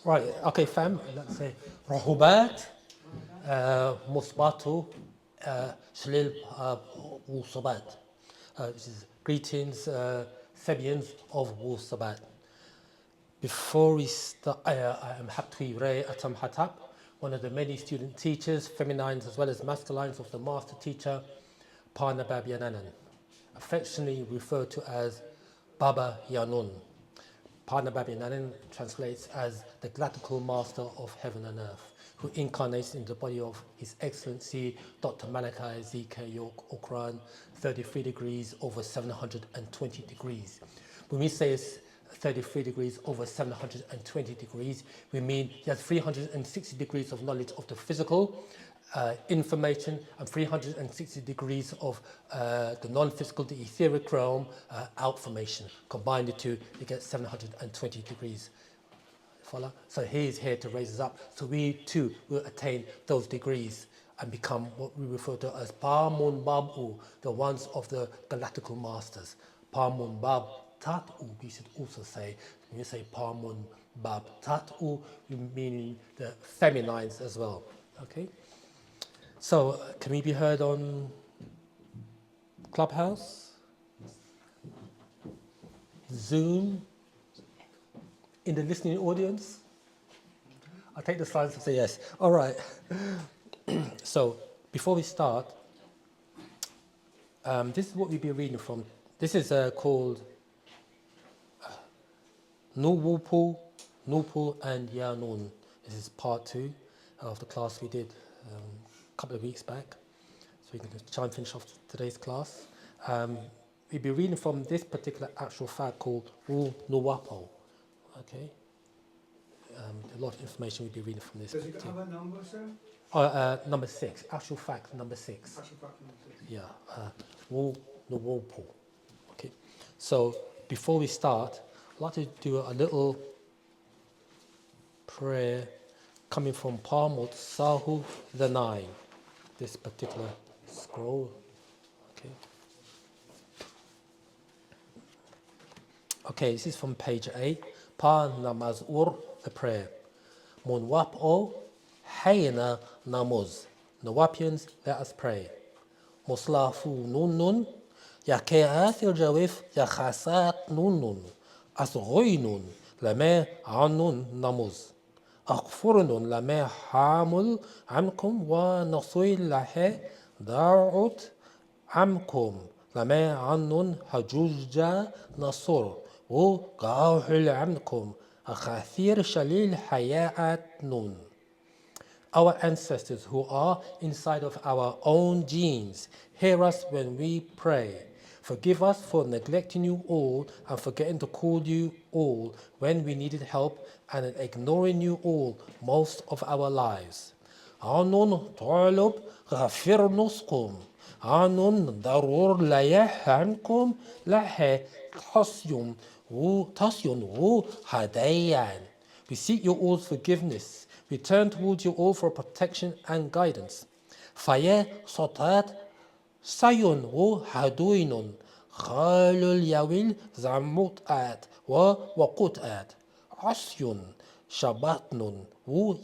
Right, okay, fam, let's say Rahubat, Musbatu, Shlil, Wu-Sabat. This is greetings, Fabians of Wu-Sabat. Before we start, I am Haptui Ray Atam Hatap, one of the many student teachers, feminines as well as masculines of the master teacher, Parna Babiananan, affectionately referred to as Baba Yanun. Parna Babiananan translates as the galactical master of heaven and earth, who incarnates in the body of His Excellency Dr. Malachi Z.K. York Okran, 33 degrees over 720 degrees. When we say it's 33 degrees over 720 degrees, we mean he has 360 degrees of knowledge of the physical, information, and 360 degrees of the non-physical, the etheric realm, outformation. Combine the two, you get 720 degrees. Follow? So he is here to raise us up, so we too will attain those degrees and become what we refer to as Pamun Babu, the ones of the galactical masters. Pamun Bab Tatu, we should also say, when you say Pamun Bab Tatu, we mean the feminines as well. Okay? So, can we be heard on Clubhouse, Zoom, in the listening audience? I'll take the silence and say yes. All right. So, before we start, this is what we'll be reading from. This is called Nuwupu, Nupu, and Yanun. This is part 2 of the class we did a couple of weeks back. So we can try and finish off today's class. We'll be reading from this particular actual fact called Wu Noap. Okay. A lot of information we'll be reading from this. Does it have a number, sir? Number 6. Actual fact number 6. Actual fact number 6. Yeah. Wu Noap. Okay. So before we start, I'd like to do a little prayer coming from Parmut Sahu the 9, this particular scroll. Okay. Okay, this is from page 8. Pa Namazur, the prayer. Munwap o Hayna Namuz. Nawapians, let us pray. Muslafu Nunun, Yakeathir Jawif, Yakhasat Nunun, Asghoinun, Lame Anun Namuz. أغفرن لما حامل عنكم ونصي له داعت عنكم لما عنن هجوجا نصر وقاوحل عنكم أخاثير شليل حياة نون. Our ancestors who are inside of our own genes, hear us when we pray. Forgive us for neglecting you all and forgetting to call you all when we needed help and ignoring you all most of our lives. Anun طالب غفر نسكم Anun ضرور لا يحنكم لا تصيون هدايا. We seek your all's forgiveness. We turn towards you all for protection and guidance. Faye sotat sayun هدوين خال اليويل زموتات وقوتات عصيون شباتن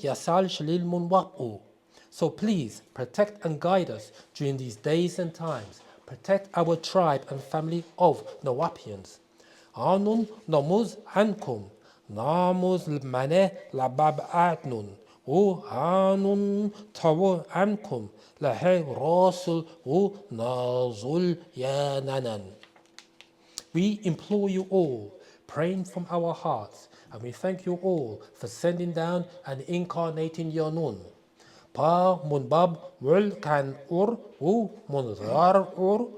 يسال شليل منوابو. So please protect and guide us during these days and times. Protect our tribe and family of Nawapians. Anun namuz ankum. Namuz mane labab atnun. Anun tawu ankum. Lahe rasul nazul yananan. We implore you all, praying from our hearts, and we thank you all for sending down and incarnating Yanun. Pa munbab mul kan ur munzar ur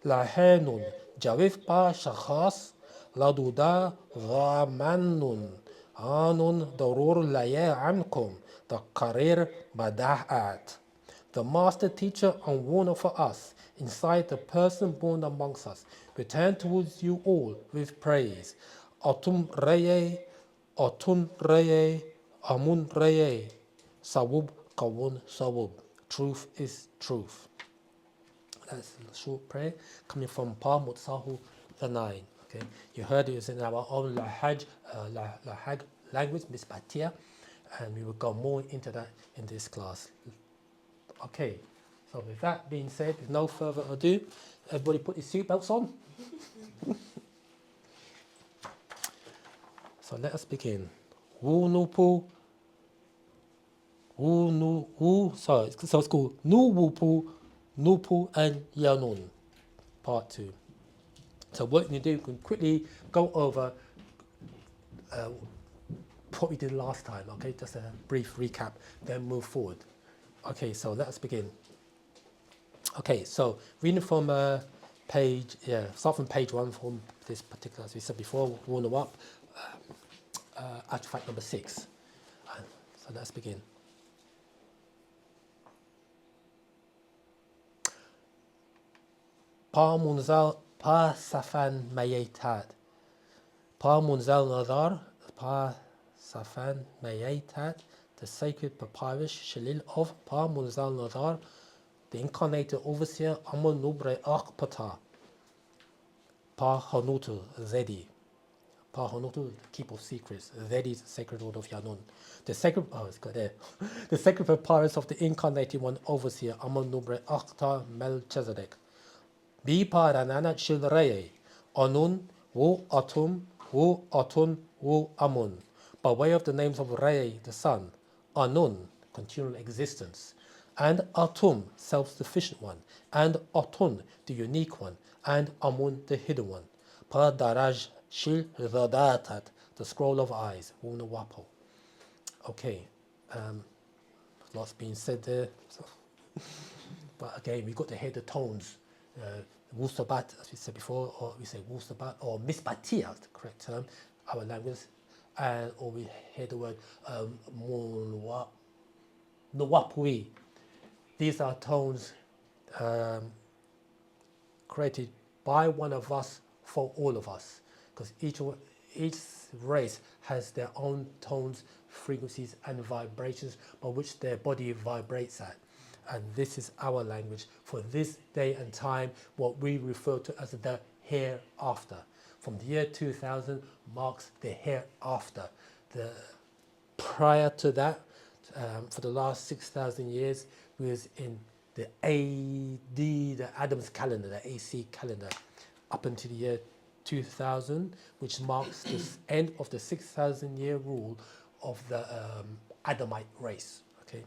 lahenun jawif pa shakhas laduda ghamanun anun darur laya ankum the karir badahat. The master teacher and warner for us, inside the person born amongst us, return towards you all with praise. Atum reye, amun reye, sawub kawun sawub. Truth is truth. That's a short prayer coming from Parmut Sahu the 9. Okay, you heard it was in our own lineage, language, Mispatia, and we will go more into that in this class. Okay, so with that being said, with no further ado, everybody put your seatbelts on. So let us begin. Wu Noap, so it's called Nu Wupu, Nupu and Yanun, part 2. So what you can do, you can quickly go over what we did last time, okay? Just a brief recap, then move forward. Okay, so let us begin. Okay, so reading from page, start from page 1 from this particular, as we said before, Wu Noap, artifact number 6. So let's begin. Pa Munzal, Pa Safan Mayetad. Pa Munzal Nadar, Pa Safan Mayetad, the sacred papyrus Shalil of Pa Munzal Nadar, the incarnated overseer Amun Nubre Akpata, Pa Hanutu Zedi. Pa Hanutu, the keeper of secrets, Zedi is the sacred order of Yanun. The sacred, it's got there. The sacred papyrus of the incarnated one overseer Amun Nubre Akta Melchizedek. Bi paranana shilreye, Anun, Wu Atum, Wu Atun, Wu Amun, by way of the names of Re, the sun, Anun, continual existence, and Atum, self-sufficient one, and Atun, the unique one, and Amun, the hidden one. Pa daraj shil radatat, the scroll of eyes, Wu Noap. Okay, lots being said there. So. But again, we've got to hear the tones. Wu-Sabat, as we said before, or we say Wu-Sabat, or Mispatia, the correct term, our language, and or we hear the word Noapui. These are tones created by one of us for all of us, because each race has their own tones, frequencies, and vibrations by which their body vibrates at. And this is our language for this day and time, what we refer to as the hereafter. From the year 2000 marks the hereafter. The prior to that, for the last 6,000 years, we was in the AD, the Adam's calendar, the AC calendar, up until the year 2000, which marks the end of the 6,000-year rule of the Adamite race. Okay.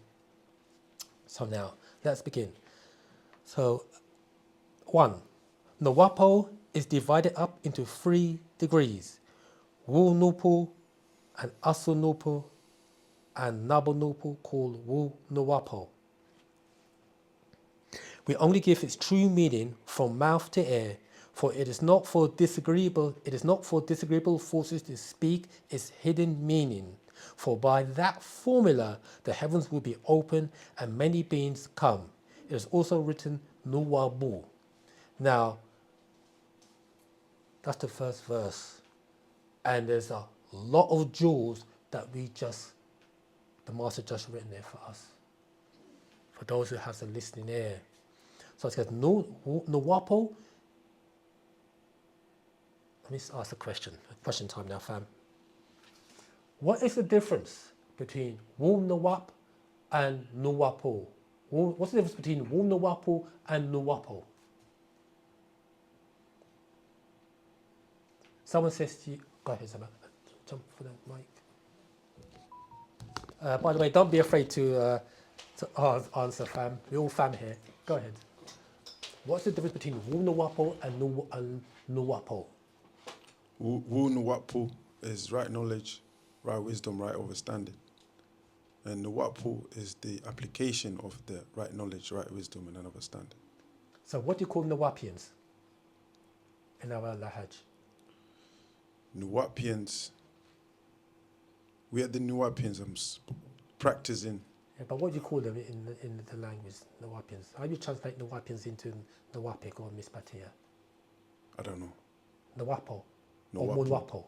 So now, let's begin. So, 1. Noap is divided up into 3 degrees. Wu Noap and Asu Noap and Nabu Noap, called Wu Noap. We only give its true meaning from mouth to ear, for it is not for disagreeable forces to speak its hidden meaning. For by that formula the heavens will be open and many beings come. It is also written Nuwabu. Now, that's the first verse. And there's a lot of jewels that the Master just written there for us. For those who have the listening ear. So it says Nuwapo. Let me ask a question. Question time now, fam. What is the difference between Wu Noap and Nuwapo? What's the difference between Wu Noap and Nuwapo? Someone says to you, go ahead, Zama, jump for the mic. By the way, don't be afraid to answer, fam. We're all fam here. Go ahead. What's the difference between Wu Noap and Nuwapo? Wu Noap is right knowledge, right wisdom, right understanding. And Nuwapu is the application of the right knowledge, right wisdom, and understanding. So what do you call Nuwapians in our Lahaj? Nuwapians, we are the Nuwapians, I'm practicing. Yeah, but what do you call them in the language, Nuwapians? How do you translate Nuwapians into Nuwapic or Mispatia? I don't know. Nuwapo. Nuwapo. Or Munwapo.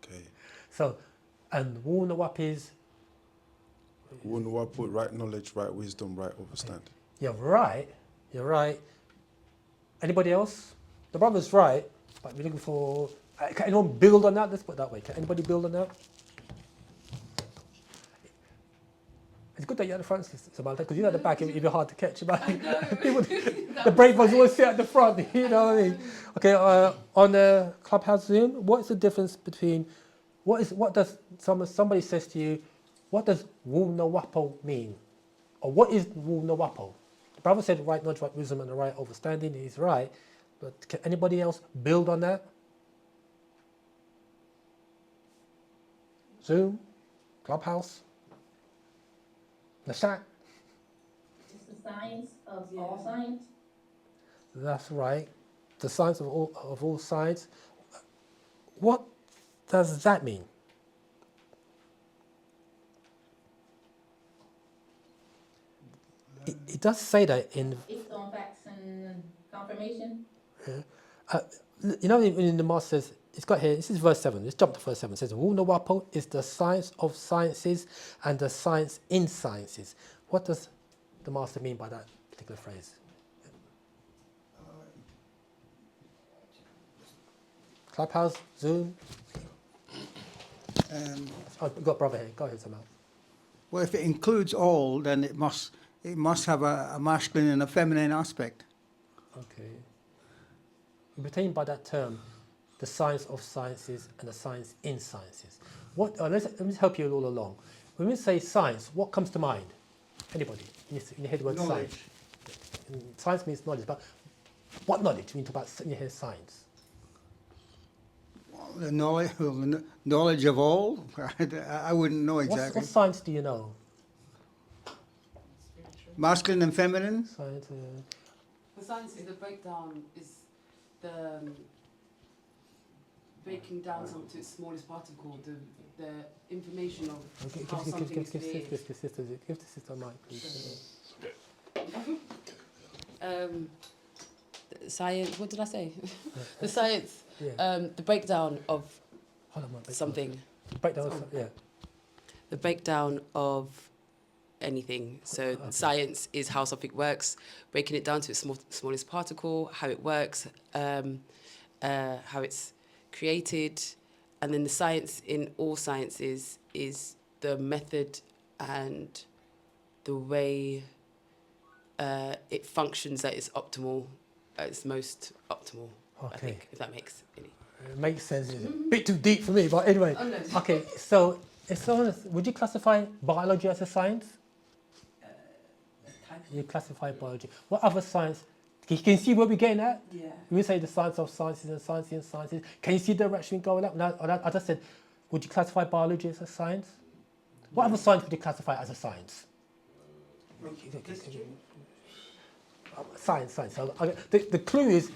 Okay. So, and Wu Noap is? Wu Noap, right knowledge, right wisdom, right understanding. Okay. You're right. Anybody else? The brother's right, but we're looking for... can anyone build on that? Let's put it that way. Can anybody build on that? It's good that you're at the front, Samantha, because you're at the back, it'd be hard to catch. But people, the brave ones always sit at the front, you know what I mean? Okay, on the Clubhouse Zoom, what is the difference between, what does, somebody says to you, what does Wu Noap mean? Or what is Wu Noap? The brother said right knowledge, right wisdom, and the right understanding is right, but can anybody else build on that? Zoom, Clubhouse, the chat. It's the science of all science. That's right. The science of all science. What does that mean? It does say that in. Based on facts and confirmation. You know, in the Master says, it's got here, this is verse 7, let's jump to verse 7. It says, Wu Noap is the science of sciences and the science in sciences. What does the Master mean by that particular phrase? Clubhouse, Zoom? Oh, we've got brother here, go ahead, Samal. Well, if it includes all, then it must have a masculine and a feminine aspect. Okay. We pertain by that term the science of sciences and the science in sciences. What? Let me help you all along. When we say science, what comes to mind? Anybody? When you hear the word Knowledge. science. Science means knowledge, but what knowledge? When you talk about when you hear science. Well, the knowledge of all, I wouldn't know exactly. What science do you know? Masculine and feminine? Science. The science is the breakdown, is the breaking down something to its smallest particle, the information of how something is created. Give the sister a mic, please. Science, what did I say? The science, Yeah. the breakdown of Hold on, wait, something. Breakdown. Yeah. The breakdown of anything. So science is how something works, breaking it down to its smallest particle, how it works, how it's created, and then the science in all sciences is the method and the way it functions at its optimal, at its most optimal. I Okay. think, if that makes any. It makes sense. It's a bit too deep for me, but anyway. Oh, no. Okay, so if someone, would you classify biology as a science? You classify biology. What other science? Can you see where we're getting at? Yeah. When we say the science of sciences and science in sciences, can you see the direction going up? Now, I just said, would you classify biology as a science? What other science would you classify as a science? Science. So, the clue is,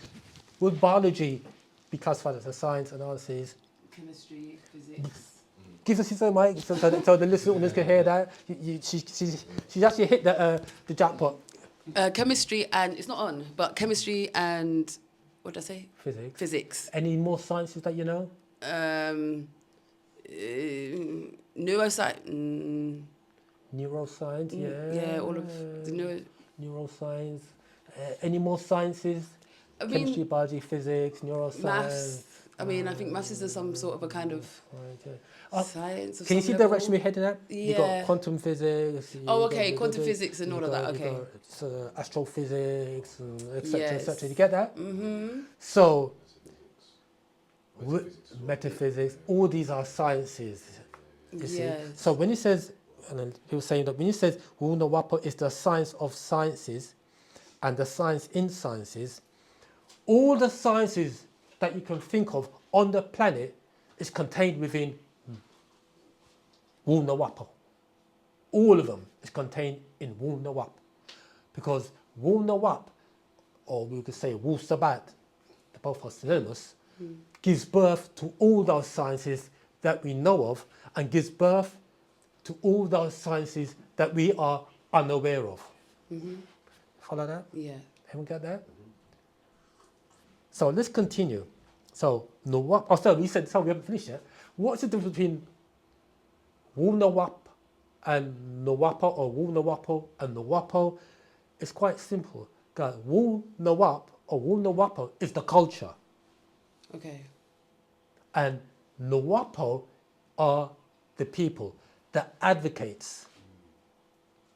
would biology be classified as a science? And the answer is, Chemistry, physics. give us his own mic so the listeners can hear that. She's actually hit the jackpot. Chemistry and, it's not on, but chemistry and, what did I say? Physics. Physics. Any more sciences that you know? Neuroscience. Neuroscience, yeah. Yeah, all of the Neuroscience. Any more sciences? I mean, Chemistry, biology, physics, neuroscience. maths. I mean, I think maths is some sort of a kind of science. Of Can you some see the level. direction we're heading at? You've got Yeah. quantum physics. Oh, okay, quantum physics and all of that, you've okay. got, astrophysics, and et cetera, Yes. et cetera. You get that? Mm-hmm. So, metaphysics, all these are sciences. You see? Yes. So when he says, and then he was saying that when he says Wu Noap is the science of sciences and the science in sciences, all the sciences that you can think of on the planet is contained within Wu Noap. All of them is contained in Wu Noap. Because Wu Noap, or we could say Wu-Sabat, they both are synonymous, gives birth to all those sciences that we know of and gives birth to all those sciences that we are unaware of. Mm-hmm. Follow that? Yeah. Everyone get that? So let's continue. So Noap, oh sorry, we said, so we haven't finished yet. What's the difference between Wu Noap and Noapo, or Wu Noapo and Noapo? It's quite simple. Wu Noap or Wu Noapo is the culture. Okay. And Noapo are the people, the advocates.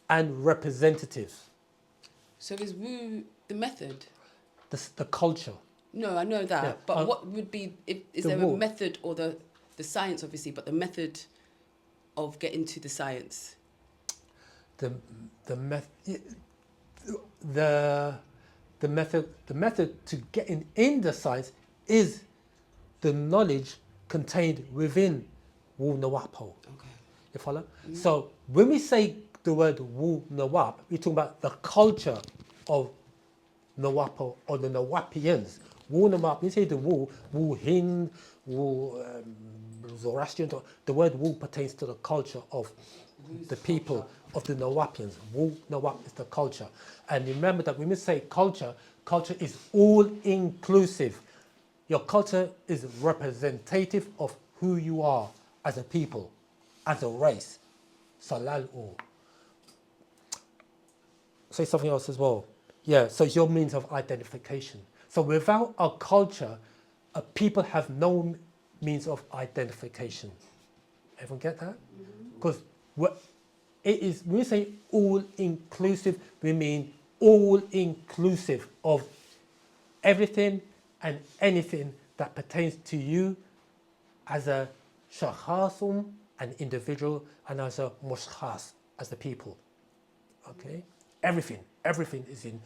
and representatives. So is Wu the method? The culture. No, I know that. Yeah, But what would be, is the there Wu. a method or the science, obviously, but the method of getting to the science? The method to getting in the science is the knowledge contained within Wu Noap. Okay. You follow? So when we say the word Wu Noap, we're talking about the culture of Noapo or the Noapians. Wu Noap, we say the Wu Hin, Wu Zoroastrian, the word Wu pertains to the culture of the people of the Noapians. Wu Noap is the culture. And remember that when we say culture, culture is all inclusive. Your culture is representative of who you are as a people, as a race. Salal u. Say something else as well. Yeah, so it's your means of identification. So without a culture, a people have no means of identification. Everyone get that? Because it is, when we say all inclusive, we mean all inclusive of everything and anything that pertains to you as a shakhasum, an individual, and as a mushkhas, as the people. Okay? Everything is in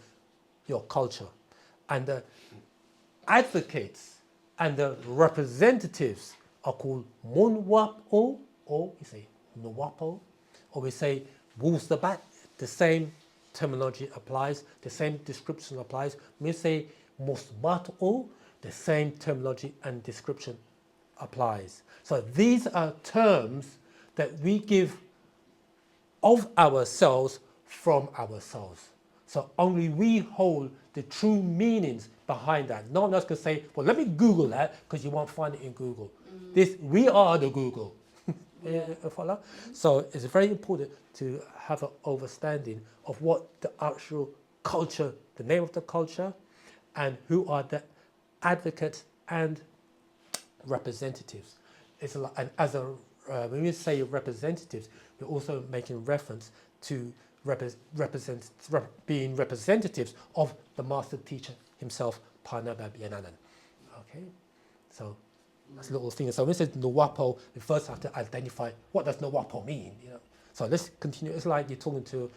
your culture. And the advocates and the representatives are called Munwapo, or we say Nuwapo, or we say Wu-Sabat. The same terminology applies, the same description applies. We say Musbato, the same terminology and description applies. So these are terms that we give of ourselves from ourselves. So only we hold the true meanings behind that. No one else can say, well, let me Google that, because you won't find it in Google. We are the Google. Follow? So it's very important to have an understanding of what the actual culture, the name of the culture, and who are the advocates and representatives. It's like, and as a when we say representatives, we're also making reference to being representatives of the master teacher himself, Parnabab Yananan. Okay, so that's a little thing. So when it says Nuwapo, we first have to identify what does Nuwapo mean. You know. So let's continue. It's like you're talking to,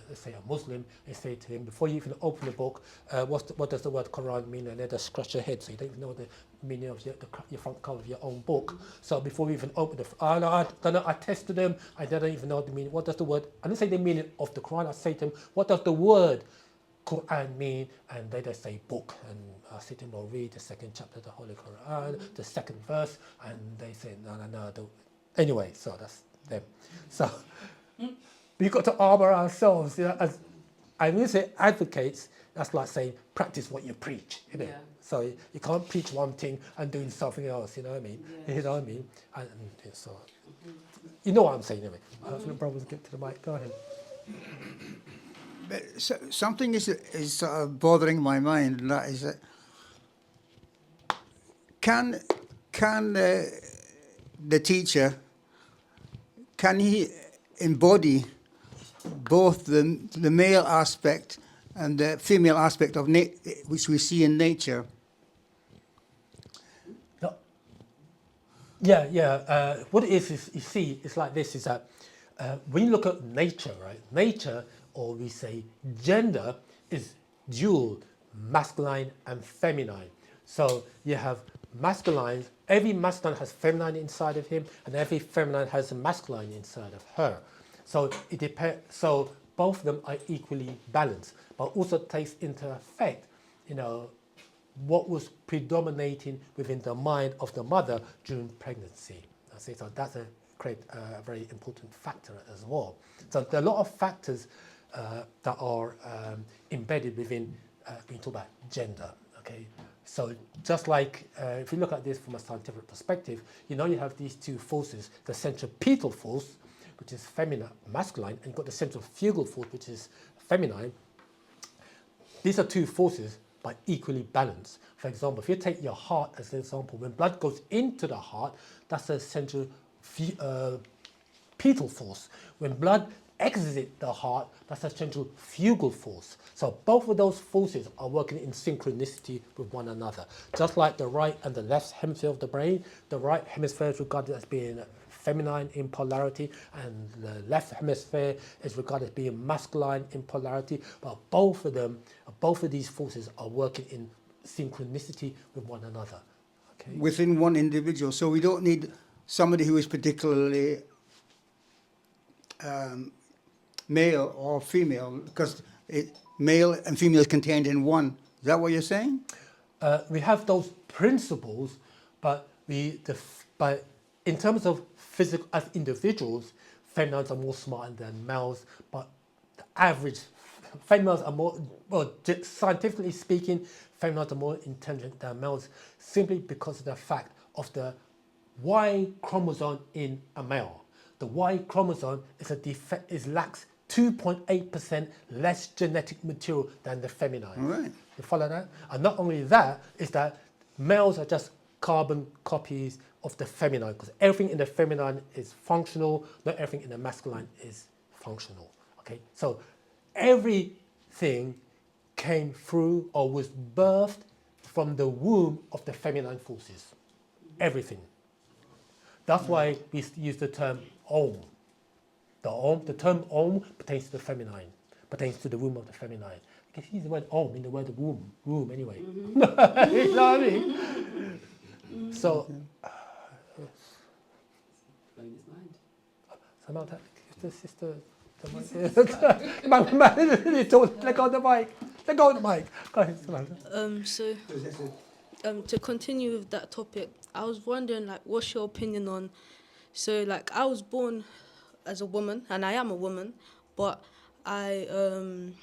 let's say, a Muslim, and say to him, before you even open the book, what does the word Quran mean? And they just scratch your head, so you don't even know the meaning of your front cover of your own book. So before we even open I don't know, I tested them, I didn't even know the meaning. What does the word, I didn't say the meaning of the Quran, I say to them, what does the word Quran mean? And they just say book, and I say to them, well, read the second chapter of the Holy Quran, the second verse, and they say, no. Anyway, so that's them. So we've got to armor ourselves, you know, as I mean, say advocates, that's like saying practice what you preach, you know. Yeah. So you can't preach one thing and doing something else, you know what I mean? Yeah. You know what I mean? And so, you know what I'm saying anyway. No problems, get to the mic, go ahead. But something is sort of bothering my mind, and that is that can the teacher, can he embody both the male aspect and the female aspect of which we see in nature? No. Yeah. What it is you see, it's like this, is that when you look at nature, right? Nature, or we say gender, is dual, masculine and feminine. So you have masculine, every masculine has feminine inside of him, and every feminine has a masculine inside of her. So it depends. So both of them are equally balanced, but also takes into effect, you know, what was predominating within the mind of the mother during pregnancy. So that's a very important factor as well. So there are a lot of factors that are embedded within when you talk about gender. Okay, so just like if you look at this from a scientific perspective, you know, you have these two forces: the centripetal force, which is feminine, masculine, and you've got the centrifugal force, which is feminine. These are two forces, but equally balanced. For example, if you take your heart as an example, when blood goes into the heart, that's a centripetal force. When blood exit the heart, that's a centrifugal force. So both of those forces are working in synchronicity with one another. Just like the right and the left hemisphere of the brain, the right hemisphere is regarded as being feminine in polarity, and the left hemisphere is regarded as being masculine in polarity, but both of these forces are working in synchronicity with one another. Okay? Within one individual. So we don't need somebody who is particularly male or female, because male and female is contained in one. Is that what you're saying? We have those principles, but in terms of physical, as individuals, feminines are more smart than males, but the average females are more, well, scientifically speaking, feminines are more intelligent than males, simply because of the fact of the Y chromosome in a male. The Y chromosome is a defect, lacks 2.8% less genetic material than the feminine. Right. You follow that? And not only that, is that males are just carbon copies of the feminine, because everything in the feminine is functional, not everything in the masculine is functional. Okay, so everything came through or was birthed from the womb of the feminine forces. Everything. That's why we use the term Om. The term Om pertains to the feminine, pertains to the womb of the feminine. You can use the word Om in the word womb anyway. You know what I mean? So, Samantha, the sister, let go of the mic. Let go of the mic. Go ahead, Samantha. To continue with that topic, I was wondering, like, what's your opinion on, so, like, I was born as a woman, and I am a woman, but I don't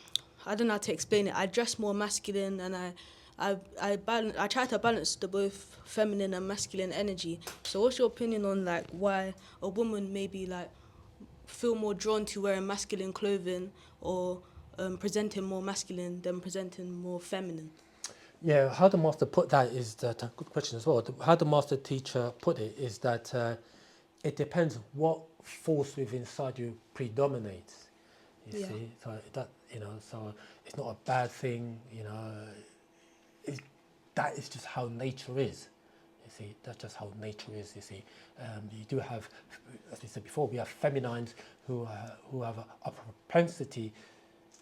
know how to explain it. I dress more masculine, and I try to balance the both feminine and masculine energy. So what's your opinion on, like, why a woman maybe, like, feel more drawn to wearing masculine clothing, or presenting more masculine than presenting more feminine? Yeah, how the master put that is that, a good question as well. How the master teacher put it is that it depends what force within inside you predominates. You see, so that, you know, so it's not a bad thing. You know, that is just how nature is. You see, that's just how nature is. You see, you do have, as we said before, we have feminines who have a propensity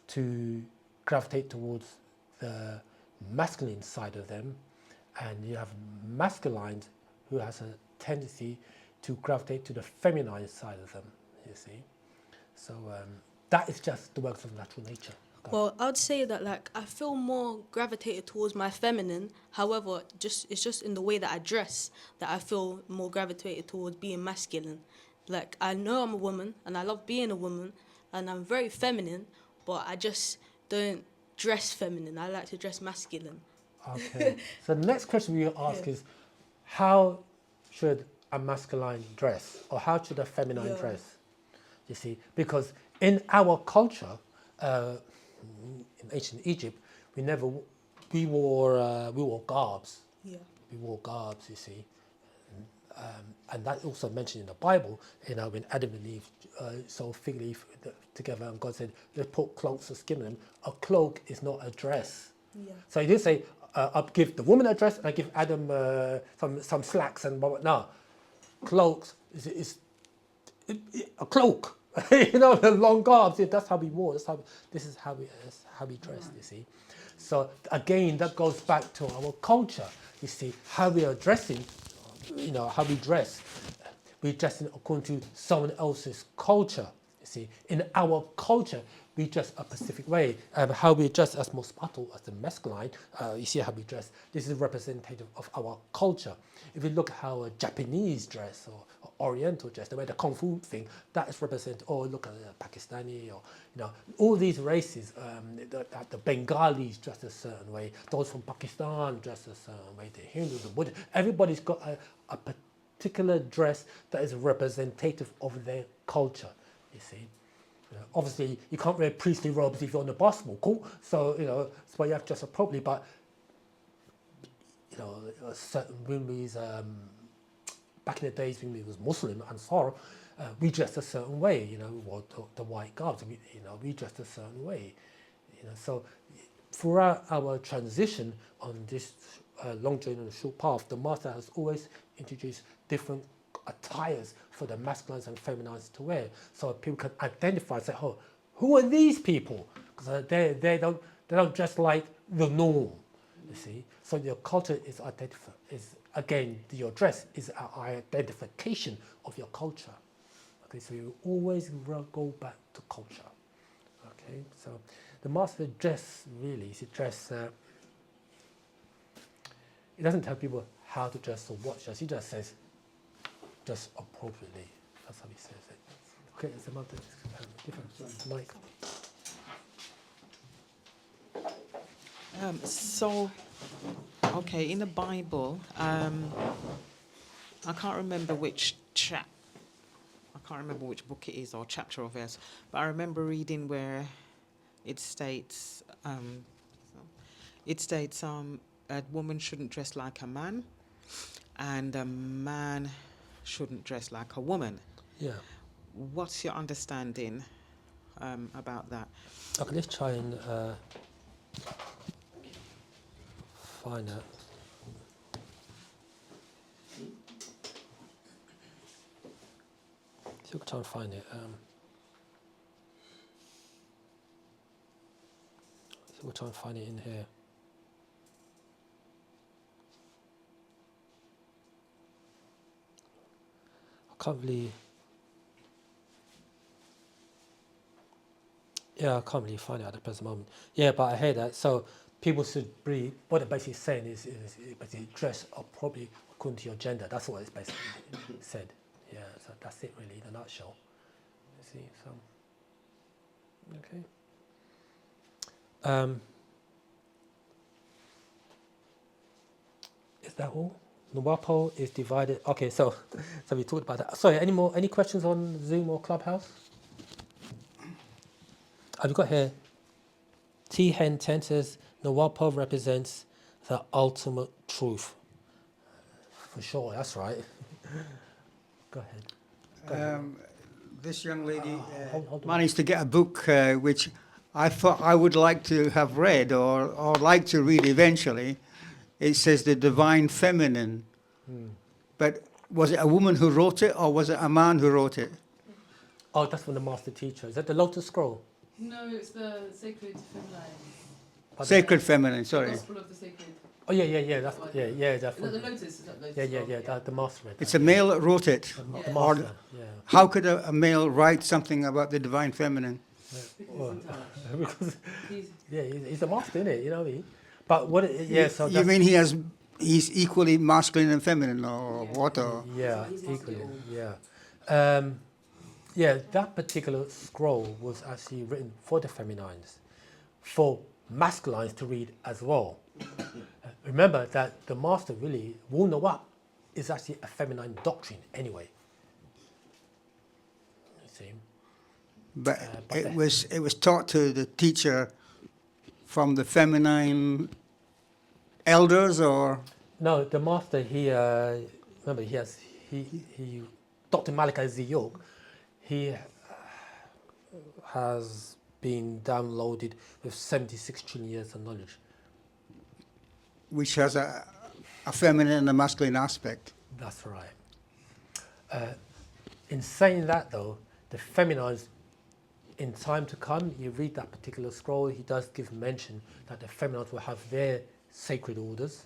to gravitate towards the masculine side of them, and you have masculines who has a tendency to gravitate to the feminine side of them, you see. So that is just the works of natural nature. Well, I'd say that, like, I feel more gravitated towards my feminine. However, it's just in the way that I dress that I feel more gravitated towards being masculine. Like, I know I'm a woman, and I love being a woman, and I'm very feminine, but I just don't dress feminine. I like to dress masculine. Okay. So the next question we ask is, how should a masculine dress, or how should a feminine dress? You see, because in our culture, in ancient Egypt, we wore garbs. Yeah. We wore garbs, you see. And that's also mentioned in the Bible, you know, when Adam and Eve saw fig leaf together, and God said, let's put cloaks of skin on them. A cloak is not a dress. Yeah. So he didn't say, I'll give the woman a dress and I give Adam some slacks and blah, blah. No, cloaks is a cloak. You know, the long garbs. That's how we wore. This is how we dressed. You see. So again, that goes back to our culture. You see, how we are dressing. You know, how we dress. We dress according to someone else's culture. You see, in our culture, we dress a specific way. How we dress as more subtle as the masculine, you see how we dress. This is representative of our culture. If you look at how a Japanese dress or Oriental dress, the way the Kung Fu thing, that is represent. Or look at the Pakistani, or you know, all these races. The Bengalis dress a certain way. Those from Pakistan dress a certain way. The Hindus, the Buddhists. Everybody's got a particular dress that is representative of their culture. You see. You know, obviously, you can't wear priestly robes if you're on the basketball court, so you know that's why you have to dress appropriately. But you know, certain Wimleys, back in the days, Wimley was Muslim, Ansar, we dress a certain way, or the white garbs, we dress a certain way, So throughout our transition on this long journey on a short path, the master has always introduced different attires for the masculines and feminines to wear, so people can identify, say, oh, who are these people? Because they don't dress like the norm, you see. So your culture is again, your dress is an identification of your culture. Okay, so you always go back to culture. Okay, so the master dress really is it doesn't tell people how to dress or what dress. He just says, dress appropriately. That's how he says it. Okay, it's another different mic. Okay, in the Bible, I can't remember which book it is or chapter or verse, but I remember reading where it states a woman shouldn't dress like a man, and a man shouldn't dress like a woman. Yeah. What's your understanding about that? Okay, let's try and find out. So we'll try and find it. So we'll try and find it in here. I can't really. Yeah, I can't really find it at the present moment. Yeah, but I hear that. So people should be, what they're basically saying is basically dress appropriately according to your gender. That's what it's basically said. Yeah, so that's it really in a nutshell. You see, so, okay. Is that all? Nuwapo is divided. Okay, so we talked about that. Sorry, any questions on Zoom or Clubhouse? I've got here, T. Hen 10 says, Nuwapo represents the ultimate truth. For sure, that's right. Go ahead. This young lady hold on. managed to get a book which I thought I would like to have read or like to read eventually. It says The Divine Feminine. But was it a woman who wrote it or was it a man who wrote it? Oh, that's from the master teacher. Is that the Lotus Scroll? No, it's the Sacred Feminine. Sacred Feminine, sorry. Gospel of the Sacred. Oh, yeah, that's, yeah, that's Is that the Lotus? Is that Lotus? yeah, the master read that. It's a male that wrote it. The Or master, yeah. how could a male write something about the Divine Feminine? Well, because, yeah, he's a master, isn't it? You know what I mean? But what, yeah, so You mean he's equally masculine and feminine or what? Or? yeah, equally, yeah. Yeah, that particular scroll was actually written for the feminines, for masculines to read as well. Remember that the master really, Wu Noap, is actually a feminine doctrine anyway. You see? But it was taught to the teacher from the feminine elders or? No, the master, remember, Dr. Malachi Z. York, he has been downloaded with 76 trillion years of knowledge. Which has a feminine and a masculine aspect. That's right. In saying that, though, the feminines, in time to come, you read that particular scroll, he does give mention that the feminines will have their sacred orders,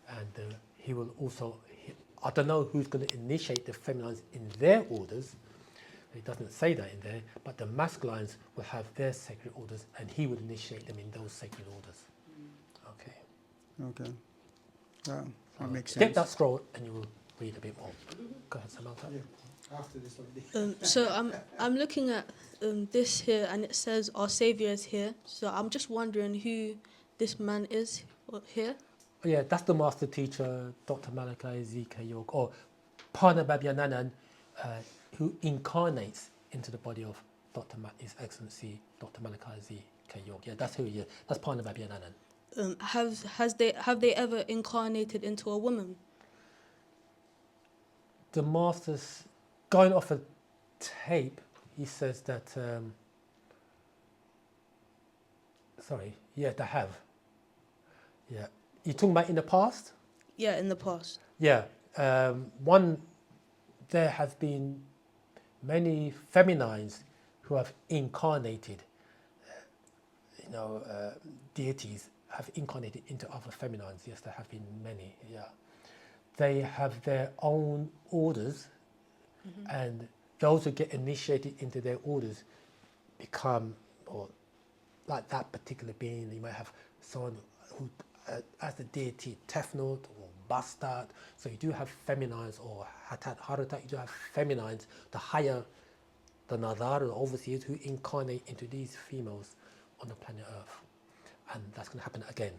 and he will also, I don't know who's going to initiate the feminines in their orders. He doesn't say that in there, but the masculines will have their sacred orders, and he would initiate them in those sacred orders. Okay. Okay. That makes sense. Get that scroll, and you will read a bit more. Go ahead, Samantha. After this lady. So I'm looking at this here, and it says our Savior is here. So I'm just wondering who this man is here. Oh, yeah, that's the master teacher, Dr. Malachi Z.K. York, or Pana Babyananand, who incarnates into the body of His Excellency Dr. Malachi Z.K. York. Yeah, that's who he is. That's Pana Babyananand. Have they ever incarnated into a woman? The masters, going off a tape, he says that, sorry, yeah, they have. Yeah. You're talking about in the past? Yeah, in the past. Yeah. There has been many feminines who have incarnated, deities have incarnated into other feminines. Yes, there have been many, yeah. They have their own orders, and those who get initiated into their orders become, or like that particular being. You might have someone who, as the deity Tefnut or Bastard. So you do have feminines, or Hatat, Haratat, you do have feminines, the higher, the Nadar, the overseers, who incarnate into these females on the planet Earth. And that's going to happen again.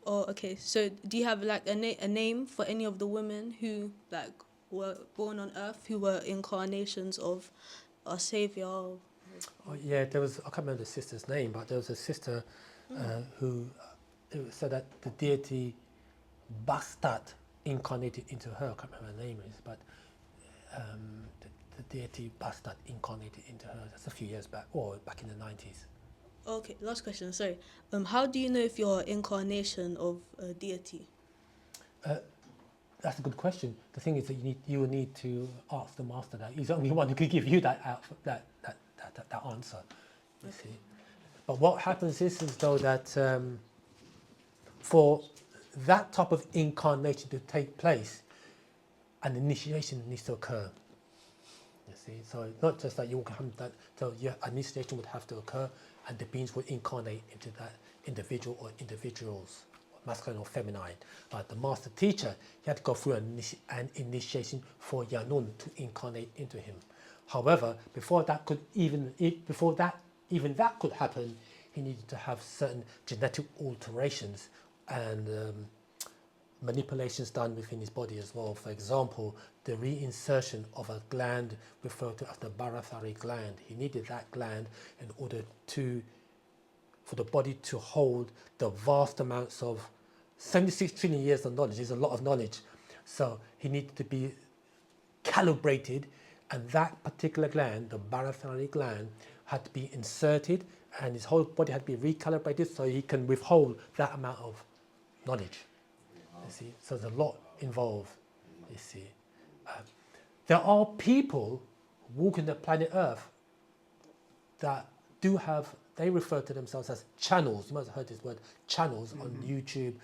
Oh, okay. So do you have like a name for any of the women who like were born on Earth, who were incarnations of our Savior? Oh, yeah, there was, I can't remember the sister's name, but there was a sister who said that the deity Bastard incarnated into her. I can't remember her name is, but the deity Bastard incarnated into her. That's a few years back, or back in the 90s. Okay, last question. Sorry. How do you know if you're an incarnation of a deity? That's a good question. The thing is that you will need to ask the master that. He's the only one who could give you that answer. You see. But what happens is though that for that type of incarnation to take place, an initiation needs to occur. You see. So it's not just that you come that. So yeah, an initiation would have to occur, and the beings would incarnate into that individual or individuals, masculine or feminine. But the master teacher, he had to go through an initiation for Yanun to incarnate into him. However, before that could happen, he needed to have certain genetic alterations and manipulations done within his body as well. For example, the reinsertion of a gland referred to as the barotheric gland. He needed that gland in order for the body to hold the vast amounts of 76 trillion years of knowledge. Is a lot of knowledge. So he needed to be calibrated, and that particular gland, the barotheric gland, had to be inserted, and his whole body had to be recalibrated so he can withhold that amount of knowledge. You see, so there's a lot involved. You see, there are people walking the planet Earth that do have. They refer to themselves as channels. You must have heard this word, channels, on YouTube.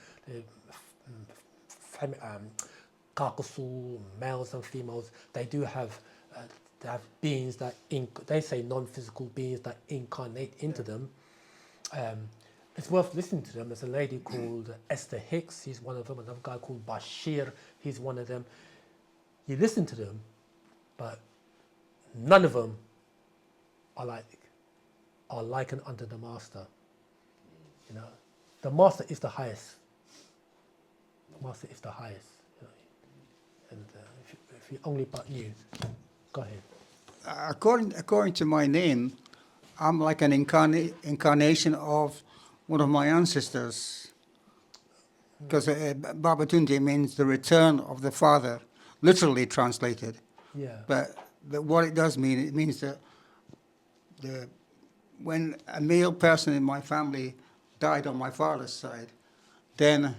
Kakasu, males and females. They do have. They have beings that they say non-physical beings that incarnate into them. It's worth listening to them. There's a lady called Esther Hicks, he's one of them. Another guy called Bashir, he's one of them. You listen to them, but none of them are likened unto the master. You know, the master is the highest. The master is the highest. You know? And if you only but knew, go ahead. According to my name, I'm like an incarnation of one of my ancestors, because Babatunde means the return of the father, literally translated. Yeah. But what it does mean, it means that when a male person in my family died on my father's side, then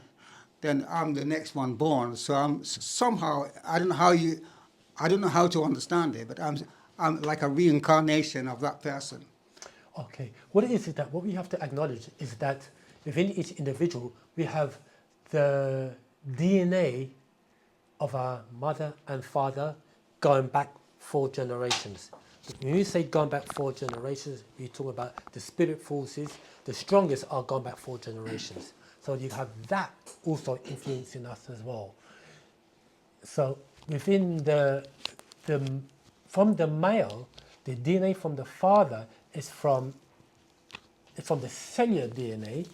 I'm the next one born. So I'm somehow, I don't know how to understand it, but I'm like a reincarnation of that person. Okay, what it is that what we have to acknowledge is that within each individual we have the DNA of our mother and father going back 4 generations. When you say going back 4 generations, we talk about the spirit forces. The strongest are going back 4 generations. So you have that also influencing us as well. So within from the male, the DNA from the father is from the cellular DNA,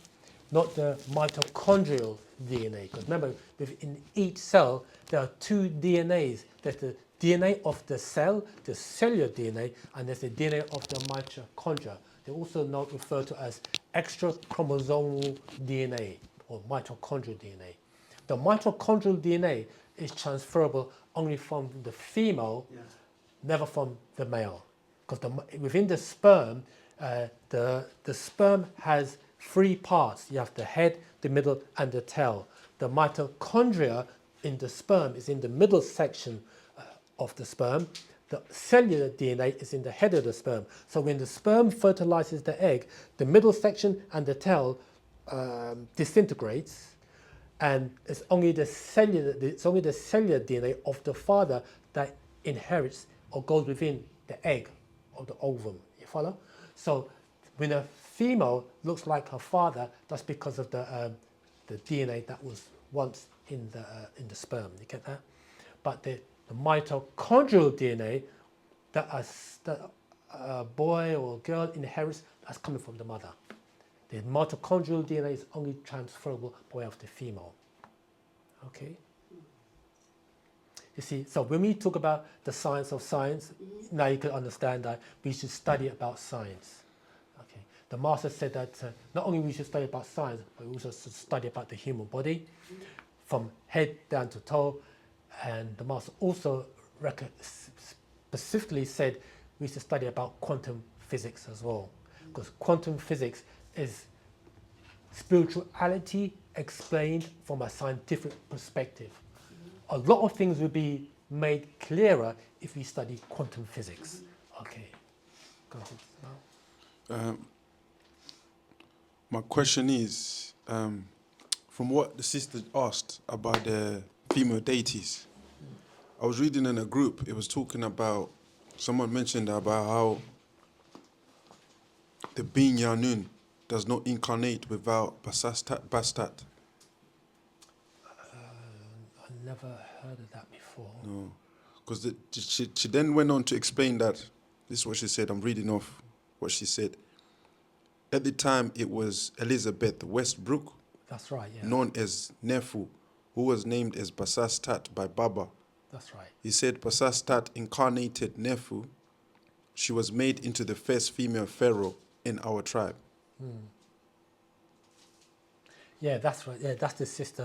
not the mitochondrial DNA. Because remember, within each cell, there are 2 DNAs. There's the DNA of the cell, the cellular DNA, and there's the DNA of the mitochondria. They're also not referred to as extra chromosomal DNA or mitochondrial DNA. The mitochondrial DNA is transferable only from the female never from the male. Because within the sperm, the sperm has three parts. You have the head, the middle, and the tail. The mitochondria in the sperm is in the middle section of the sperm. The cellular DNA is in the head of the sperm. So when the sperm fertilizes the egg, the middle section and the tail disintegrates, and it's only the cellular DNA of the father that inherits or goes within the egg or the ovum. You follow? So when a female looks like her father, that's because of the DNA that was once in the sperm. You get that? But the mitochondrial DNA that a boy or a girl inherits, that's coming from the mother. The mitochondrial DNA is only transferable by way of the female. Okay? You see, so when we talk about the science of science, now you can understand that we should study about science. Okay? The master said that not only we should study about science, but we also should study about the human body, from head down to toe. And the master also specifically said we should study about quantum physics as well, because quantum physics is spirituality explained from a scientific perspective. A lot of things will be made clearer if we study quantum physics. Okay. Go ahead. Now. My question is, from what the sister asked about the female deities, I was reading in a group, it was talking about, someone mentioned about how the Bin Yanun does not incarnate without Bastat. I never heard of that before. No, because she then went on to explain that, this is what she said, I'm reading off what she said. At the time, it was Elizabeth Westbrook, That's right, yeah. known as Nefu, who was named as Basastat by Baba. That's right. He said Basastat incarnated Nefu. She was made into the first female pharaoh in our tribe. Yeah, that's right. Yeah, that's the sister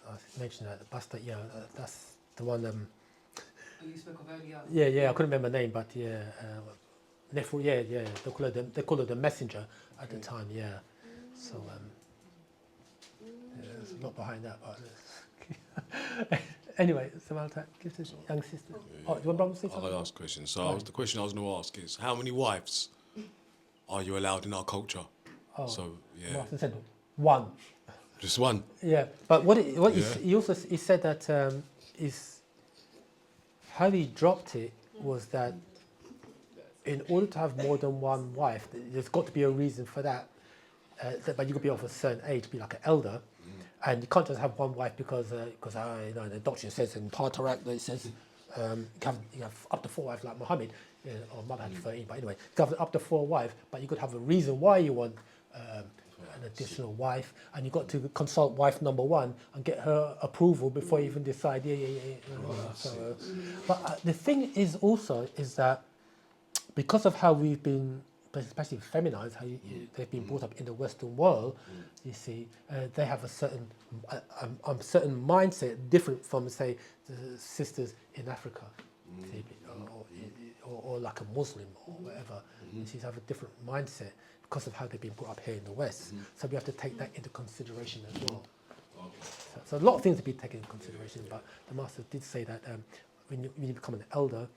I mentioned that. Bastard, yeah, that's the one. You spoke of earlier. Yeah, I couldn't remember her name, but yeah, Nefu. Yeah, they call her the messenger at the time. Yeah, so yeah, there's a lot behind that. But anyway, Samantha, give this young sister. Oh, do you want to say I'm something? going to ask a question. So the question I was going to ask is, how many wives are you allowed in our culture? Oh, So, yeah, Martin said one. just one. Yeah, but what Yeah. he said that is how he dropped it was that in order to have more than one wife, there's got to be a reason for that. But you could be of a certain age, be like an elder, and you can't just have one wife because you know, the doctrine says in Tartarak that it says you have up to 4 wives like Muhammad, or Muhammad had 13. But anyway, you can have up to 4 wives, but you could have a reason why you want an additional wife, and you've got to consult wife number 1 and get her approval before you even decide. So, but the thing is also is that because of how we've been, especially feminized, how they've been brought up in the Western world, you see, they have a certain mindset different from, say, the sisters in Africa, or like a Muslim or whatever. She's have a different mindset because of how they've been brought up here in the West. So we have to take that into consideration as well. So a lot of things to be taken into consideration, but the master did say that when you become an elder,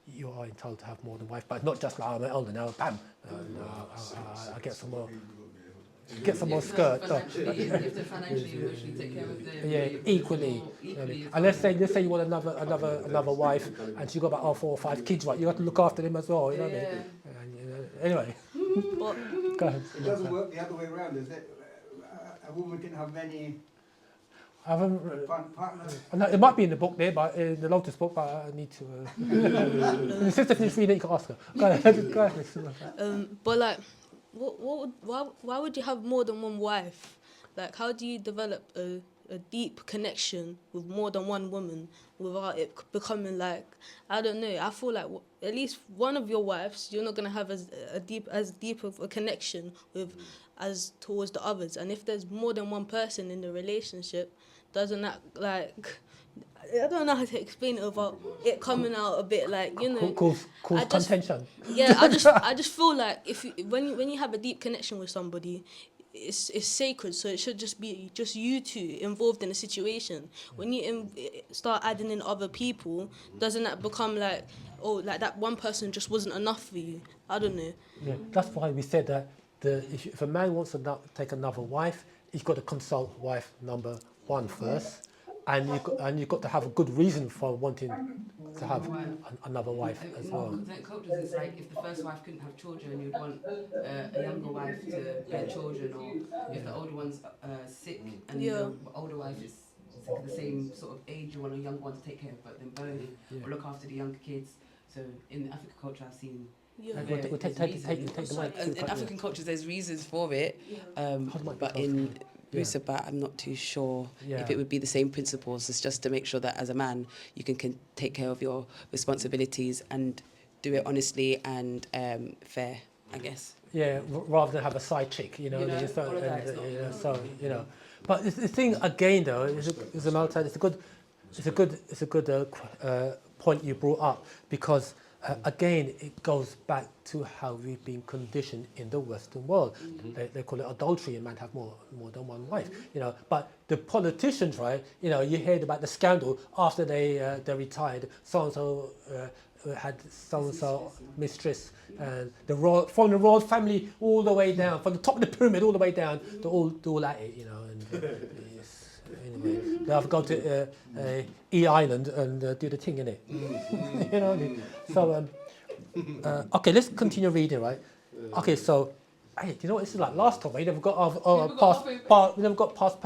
you are entitled to have more than one wife, but not just like, I'm an elder now, bam, I get some more skirt. If they financially emotionally take care of them, Yeah, equally. And let's say you want another wife, and she's got about 4 or 5 kids, right? You have to look after them as well. You know what I mean? And, anyway, go ahead. It doesn't work the other way around, does it? A woman can have many I haven't. partners. It might be in the book there, but in the Lotus book, but I need to. The sister feels free, then you can ask her. Go ahead. Go ahead. But like, why would you have more than one wife? Like, how do you develop a deep connection with more than one woman without it becoming like, I don't know, I feel like at least one of your wives, you're not going to have as deep of a connection with as towards the others. And if there's more than one person in the relationship, doesn't that, like, I don't know how to explain it without it coming out a bit like, you know. Cause I just- contention. Yeah, I just feel like when you have a deep connection with somebody, it's sacred. So it should just be just you two involved in a situation. When you start adding in other people, doesn't that become like, oh, like that one person just wasn't enough for you? I don't know. Yeah, that's why we said that if a man wants to take another wife, he's got to consult wife number 1 first, and you've got to have a good reason for wanting to have another wife as well. Because cultures, it's like if the first wife couldn't have children, you'd want a younger wife to bear children, or if the older one's sick and the older wife is sick of the same sort of age, you want a younger one to take care of them both, or look after the younger kids. So in the African culture, I've seen. We'll take the mic. In African cultures, there's reasons for it, but in Wu-Sabat, I'm not too sure if it would be the same principles. It's just to make sure that as a man, you can take care of your responsibilities and do it honestly and fair, I guess. Yeah, rather than have a side chick, you know. But the thing again, though, is a good point you brought up, because again, it goes back to how we've been conditioned in the Western world. They call it adultery, a man have more than one wife, you know. But the politicians, right, you know, you heard about the scandal after they retired, so-and-so had so-and-so mistress, and from the royal family all the way down, from the top of the pyramid all the way down, they're all at it, you know. And yes, anyway, they have to go to E Island and do the thing, innit? You know what I mean? So, okay, let's continue reading, right? Okay, so, hey, you know what? This is like last time. We never got past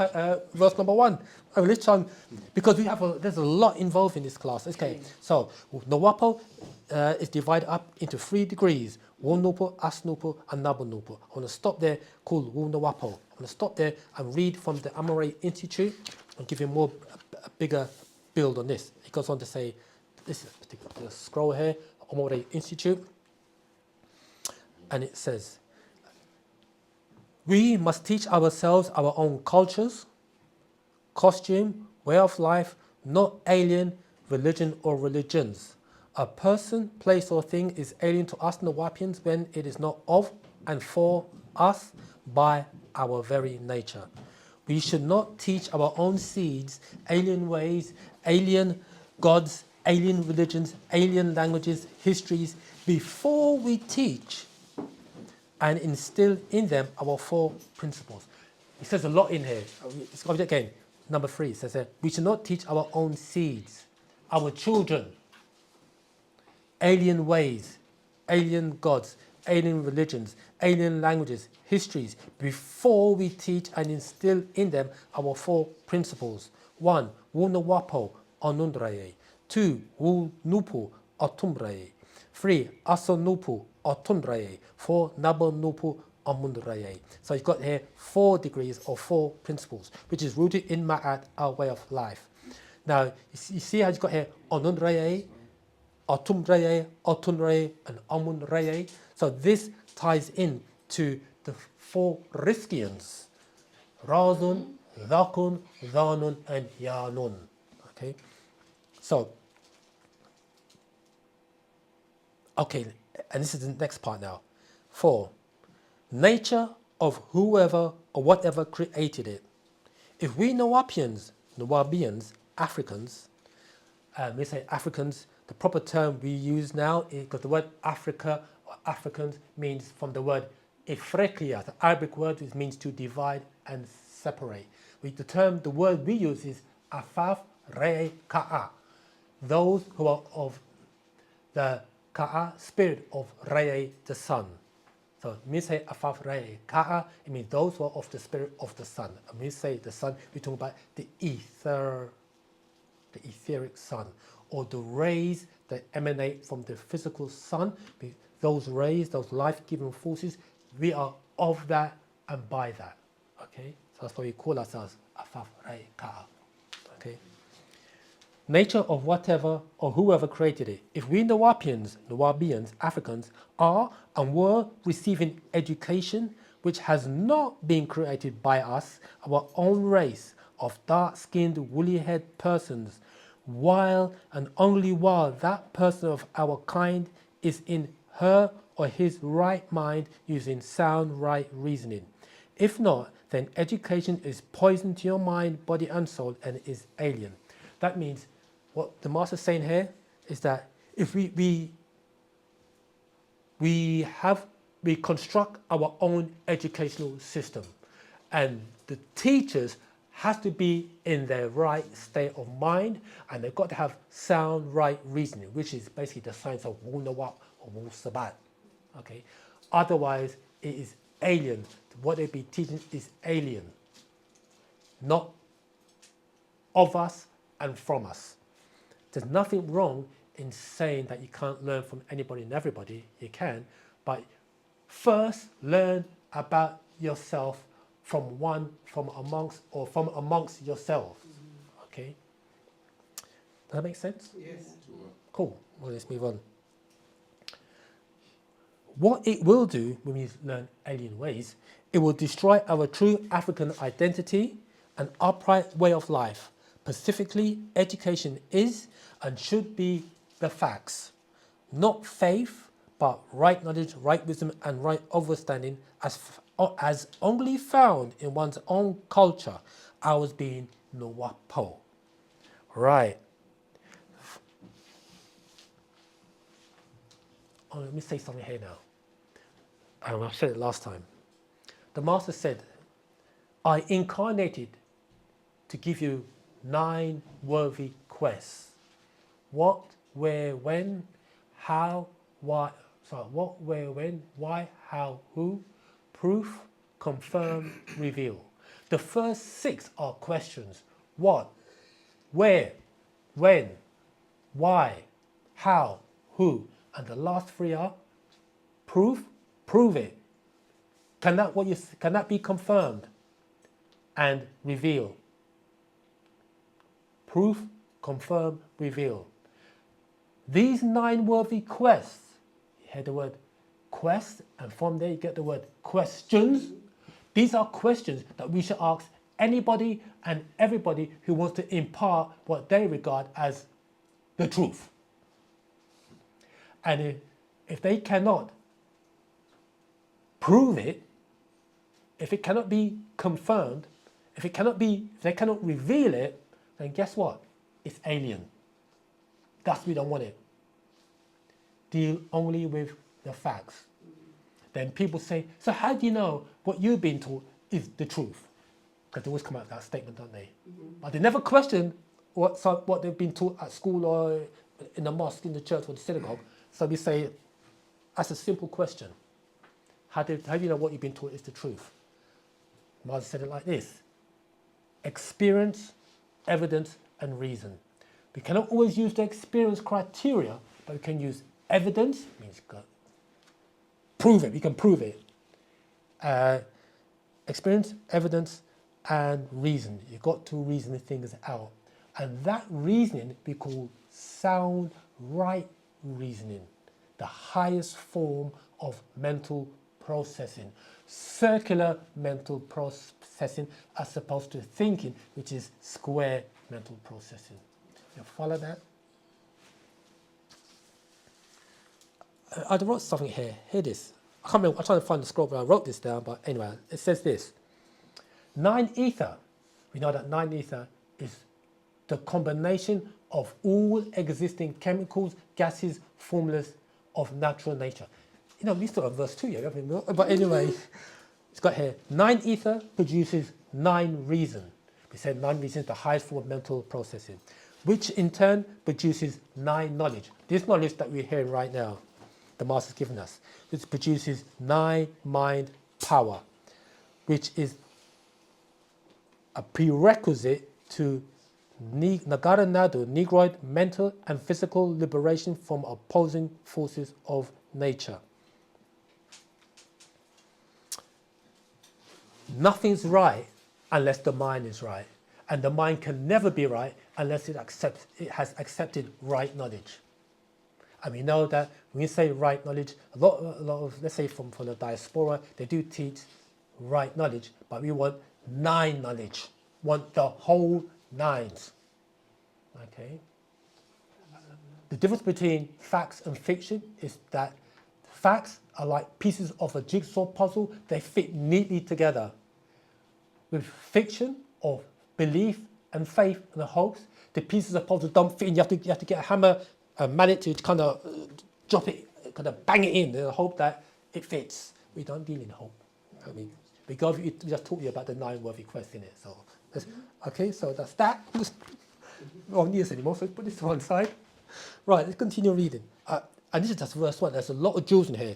verse number 1. Oh, this time, because there's a lot involved in this class. Okay, so Noapo is divided up into 3 degrees: Wu Noap, As Noap, and Nabu Noap. I want to stop there. Called Wu Noapo. I want to stop there and read from the Amore Institute and give you a bigger build on this. It goes on to say, this is a particular scroll here, Amore Institute, and it says, we must teach ourselves our own cultures, costume, way of life, not alien religion or religions. A person, place, or thing is alien to us Nawapians when it is not of and for us by our very nature. We should not teach our own seeds, alien ways, alien gods, alien religions, alien languages, histories, before we teach and instill in them our 4 principles. It says a lot in here. Let's go again. Number 3 says we should not teach our own seeds, our children, alien ways, alien gods, alien religions, alien languages, histories, before we teach and instill in them our 4 principles. 1. Wu Noapo Onundraye. 2. Wu Nupu Otumbraye. 3. Aso Nupu Otundraye. 4. Nabo Nupu Omundraye. So you've got here 4 degrees or 4 principles, which is rooted in Ma'at, our way of life. Now, you see how you've got here Onundraye, Otumdraye, Otundraye, and Omundraye. So this ties in to the 4 Riskians: Razun, Zakun, Zanun, and Yanun. Okay? So, okay, and this is the next part now. 4. Nature of whoever or whatever created it. If we Nawapians, Africans, we say Africans, the proper term we use now, because the word Africa or Africans means from the word Ifrekia, the Arabic word, which means to divide and separate. The word we use is Afaf Re Ka'a, those who are of the Ka'a spirit of Re, the sun. So when we say Afaf Re Ka'a, it means those who are of the spirit of the sun. And when we say the sun, we talk about the ether, the etheric sun, or the rays that emanate from the physical sun. Those rays, those life-giving forces, we are of that and by that. Okay, so that's why we call ourselves Afaf Re Ka'a. Okay. Nature of whatever or whoever created it. If we Nawapians, Africans, are and were receiving education which has not been created by us, our own race of dark-skinned, woolly-haired persons, while and only while that person of our kind is in her or his right mind using sound right reasoning. If not, then education is poison to your mind, body and soul and is alien. That means what the master's saying here is that if we construct our own educational system, and the teachers have to be in their right state of mind, and they've got to have sound right reasoning, which is basically the science of Wu Noap or Wu-Sabat. Okay, otherwise it is alien. What they be teaching is alien, not of us and from us. There's nothing wrong in saying that you can't learn from anybody and everybody. You can, but first learn about yourself from amongst yourself. Okay, does that make sense? Yes. Cool. Well, let's move on. What it will do when we learn alien ways, it will destroy our true African identity and upright way of life. Specifically, education is and should be the facts, not faith, but right knowledge, right wisdom, and right understanding as only found in one's own culture, ours being Noapo. Right. Oh, let me say something here now. I said it last time. The master said, I incarnated to give you 9 worthy quests. What, where, when, how, why, what, where, when, why, how, who, proof, confirm, reveal. The first 6 are questions. What, where, when, why, how, who, and the last 3 are proof, prove it. Can that be confirmed? And reveal. Proof, confirm, reveal. These 9 worthy quests, you hear the word quest, and from there you get the word questions. These are questions that we should ask anybody and everybody who wants to impart what they regard as the truth. And if they cannot prove it, if it cannot be confirmed, if they cannot reveal it, then guess what? It's alien. Thus, we don't want it. Deal only with the facts. Then people say, so how do you know what you've been taught is the truth? Because they always come out with that statement, don't they? But they never question what they've been taught at school or in the mosque, in the church or the synagogue. So we say, that's a simple question. How do you know what you've been taught is the truth? Master said it like this: experience, evidence, and reason. We cannot always use the experience criteria, but we can use evidence, means prove it, we can prove it. Experience, evidence, and reason. You've got to reason things out. And that reasoning we call sound right reasoning, the highest form of mental processing, circular mental processing as opposed to thinking, which is square mental processing. You follow that? I wrote something here. Here it is. I can't remember, I'm trying to find the scroll, but I wrote this down. But anyway, it says this: 9 ether. We know that 9 ether is the combination of all existing chemicals, gases, formulas of natural nature. You know, we still have verse 2 here, but anyway, it's got here, 9 ether produces 9 reason. We said 9 reason is the highest form of mental processing, which in turn produces 9 knowledge. This knowledge that we're hearing right now, the Master's given us, which produces 9 mind power, which is a prerequisite to Nagara Nadu, Negroid mental and physical liberation from opposing forces of nature. Nothing's right unless the mind is right, and the mind can never be right unless it has accepted right knowledge. And we know that when we say right knowledge, a lot of let's say from the diaspora, they do teach right knowledge, but we want 9 knowledge, want the whole 9s. Okay. The difference between facts and fiction is that facts are like pieces of a jigsaw puzzle. They fit neatly together. With fiction or belief and faith and hopes, the pieces of puzzle don't fit in. You have to get a hammer and man it to kind of drop it, kind of bang it in and hope that it fits. We don't deal in hope. I mean, we just talked to you about the 9 worthy quests in it. So, okay, so that's that. We won't need this anymore, so put this to one side. Right, let's continue reading. And this is just verse 1. There's a lot of jewels in here.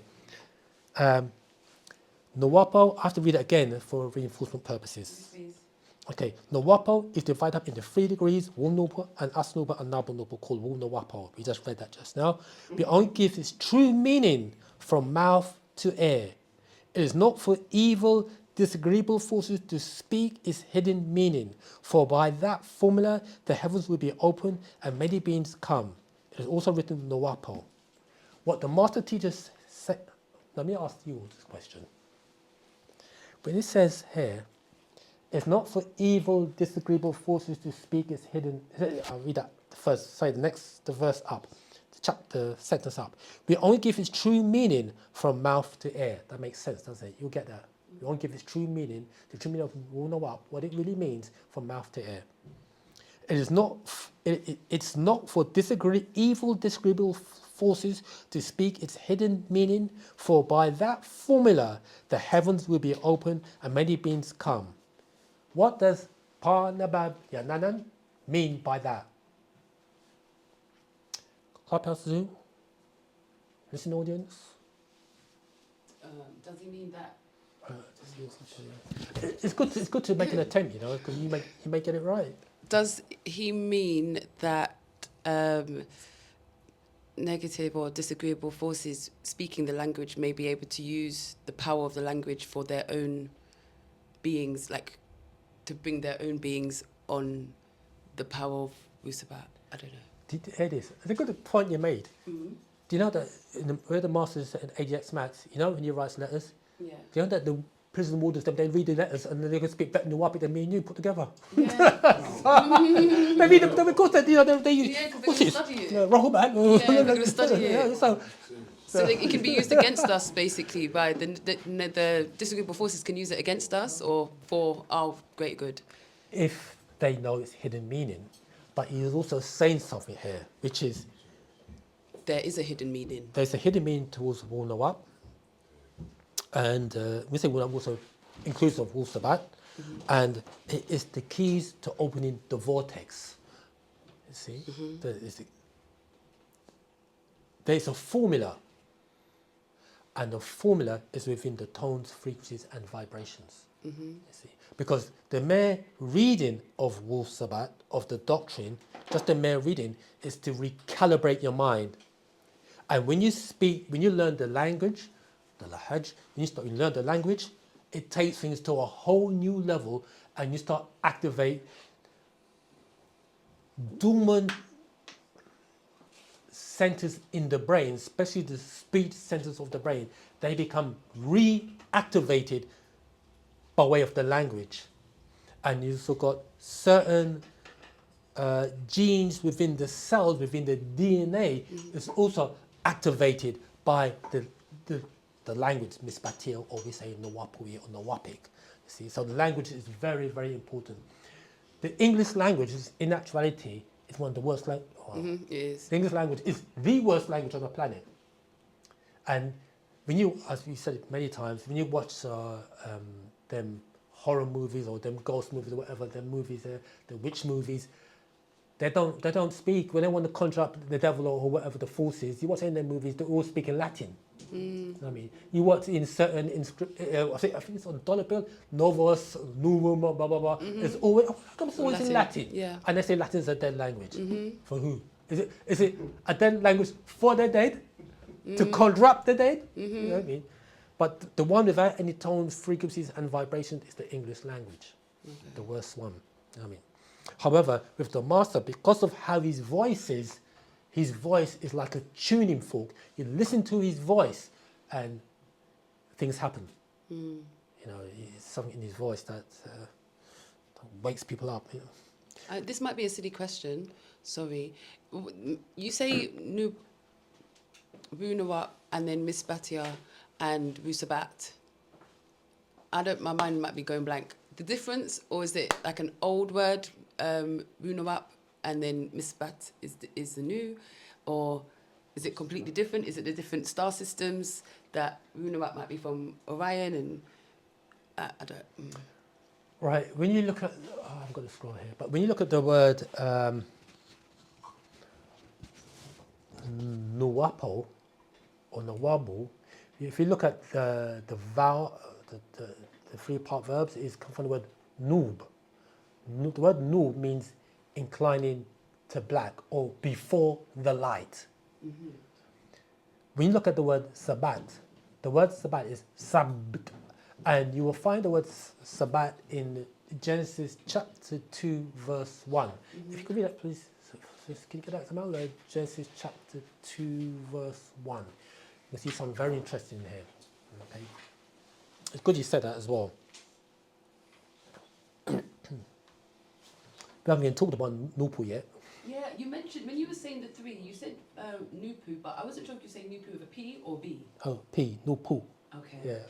Noapo, I have to read it again for reinforcement purposes. Please. Okay, Noapo is divided up into 3 degrees, Wu Noap and Asnopa and Nabo Nopo, called Wu Noapo. We just read that just now. But only gives its true meaning from mouth to ear. It is not for evil, disagreeable forces to speak its hidden meaning, for by that formula the heavens will be opened and many beings come. It is also written Noapo. What the master teachers say, let me ask you this question. When it says here, it's not for evil, disagreeable forces to speak its hidden. I'll read that first. Sorry, the verse up, the sentence up. We only give its true meaning from mouth to ear. That makes sense, doesn't it? You'll get that. We only give its true meaning, the true meaning of Wu Noap, what it really means from mouth to ear. It is not. It's not for evil, disagreeable forces to speak its hidden meaning. For by that formula, the heavens will be open and many beings come. What does Pa Nabab Yananan mean by that? Clubhouse Zoom? Listen, audience? Does he mean that? It's good to make an attempt, you know, because you may get it right. Does he mean that negative or disagreeable forces speaking the language may be able to use the power of the language for their own beings, like to bring their own beings on the power of Wu-Sabat? I don't know. Did you hear this? It's a good point you made. Mm-hmm. Do you know that where the masters in AGX Maths, you know when you write letters, Yeah. do you know that the prison wardens, they read the letters and then they can speak better Nuwapi than me and you put together? Yeah. They read them, of course, they use, Yeah, because what's they're this? going to study it. Rohbat. Yeah, they're going to study it. So So it can be used against us, basically, by the disagreeable forces can use it against us or for our great good. if they know its hidden meaning. But he is also saying something here, which is There is a hidden meaning. there's a hidden meaning towards Wu Noap. And we say Wu Noap also inclusive of Wu-Sabat. And it is the keys to opening the vortex. You see? There's a formula. And the formula is within the tones, frequencies, and vibrations. You see? Because the mere reading of Wu-Sabat, of the doctrine, just the mere reading, is to recalibrate your mind. And when you learn the language, the lineage, when you learn the language, it takes things to a whole new level, and you start activate dormant centers in the brain, especially the speech centers of the brain. They become reactivated by way of the language. And you've also got certain genes within the cells, within the DNA, is also activated by the language, Misbatil, or we say Nawapui or Nawapic. See, so the language is very, very important. The English language is, in actuality, is one of the worst languages. It is. The English language is the worst language on the planet. And when you, as we said it many times, when you watch them horror movies or them ghost movies or whatever, them movies, the witch movies, they don't speak. When they want to conjure up the devil or whatever the force is, you watch in their movies, they all speak in Latin. You know what I mean, you watch in certain I think it's on dollar bill, Novus, Novum, blah blah blah. It's always always in Latin. Yeah. And they say Latin is a dead language. For who? Is it a dead language for the dead? To conjure up the dead? You know what I mean? But the one without any tones, frequencies, and vibrations is the English language, the worst one. You know what I mean? However, with the master, because of how his voice is like a tuning fork. You listen to his voice, and things happen. You know, it's something in his voice that wakes people up. You know. This might be a silly question. Sorry. You say Wu Noap and then Miss Batia and Wu-Sabat. My mind might be going blank. The difference, or is it like an old word, Wu Noap, and then Miss Bat is the new, or is it completely different? Is it the different star systems that Wu Noap might be from Orion and I don't. Right. When you look at, I've got to scroll here, but when you look at the word Nuwapo or Nawabu, if you look at the vowel, the three-part verbs, is come from the word noob. The word noob means inclining to black or before the light. Mm-hmm. When you look at the word Sabat is sabt, and you will find the word Sabat in Genesis chapter 2, verse 1. If you could read that, please. Can you get that to my Genesis chapter 2, verse 1. You'll see something very interesting here. Okay. It's good you said that as well. We haven't even talked about Nupu yet. Yeah, you mentioned, when you were saying the three, you said Nupu, but I wasn't sure if you were saying Nupu with a P or B. Oh, P, Nupu. Okay. Yeah.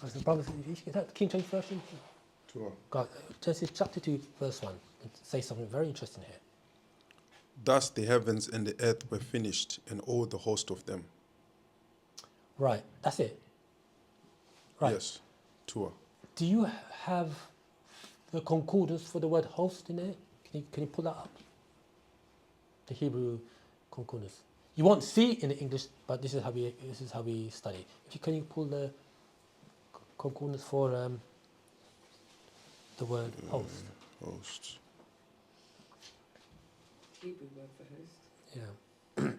I said, brothers, is that the King James Version? God, Genesis chapter 2, verse 1. It says something very interesting here. Thus the heavens and the earth were finished, and all the host of them. Right, that's it. Right. Yes, Tua. Do you have the concordance for the word host in there? Can you pull that up? The Hebrew concordance. You won't see it in the English, but this is how we study. Can you pull the concordance for the word host? Host. Hebrew word for host. Yeah.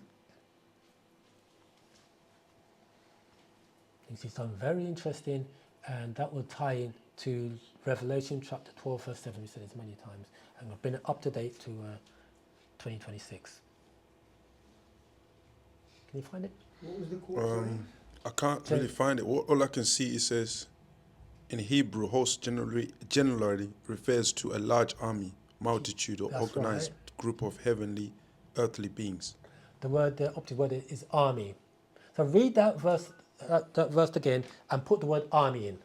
You see something very interesting, and that will tie in to Revelation chapter 12, verse 7. We said this many times, and we've been up to date to 2026. Can you find it? What was the quote? I can't really find it. All I can see, it says, in Hebrew, host generally refers to a large army, multitude, or That's organized group of heavenly, earthly beings. The operative word is army. So read that verse again and put the word army in.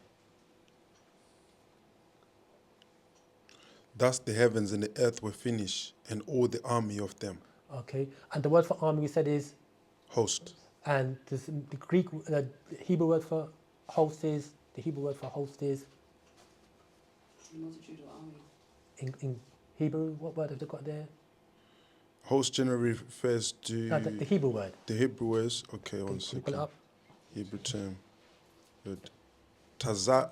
Thus the heavens and the earth were finished, and all the army of them. Okay, and the word for army we said is Host. and the Greek, the Hebrew word for host is Multitude or army. in Hebrew. What word have they got there? Host generally refers to No, the Hebrew word. the Hebrew words. Okay, one Can you second. pull it up? Hebrew term. Good. Tazava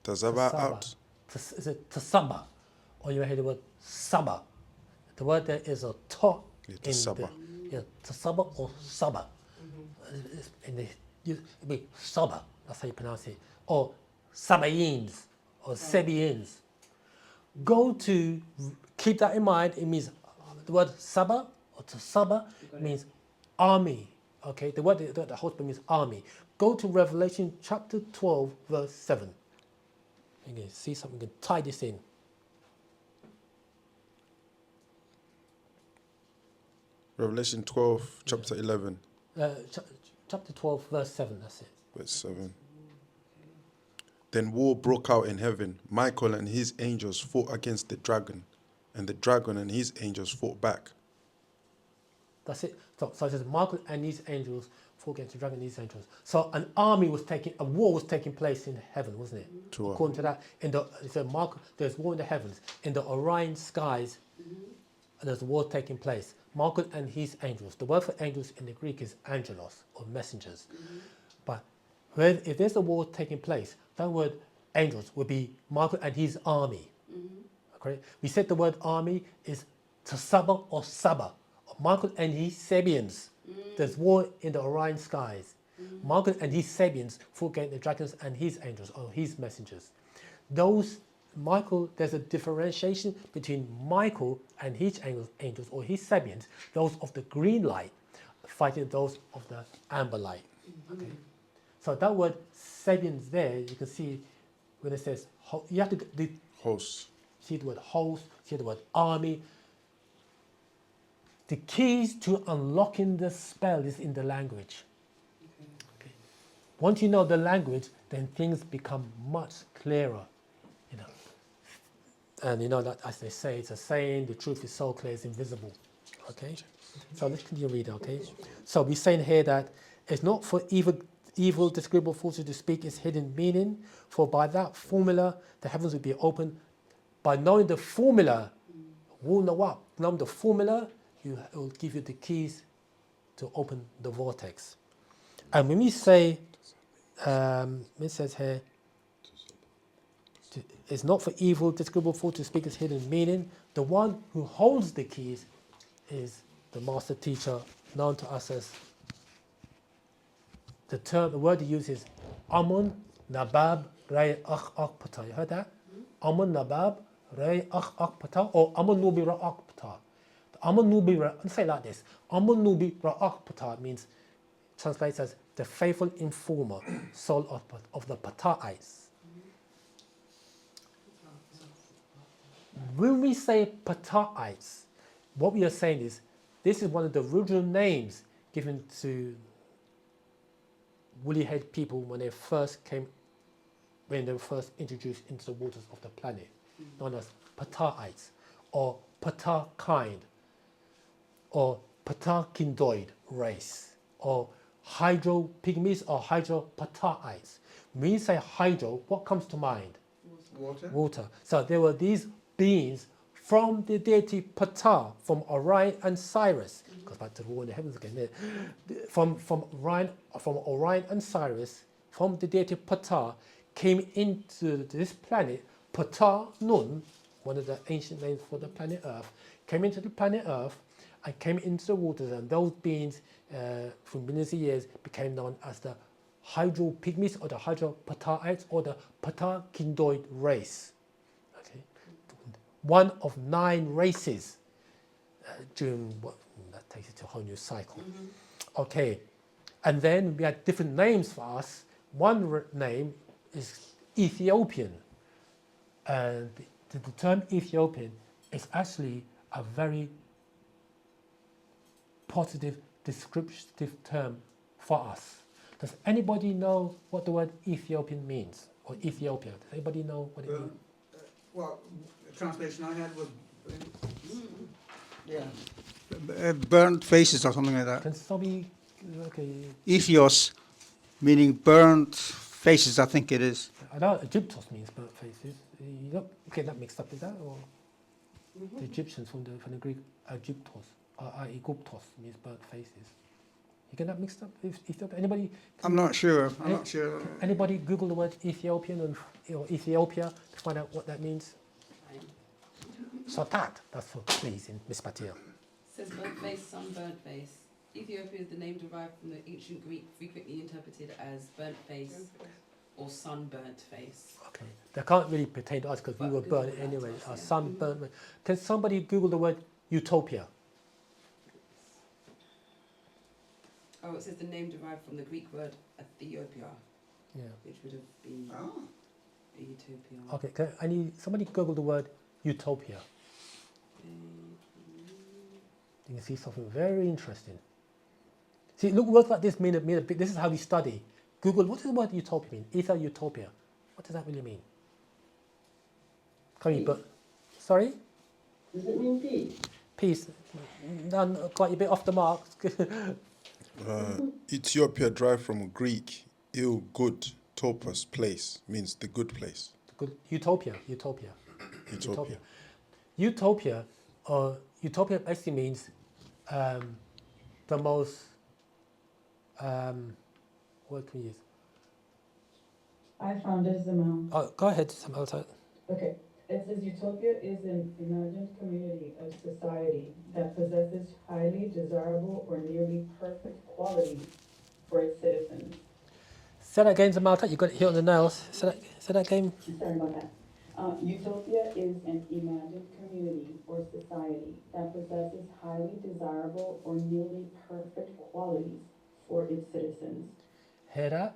out. Is it tasaba? Or you hear the word saba? The word there is a to Yeah, in tasaba. tasaba or saba. It'd be saba. That's how you pronounce it. Or Sabaeans or Sabians. Keep that in mind. It means the word saba or tasaba means army. Okay, the word the host means army. Go to Revelation chapter 12, verse 7. You can see something, you can tie this in. Revelation 12, chapter 11, Chapter 12, verse 7, that's it. verse 7. Then war broke out in heaven. Michael and his angels fought against the dragon, and the dragon and his angels fought back. That's it. So it says Michael and his angels fought against the dragon and his angels. So a war was taking place in heaven, wasn't it? Tua. According to that, it said Michael, there's war in the heavens. In the Orion skies, there's a war taking place. Michael and his angels. The word for angels in the Greek is angelos, or messengers. But if there's a war taking place, that word angels would be Michael and his army. Okay? We said the word army is Tasaba or Saba. Michael and his Sabians. There's war in the Orion skies. Michael and his Sabians fought against the dragons and his angels, or his messengers. There's a differentiation between Michael and his angels or his Sabians, those of the green light fighting those of the amber light. Okay. So that word Sabians there, you can see when it says, you have to, Hosts. see the word host, see the word army. The keys to unlocking the spell is in the language. Okay. Once you know the language, then things become much clearer, you know. And you know that, as they say, it's a saying, the truth is so clear, it's invisible. Okay? So let's continue reading, okay? So we're saying here that it's not for evil disagreeable forces to speak its hidden meaning, for by that formula the heavens will be open. By knowing the formula, Wu Noap, knowing the formula, it will give you the keys to open the vortex. And when we say, it says here, it's not for evil, disagreeable force to speak its hidden meaning. The one who holds the keys is the master teacher, known to us as, the word he uses is Amun Nabab Ray Akh Akpata. You heard that? Amun Nabab Ray Akh Akpata, or Amun Nubi Ra Akpata. Amun Nubi Ra, let's say it like this. Amun Nubi Ra Akpata means, translates as the faithful informer, soul of the Pataites. When we say Pataites, what we are saying is, this is one of the original names given to woolly-haired people when they were first introduced into the waters of the planet, known as Pataites, or Patakind, or Patakindoid race, or Hydro-Pygmies or Hydro-Pataites. When you say hydro, what comes to mind? Water. Water. So there were these beings from the deity Ptah, from Orion and Sirius. Goes back to the war in the heavens again. From Orion and Sirius, from the deity Ptah, came into this planet. Ptah Nun, one of the ancient names for the planet Earth, came into the planet Earth and came into the waters, and those beings, for millions of years, became known as the Hydro-Pygmies or the Hydro-Pataites or the Patakindoid race. Okay, one of 9 races during what that takes it to a whole new cycle. Okay, and then we had different names for us. One name is Ethiopian, and the term Ethiopian is actually a very positive, descriptive term for us. Does anybody know what the word Ethiopian means, or Ethiopia? Does anybody know what it means? Well, the translation I had was, Burnt faces or something like that. Can somebody, okay, Ethios, meaning burnt faces, I think it is. I know Egyptos means burnt faces. You don't get that mixed up with that, or the Egyptians from the Greek Egyptos, Aegyptos means burnt faces. You get that mixed up? Anybody? I'm not sure. I'm not sure. Anybody Google the word Ethiopian or Ethiopia to find out what that means? So that's for pleasing, Miss Patil. Says burnt face, sunburnt face. Ethiopia is the name derived from the ancient Greek, frequently interpreted as burnt face or sunburnt face. Okay, that can't really pertain to us because we were burnt anyway. Our sunburnt. Can somebody Google the word utopia? Oh, it says the name derived from the Greek word Ethiopia, Yeah. which would have been utopia. Okay, somebody Google the word utopia? You can see something very interesting. See, look, words like this mean a big. This is how we study. Google, what does the word utopia mean? Ether utopia. What does that really mean? Sorry? Does it mean peace? Peace. None, quite a bit off the mark. Ethiopia derived from Greek, good, topos, place, means the good place. Utopia. Utopia basically means the most, what can we use? I found it, Zamal. Oh, go ahead, Samal. Okay. It says utopia is an imagined community of society that possesses highly desirable or nearly perfect qualities for its citizens. Say that again, Zamalta. You got it here on the nails. Say that again. Sorry about that. Utopia is an imagined community or society that possesses highly desirable or nearly perfect qualities for its citizens. Hear that?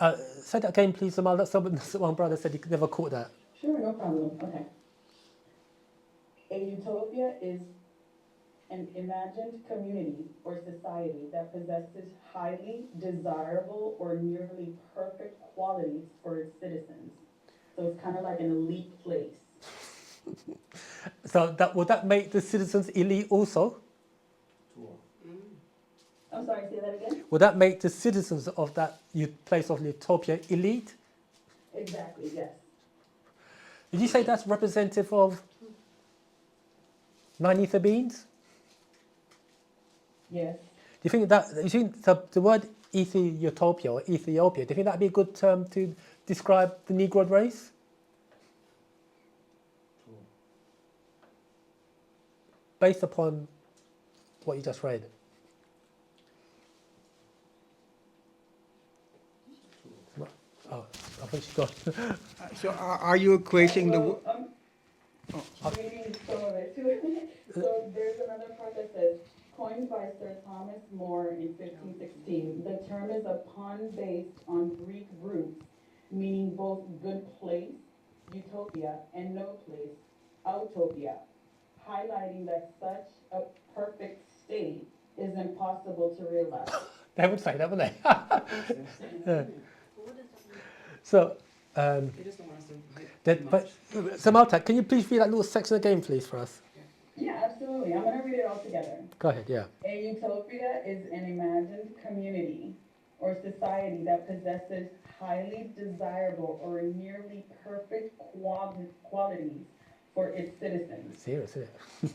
Say that again, please, Amal. Someone brother said he never caught that. Sure, no problem. Okay. A utopia is an imagined community or society that possesses highly desirable or nearly perfect qualities for its citizens. So it's kind of like an elite place. So would that make the citizens elite also? I'm sorry, say that again? Would that make the citizens of that place of utopia elite? Exactly, yes. Did you say that's representative of 9 ether beings? Yes. Do you think the word utopia or Ethiopia, do you think that'd be a good term to describe the Negroid race? Based upon what you just read. Oh, I think she's gone. So are you equating the... Well, I'm reading some of it too. So there's another part that says, coined by Sir Thomas More in 1516, the term is a pun based on Greek roots, meaning both good place, utopia, and no place, utopia, highlighting that such a perfect state is impossible to realize. They would say that, wouldn't they? Yeah. So, Samantha, can you please read that little section again, please, for us? Yeah, absolutely. I'm going to read it all together. Go ahead, yeah. A utopia is an imagined community or society that possesses highly desirable or nearly perfect qualities for its citizens. Serious, isn't it?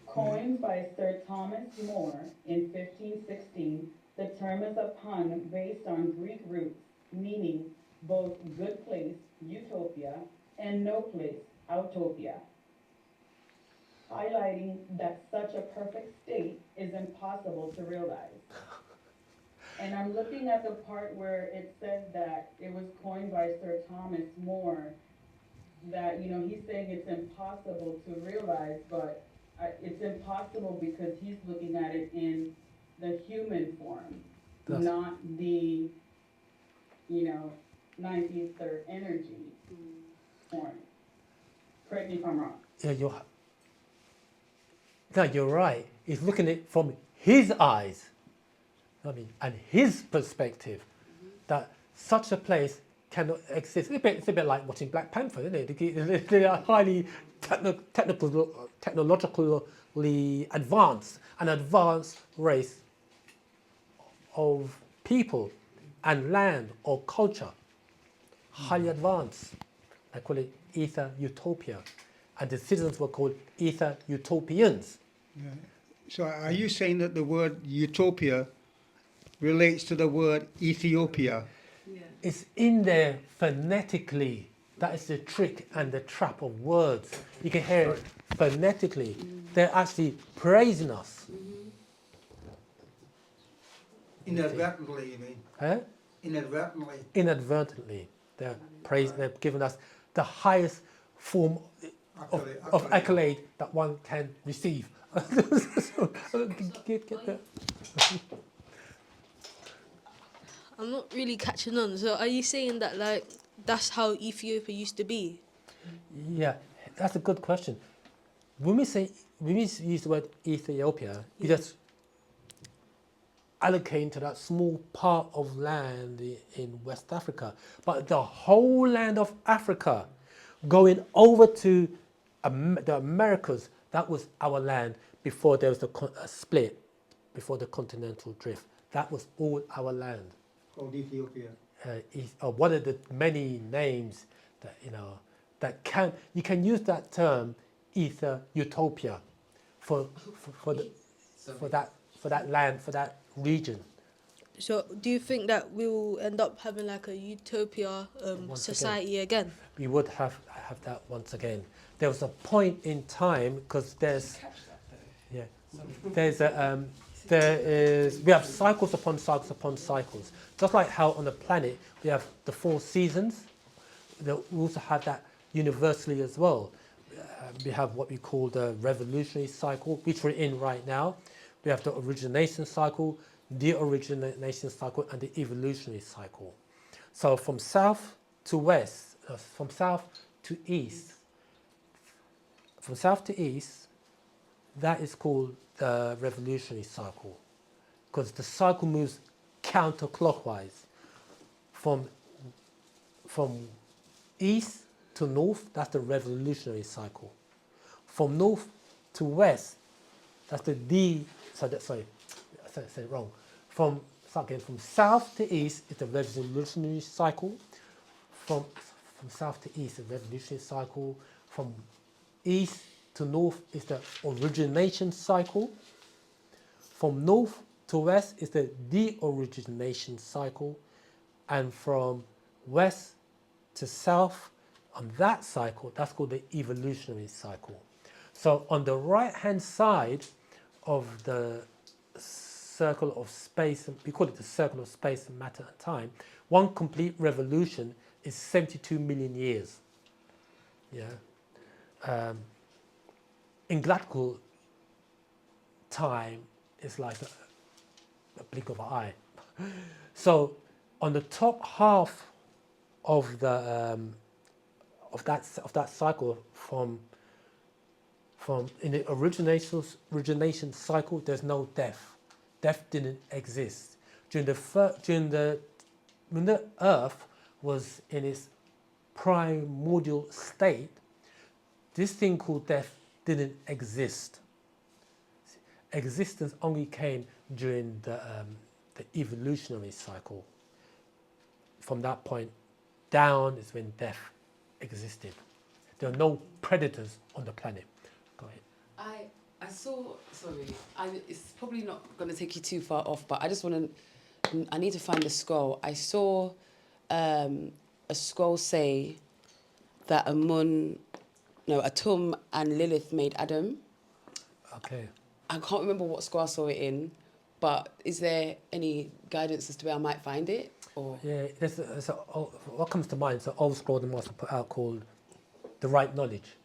Coined by Sir Thomas More in 1516, the term is a pun based on Greek roots, meaning both good place, utopia, and no place, utopia, highlighting that such a perfect state is impossible to realize. And I'm looking at the part where it says that it was coined by Sir Thomas More, that, you know, he's saying it's impossible to realize, but it's impossible because he's looking at it in the human form, not the, you know, 19th third energy form. Correct me if I'm wrong. Yeah, you're right. He's looking at it from his eyes, and his perspective, that such a place cannot exist. It's a bit like watching Black Panther, isn't it? They are highly technologically advanced, an advanced race of people and land or culture, highly advanced. I call it ether utopia, and the citizens were called ether utopians. Yeah. So are you saying that the word utopia relates to the word Ethiopia? Yeah. It's in there phonetically. That is the trick and the trap of words. You can hear it phonetically. They're actually praising us. Inadvertently, you mean? Huh? Inadvertently. Inadvertently. They're praising, they've given us the highest form of accolade that one can receive. Get that. I'm not really catching on. So are you saying that like that's how Ethiopia used to be? Yeah, that's a good question. When we use the word Ethiopia, we just allocate to that small part of land in West Africa, but the whole land of Africa, going over to the Americas, that was our land before there was a split, before the continental drift. That was all our land. Called Ethiopia. One of the many names that you can use that term, ether utopia, for that land, for that region. So do you think that we will end up having like a utopia society again? We would have that once again. There was a point in time, because we have cycles upon cycles upon cycles. Just like how on the planet we have the 4 seasons, we also have that universally as well. We have what we call the revolutionary cycle, which we're in right now. We have the origination cycle, de-origination cycle, and the evolutionary cycle. So from south to west, from south to east, that is called the revolutionary cycle, because the cycle moves counterclockwise. From east to north, that's the revolutionary cycle. From north to west, that's the sorry, I said it wrong. From south to east is the revolutionary cycle. From south to east, the revolutionary cycle. From east to north is the origination cycle. From north to west is the de-origination cycle. And from west to south, on that cycle, that's called the evolutionary cycle. So on the right-hand side of the circle of space, we call it the circle of space and matter and time, one complete revolution is 72 million years. Yeah. In galactical time, it's like a blink of an eye. So on the top half of the of that cycle, from in the origination cycle, there's no death. Death didn't exist when the Earth was in its primordial state. This thing called death didn't exist. Existence only came during the evolutionary cycle. From that point down is when death existed. There are no predators on the planet. Go ahead. I saw, sorry, it's probably not going to take you too far off, but I just want to, I need to find the scroll. I saw a scroll say that Atum and Lilith made Adam. Okay. I can't remember what scroll I saw it in, but is there any guidance as to where I might find it? Or? Yeah, what comes to mind is an old scroll the master put out called The Right Knowledge.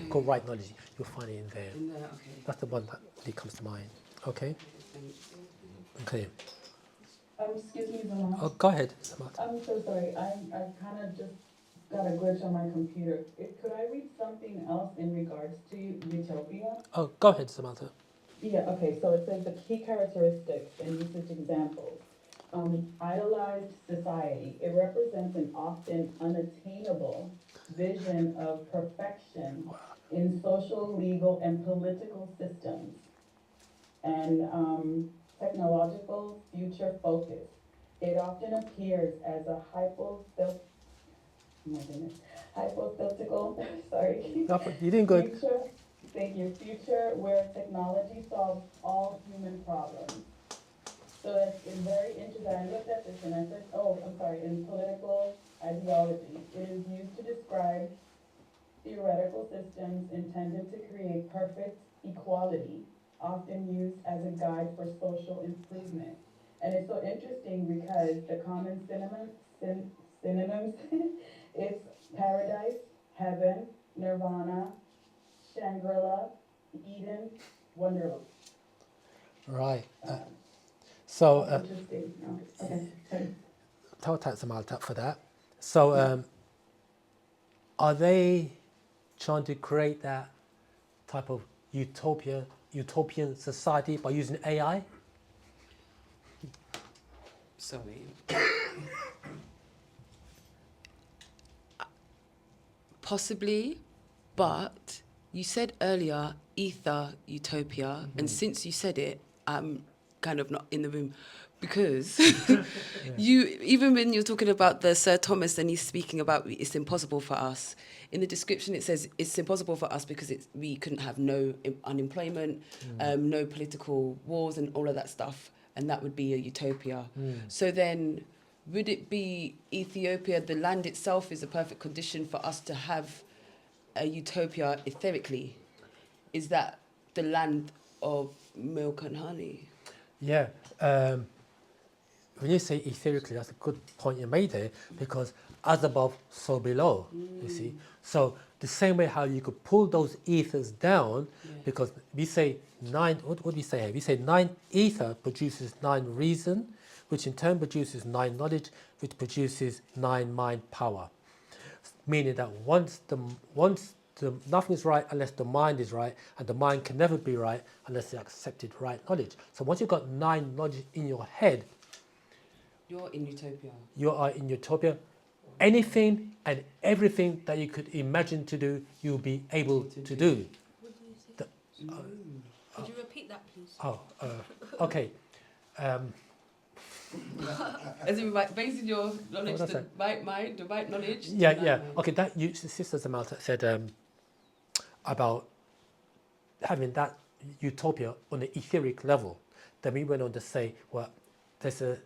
Called Right Knowledge. You'll find it in there. In there, okay. That's the one that really comes to mind. Okay? Okay. Excuse me, Zama. Oh, go ahead, Samantha. I'm so sorry. I kind of just got a glitch on my computer. Could I read something else in regards to utopia? Oh, go ahead, Samantha. Yeah, okay, so it says the key characteristics and usage examples. Idolized society. It represents an often unattainable vision of perfection in social, legal, and political systems. And technological future focus. It often appears as a hypothetical, sorry. No, you did good. Future, thank you. Future where technology solves all human problems. So that's very interesting. I looked at this and I said, in political ideology. It is used to describe theoretical systems intended to create perfect equality, often used as a guide for social improvement. And it's so interesting because the common synonyms it's paradise, heaven, nirvana, Shangri-La, Eden, Wonderland. Right. Interesting. No. Okay. Thanks, Samantha, for that. So, are they trying to create that type of utopian society by using AI? Sorry. Possibly, but you said earlier ether utopia, and since you said it, I'm kind of not in the room because even when you're talking about the Sir Thomas and he's speaking about it's impossible for us, in the description it says it's impossible for us because we couldn't have no unemployment, no political wars and all of that stuff, and that would be a utopia. So then would it be Ethiopia, the land itself is a perfect condition for us to have a utopia etherically? Is that the land of milk and honey? Yeah. When you say etherically, that's a good point you made there, because as above, so below, you see. So The same way how you could pull those ethers down, because we say 9, what do we say here? We say 9 ether produces 9 reason, which in turn produces 9 knowledge, which produces 9 mind power. Meaning that once the nothing is right unless the mind is right, and the mind can never be right unless it accepted right knowledge. So once you've got 9 knowledge in your head, You're in utopia. you are in utopia. Anything and everything that you could imagine to do, you'll be able to do. What do you say? The- Could you repeat that, please? Okay. As in, right, basing your knowledge, What the was right mind, the right knowledge. the Yeah, right yeah. mind. Okay, that you, Sister Samantha said about having that utopia on the etheric level. Then we went on to say, well, there's a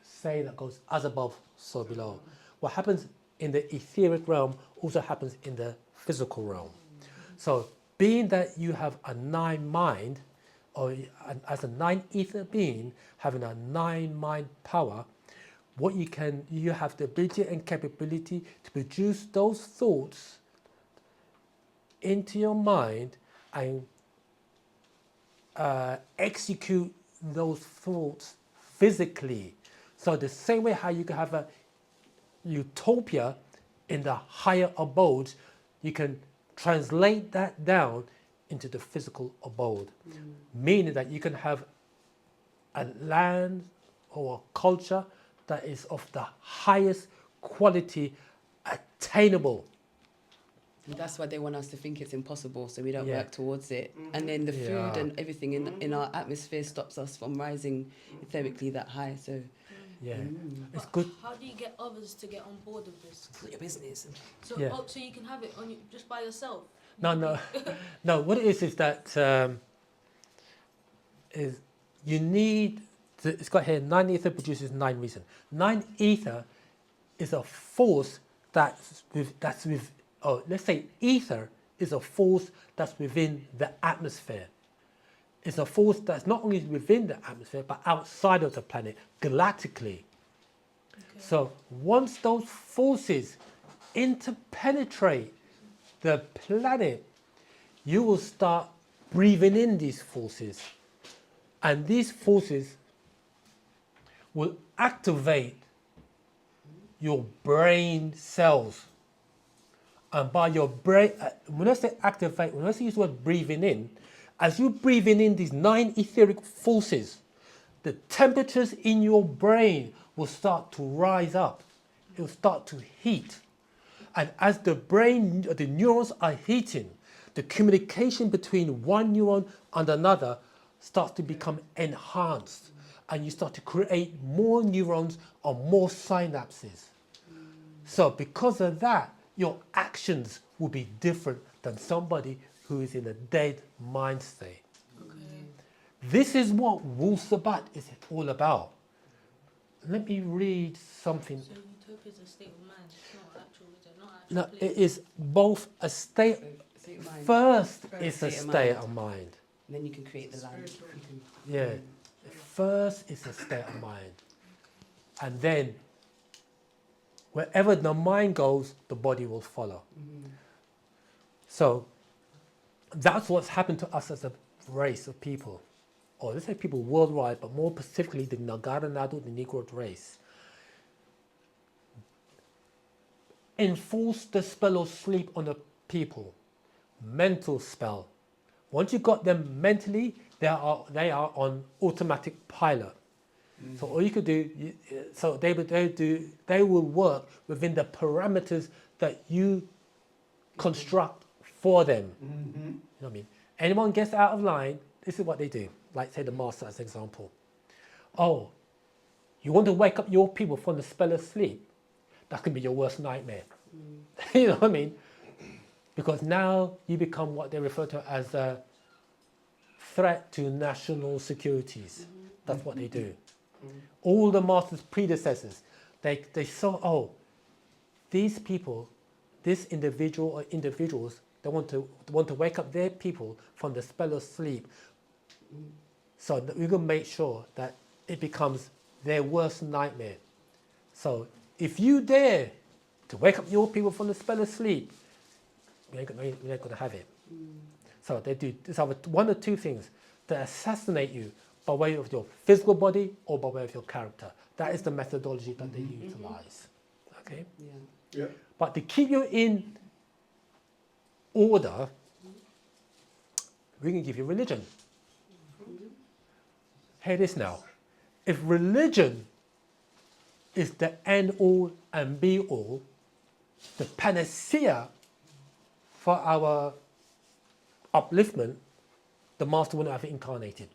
saying that goes as above, so below. What happens in the etheric realm also happens in the physical realm. So being that you have a 9 mind, or as a 9 ether being, having a 9 mind power, what you have the ability and capability to produce those thoughts into your mind and execute those thoughts physically. So the same way how you can have a utopia in the higher abodes, you can translate that down into the physical abode. Meaning that you can have a land or a culture that is of the highest quality attainable. And that's why they want us to think it's impossible, so we don't Yeah. work towards it. And then the food Yeah. and everything in our atmosphere stops us from rising etherically that high. So Yeah, it's But good. how do you get others to get on board with this? it's not your business. So, Yeah. so you can have it on you just by yourself. No. What it is that is you need. It's got here 9 ether produces 9 reason. 9 ether is a force that's with. Oh, let's say ether is a force that's within the atmosphere. It's a force that's not only within the atmosphere but outside of the planet, galactically. So once those forces interpenetrate the planet, you will start breathing in these forces. And these forces will activate your brain cells. And by your brain, when I say activate, when I use the word breathing in, as you're breathing in these 9 etheric forces, the temperatures in your brain will start to rise up. It will start to heat. And as the brain, the neurons are heating, the communication between one neuron and another starts to become enhanced. And you start to create more neurons or more synapses. So because of that, your actions will be different than somebody who is in a dead mind state. This is what Wu-Sabat is all about. Let me read something. So utopia is a state of mind. It's not actual. Is it not actual? No, place? it is both a state. State of mind. First, it's a State of state mind. of mind. And then you can create the land. You can, Yeah. First, it's a state of mind. And then, wherever the mind goes, the body will follow. So, that's what's happened to us as a race of people. Or let's say people worldwide, but more specifically the Nagara Nadu, the Negro race. Enforce the spell of sleep on the people. Mental spell. Once you got them mentally, they are on automatic pilot. So all you could do, they will work within the parameters that you construct for them. You know what I mean? Anyone gets out of line, this is what they do. Like say the master as an example. Oh, you want to wake up your people from the spell of sleep? That can be your worst nightmare. You know what I mean? Because now you become what they refer to as a threat to national securities. That's what they do. All the master's predecessors, they saw, oh, these people, this individual or individuals, they want to wake up their people from the spell of sleep. So that we're going to make sure that it becomes their worst nightmare. So if you dare to wake up your people from the spell of sleep, we ain't going to have it. So they do this either one or two things: to assassinate you by way of your physical body or by way of your character. That is the methodology that they utilize. Okay. Yeah. Yeah. But to keep you in order, we can give you religion. Hear this now. If religion is the end all and be all, the panacea for our upliftment, the Master wouldn't have incarnated.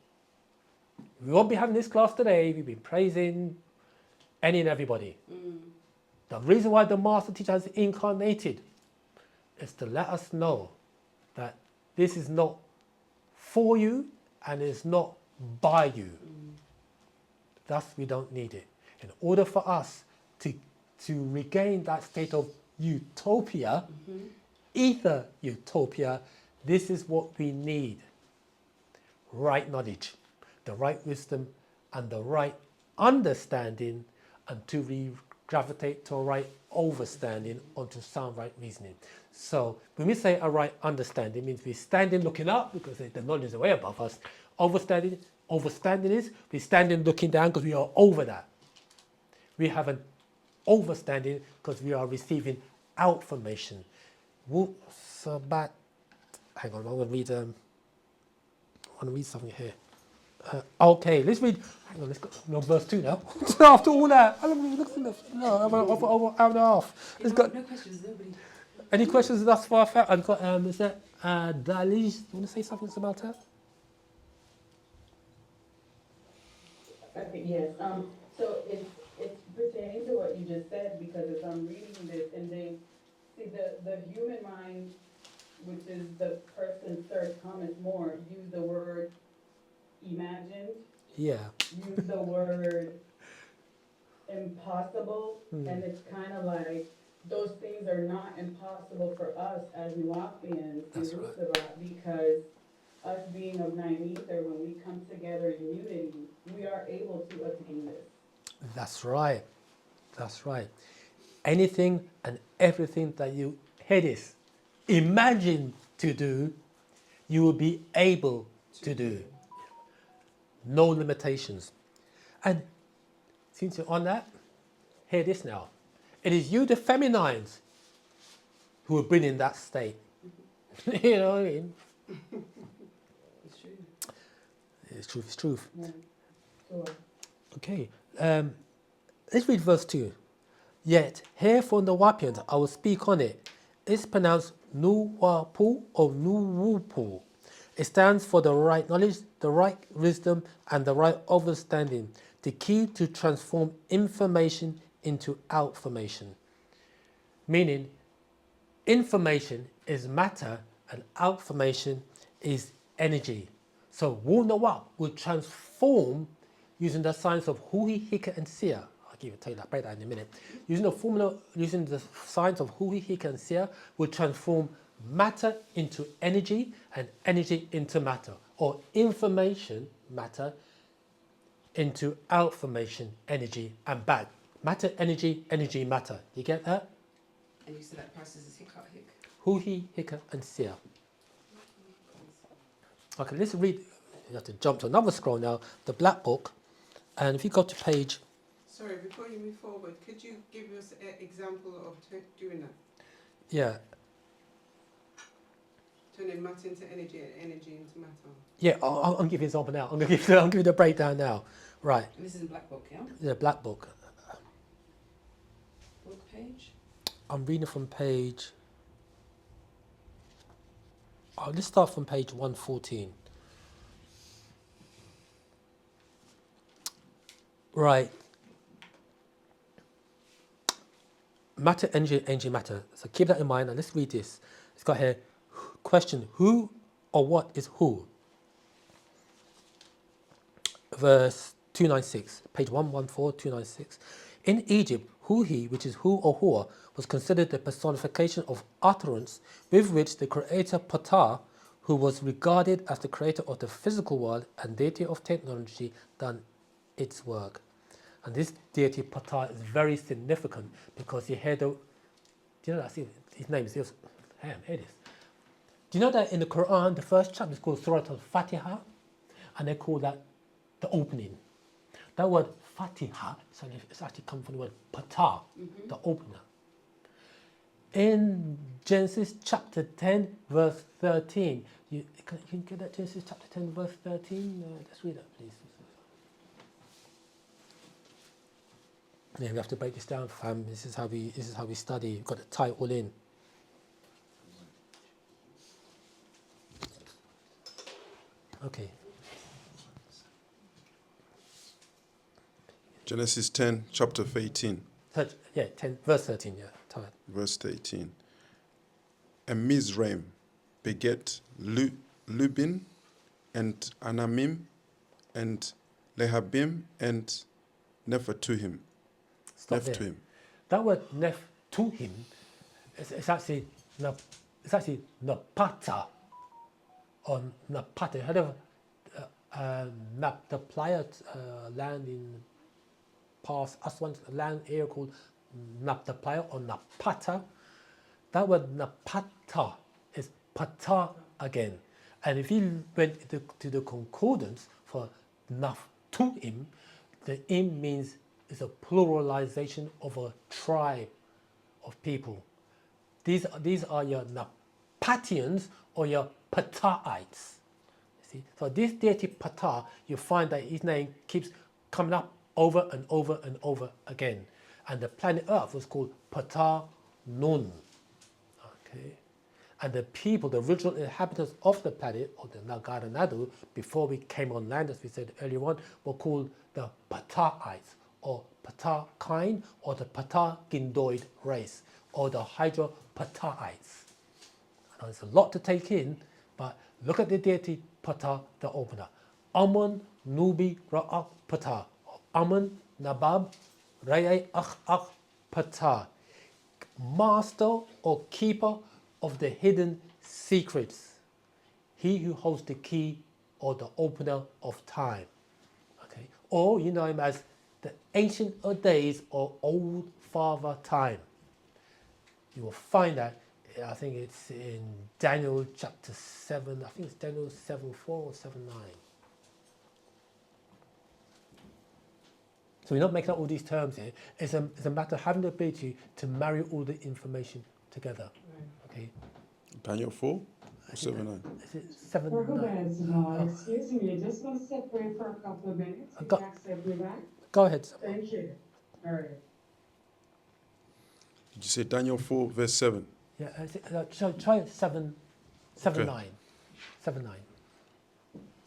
We won't be having this class today. We've been praising any and everybody. The reason why the Master Teacher has incarnated is to let us know that this is not for you and it's not by you. Thus, we don't need it. In order for us to regain that state of utopia, ether utopia, this is what we need. Right knowledge, the right wisdom, and the right understanding, and to gravitate to a right overstanding onto sound right reasoning. So when we say a right understanding, it means we're standing looking up because the knowledge is way above us. Overstanding is we're standing looking down because we are over that. We have an overstanding because we are receiving outformation. Wu-Sabat, hang on, I want to read something here. Okay, let's read. Hang on, let's go. No, verse 2 now. After all that, I don't look no, over hour and a half. Let's go. No questions, nobody. Any questions thus far? I've got. Is that Dalish? You want to say something about that? Okay, yes, so it's pertaining to what you just said, because as I'm reading this, and they, see, the human mind, which is the person, Sir Thomas More, used the word imagined, Yeah. used the word impossible, and it's kind of like, those things are not impossible for us as Nuapians in That's right. Wu-Sabat, because us being of nine ether, when we come together in unity, we are able to attain this. That's right. That's right. Anything and everything that you imagine to do, you will be able to do. No limitations. And since you're on that, hear this now. It is you, the feminines, who will bring in that state. You know what I mean? It's true. It's truth, it's truth. Yeah. Sure. Okay, let's read verse 2. Yet, here from the Wapians, I will speak on it. It's pronounced Nuwapu or Nuwupu. It stands for the right knowledge, the right wisdom, and the right understanding. The key to transform information into outformation. Meaning, information is matter and outformation is energy. So Wu Noap will transform using the science of Hui, Hika, and Sia. I'll tell you that breakdown in a minute. Using the science of Hui, Hika, and Sia will transform matter into energy and energy into matter, or information, matter, into outformation, energy, and back. Matter, energy, energy, matter. You get that? And you said that process is hick. Hui, Hika, and Sia. Okay, let's read. You have to jump to another scroll now, the Black Book. And if you go to page... Sorry, before you move forward, could you give us an example of doing that? Yeah. Turning matter into energy and energy into matter. Yeah, I'll give you an example now. I'm going to give you the breakdown now. Right. And this is in Black Book, yeah? The Black Book. Book page? I'm reading from page... Oh, let's start from page 114. Right. Matter, energy, energy, matter. So keep that in mind, and let's read this. It's got here, question, who or what is who? Verse 296, page 114, 296. In Egypt, Hu-He, which is who or hua, was considered the personification of utterance with which the creator Ptah, who was regarded as the creator of the physical world and deity of technology, done its work. And this deity Ptah is very significant because you hear the Do you know that? See, his name is just Ham. Here it is. Do you know that in the Quran, the first chapter is called Surah Al-Fatiha, and they call that the opening. That word Fatiha, it's actually come from the word patah, the opener. In Genesis chapter 10, verse 13, can you get that Genesis chapter 10, verse 13? Let's read that, please. Yeah, we have to break this down, fam. This is how we study. You've got to tie it all in. Okay. Genesis 10, chapter 18. 10, verse 13, yeah. Tie it. Verse 18. And Mizraim beget Lubin and Anamim and Lehabim and Nephatuhim. Stop there. Nephtuhim. That word Nephtuhim, it's actually Napata or Napata. Heard of Naphtaliah land in past Aswan's land area called Naphtaliah or Napata? That word Napata is Pata again. And if you went to the concordance for Naphtuhim, the im means it's a pluralization of a tribe of people. These are your Napatians or your Pataites. See? So this deity Ptah, you find that his name keeps coming up over and over and over again. And the planet Earth was called Ptah Nun. Okay. And the people, the original inhabitants of the planet, or the Nagara Nadu, before we came on land, as we said earlier on, were called the Pataites, or Ptah kind, or the Ptah Gindoid race, or the Hydropataites. Now, there's a lot to take in, but look at the deity Ptah, the opener. Amun Nubi Ra'ak Ptah. Amun Nabab Ra'ay Akh Ptah. Master or keeper of the hidden secrets. He who holds the key or the opener of time. Okay. Or you know him as the Ancient of Days or Old Father Time. You will find that, I think it's in Daniel chapter 7, I think it's Daniel 7:4 or 7:9. So we're not making up all these terms here. It's a matter of having the ability to marry all the information together. Okay. Daniel 4, 7:9. Is it 7:9? Excuse me, just going to step away for a couple of minutes. Can Go- you accept me back? Go ahead. Thank you. All right. Did you say Daniel 4, verse 7? Yeah, so try it 7:9. 7:9.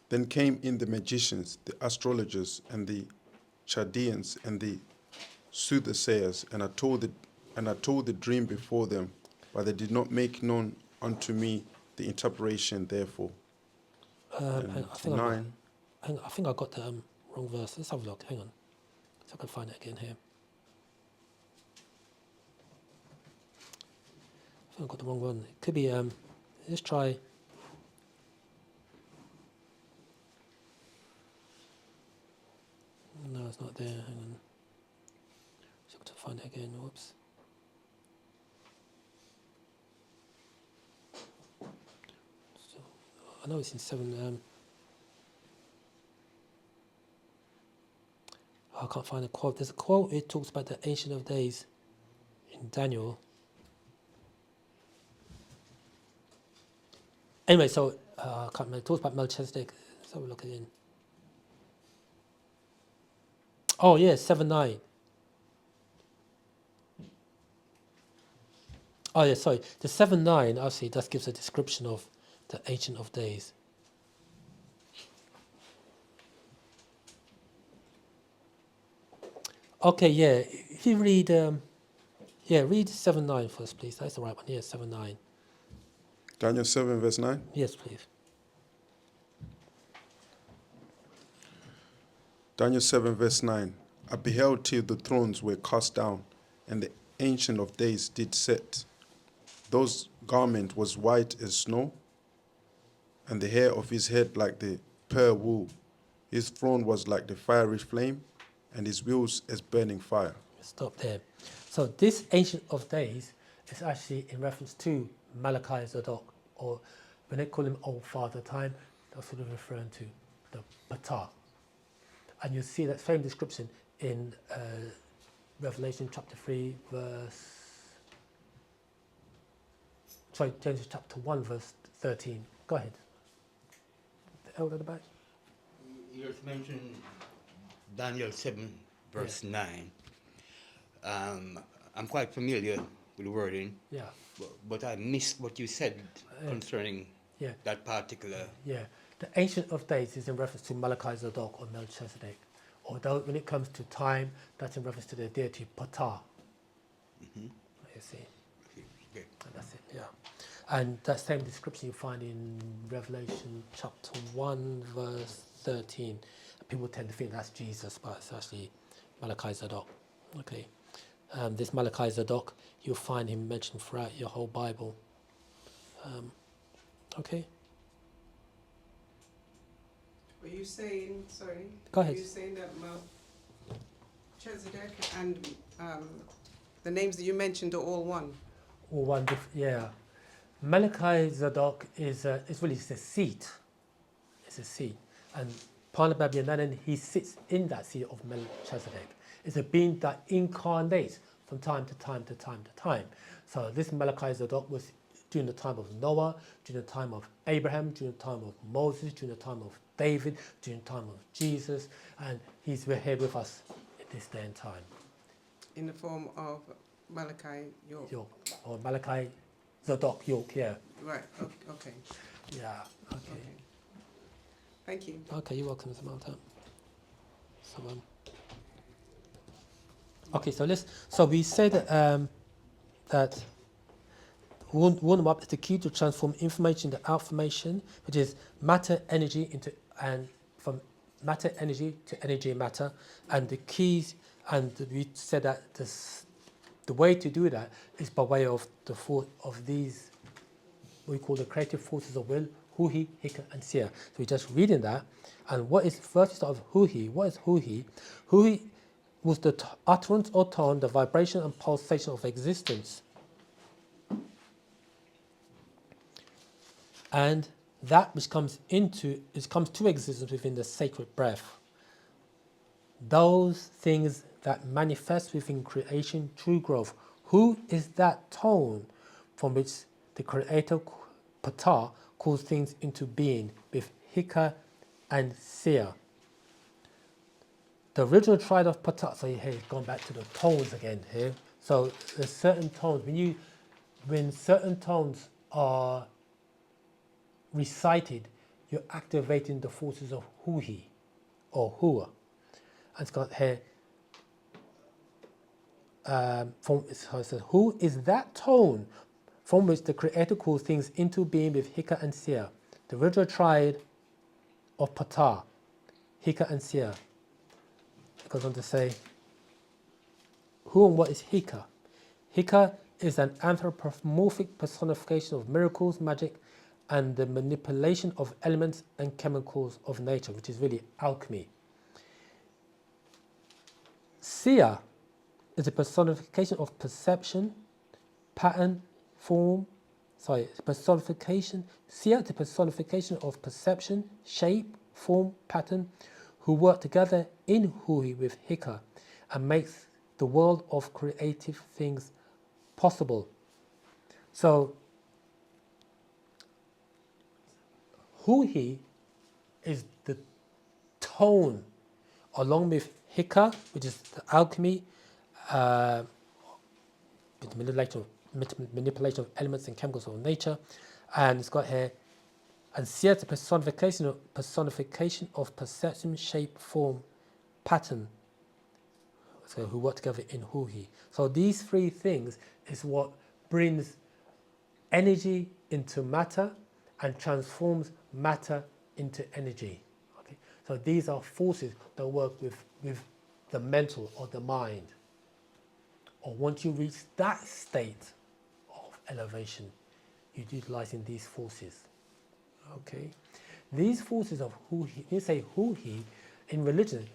Then came in the magicians, the astrologers, and the Chaldeans, and the soothsayers, and I told the dream before them, but they did not make known unto me the interpretation. Therefore, I think 9. I think I got the wrong verse. Let's have a look. Hang on, so I can find it again here. I think I got the wrong one. It could be. Let's try. No, it's not there. Hang on. So I got to find it again. Whoops. So, I know it's in 7. I can't find a quote. There's a quote. It talks about the Ancient of Days in Daniel. Anyway, so I can't remember. It talks about Melchizedek. Let's have a look again. Oh yeah, 7:9. Oh yeah, sorry. The 7:9 actually that gives a description of the Ancient of Days. Okay, yeah. If you read, read 7:9 first, please. That's the right one. Yeah, 7:9. Daniel 7, verse 9. Yes, please. Daniel 7, verse 9. I beheld till the thrones were cast down, and the Ancient of Days did sit. Those garment was white as snow, and the hair of his head like the pearl wool. His throne was like the fiery flame, and his wheels as burning fire. Stop there. So this Ancient of Days it's actually in reference to Malachi Zadok, or when they call him Old Father Time, they're sort of referring to the Ptah. And you see that same description in Revelation chapter 3, Genesis chapter 1, verse 13. Go ahead. The elder at the back. You just mentioned Daniel 7, verse 9. I'm quite familiar with the wording. Yeah. But I missed what you said concerning that particular. Yeah. The Ancient of Days is in reference to Malachi Zadok or Melchizedek. Although when it comes to time, that's in reference to the deity Ptah. Mm-hmm. You see. Okay. And that's it, yeah. And that same description you find in Revelation chapter 1, verse 13. People tend to think that's Jesus, but it's actually Malachi Zadok. Okay. This Malachi Zadok, you'll find him mentioned throughout your whole Bible. Okay. Were you saying, sorry? Go ahead. Were you saying that Melchizedek and the names that you mentioned are all one? Or one, yeah. Malachi Zadok is really it's a seat. It's a seat. And Parnababianan, he sits in that seat of Melchizedek. It's a being that incarnates from time to time to time to time. So this Malachi Zadok was during the time of Noah, during the time of Abraham, during the time of Moses, during the time of David, during the time of Jesus, and he's here with us in this day and time. In the form of Malachi York. Or Malachi Zadok York, yeah. Right, okay. Yeah, okay. Thank you. Okay, you're welcome, Samantha. Okay, so we said that Wu Noap is the key to transform information into outformation, which is matter energy and from matter energy to energy matter, and the keys, and we said that the way to do that is by way of the force of these, what we call the creative forces of will, Hu-Hi, Hika, and Sia. So we're just reading that, and what is first start of Hu-Hi? What is Hu-Hi? Hu-Hi was the utterance or tone, the vibration and pulsation of existence. And that which comes to existence within the sacred breath. Those things that manifest within creation, true growth. Who is that tone from which the creator Ptah calls things into being with Hika and Sia? The original triad of Ptah, so here he's gone back to the tones again here. So there's certain tones, when certain tones are recited, you're activating the forces of Hu-Hi or Hua. And it's got here, so it says, who is that tone from which the creator calls things into being with Hika and Sia? The original triad of Ptah, Hika and Sia. It goes on to say, who and what is Hika? Hika is an anthropomorphic personification of miracles, magic, and the manipulation of elements and chemicals of nature, which is really alchemy. Sia is a personification of perception, pattern, form. Sia is a personification of perception, shape, form, pattern, who work together in Hu-Hi with Hika and makes the world of creative things possible. So Hu-Hi is the tone, along with Hika, which is the alchemy, with the manipulation of elements and chemicals of nature, and it's got here, and Sia is the personification of perception, shape, form, pattern. So who work together in Hu-Hi. So these three things is what brings energy into matter and transforms matter into energy. Okay? So these are forces that work with the mental or the mind. Or once you reach that state of elevation, you're utilizing these forces. Okay? These forces of Hu-Hi, you say Hu-Hi in religion,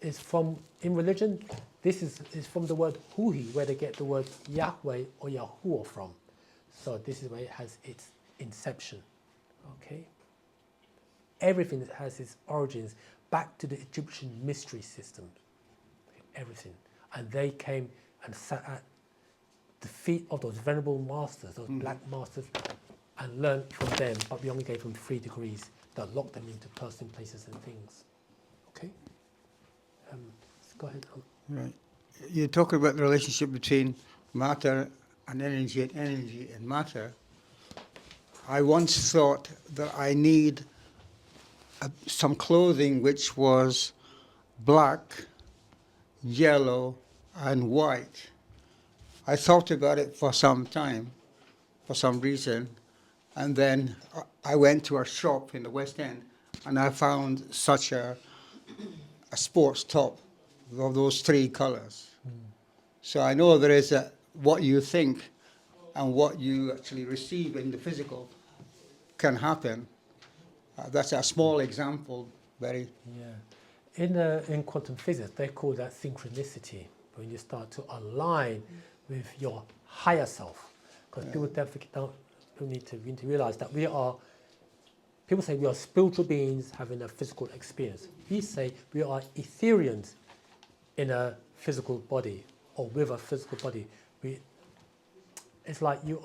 is from, in religion, this is from the word Hui, where they get the word Yahweh or Yahuwah from. So this is where it has its inception, okay? Everything that has its origins back to the Egyptian mystery system, everything. And they came and sat at the feet of those venerable masters, those black masters, and learned from them, but we only gave them 3 degrees that locked them into person, places and things, okay? Go ahead. Right. You're talking about the relationship between matter and energy and matter. I once thought that I need some clothing which was black, yellow, and white. I thought about it for some time, for some reason, and then I went to a shop in the West End, and I found such a sports top of those 3 colors. So I know there is what you think and what you actually receive in the physical can happen. That's a small example, very. Yeah. In quantum physics, they call that synchronicity, when you start to align with your higher self. Because people don't need to realize that people say we are spiritual beings having a physical experience. We say we are Ethereans in a physical body, or with a physical body. It's like you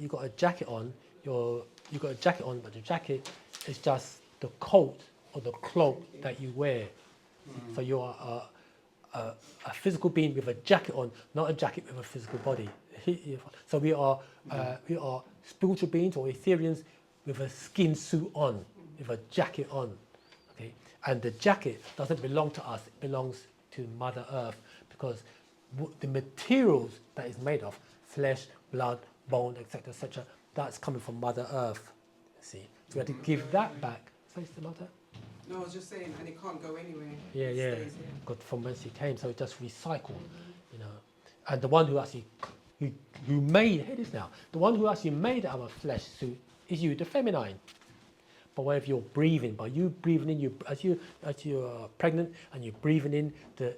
got a jacket on. You got a jacket on, but the jacket is just the coat or the cloak that you wear. So you are a physical being with a jacket on, not a jacket with a physical body. So we are spiritual beings or Ethereans with a skin suit on, with a jacket on. Okay, and the jacket doesn't belong to us; it belongs to Mother Earth, because the materials that it's made of, flesh, blood, bone, etc., etc., that's coming from Mother Earth. See, so we have to give that back. Say the Mother. No, I was just saying, and it can't go anywhere. Yeah, It yeah. stays here. Got from whence it came, so it just recycled, you know. And the one who actually, who made, hear this now, the one who actually made our flesh suit is you, the feminine. But whenever you're breathing, by you breathing in, as you are pregnant and you're breathing in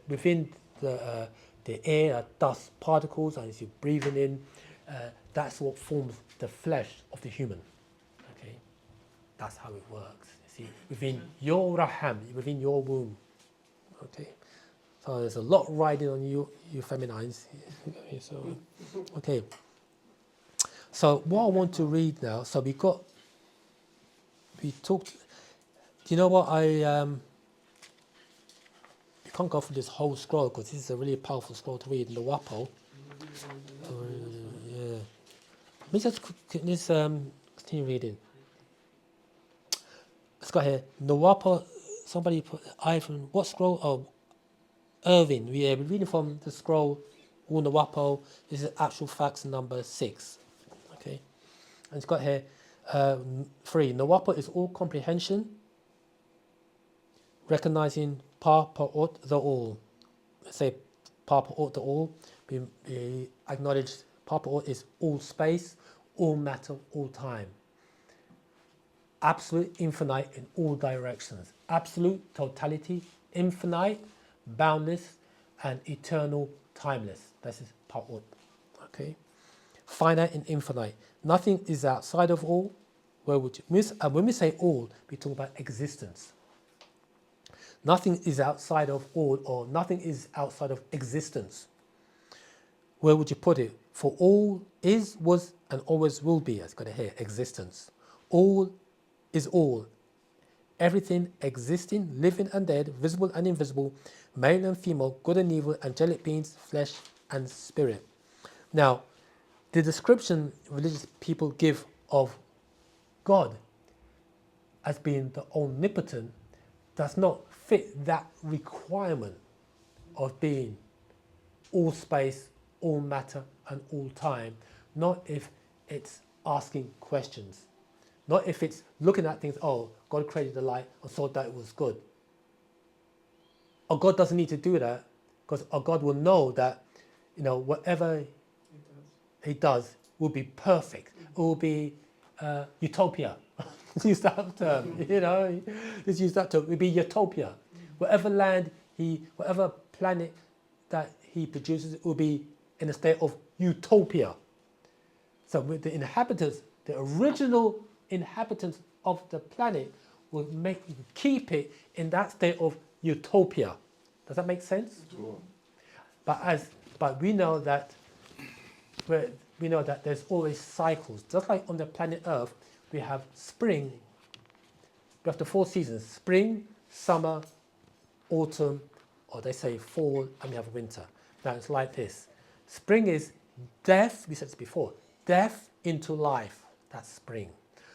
within the air, dust particles, and as you're breathing in, that's what forms the flesh of the human. Okay, that's how it works. See, within your raham, within your womb. Okay, so there's a lot riding on you feminines. So, okay. So what I want to read now. So we talked. Do you know what we can't go through this whole scroll because this is a really powerful scroll to read in the Wapo. Yeah. Let me just continue reading. Let's go here. Nawapo, somebody put Ivan, what scroll? Oh, Irvin. We're reading from the scroll Wu Noap. This is actual facts number 6. Okay. And it's got here 3. Nawapo is all comprehension, recognizing Pa Pa'ot the all. Let's say Pa Pa'ot the all. We acknowledge Pa Pa'ot is all space, all matter, all time. Absolute, infinite in all directions. Absolute, totality, infinite, boundless, and eternal, timeless. This is Pa'ot. Okay. Finite and infinite. Nothing is outside of all. Where would you? And when we say all, we talk about existence. Nothing is outside of all, or nothing is outside of existence. Where would you put it? For all is, was, and always will be. It's got to hear existence. All is all. Everything existing, living and dead, visible and invisible, male and female, good and evil, angelic beings, flesh and spirit. Now, the description religious people give of God as being the omnipotent does not fit that requirement of being all space, all matter, and all time. Not if it's asking questions. Not if it's looking at things, oh, God created the light and saw that it was good. Or God doesn't need to do that, because God will know that, whatever He does will be perfect. It will be utopia. Let's use that term, let's use that term. It will be utopia. Whatever land whatever planet that he produces will be in a state of utopia. So with the inhabitants, the original inhabitants of the planet will keep it in that state of utopia. Does that make sense? Sure. But we know that there's always cycles. Just like on the planet Earth, we have spring. We have the 4 seasons: spring, summer, autumn, or they say fall, and we have winter. Now it's like this. Spring is death, we said this before, death into life. That's spring.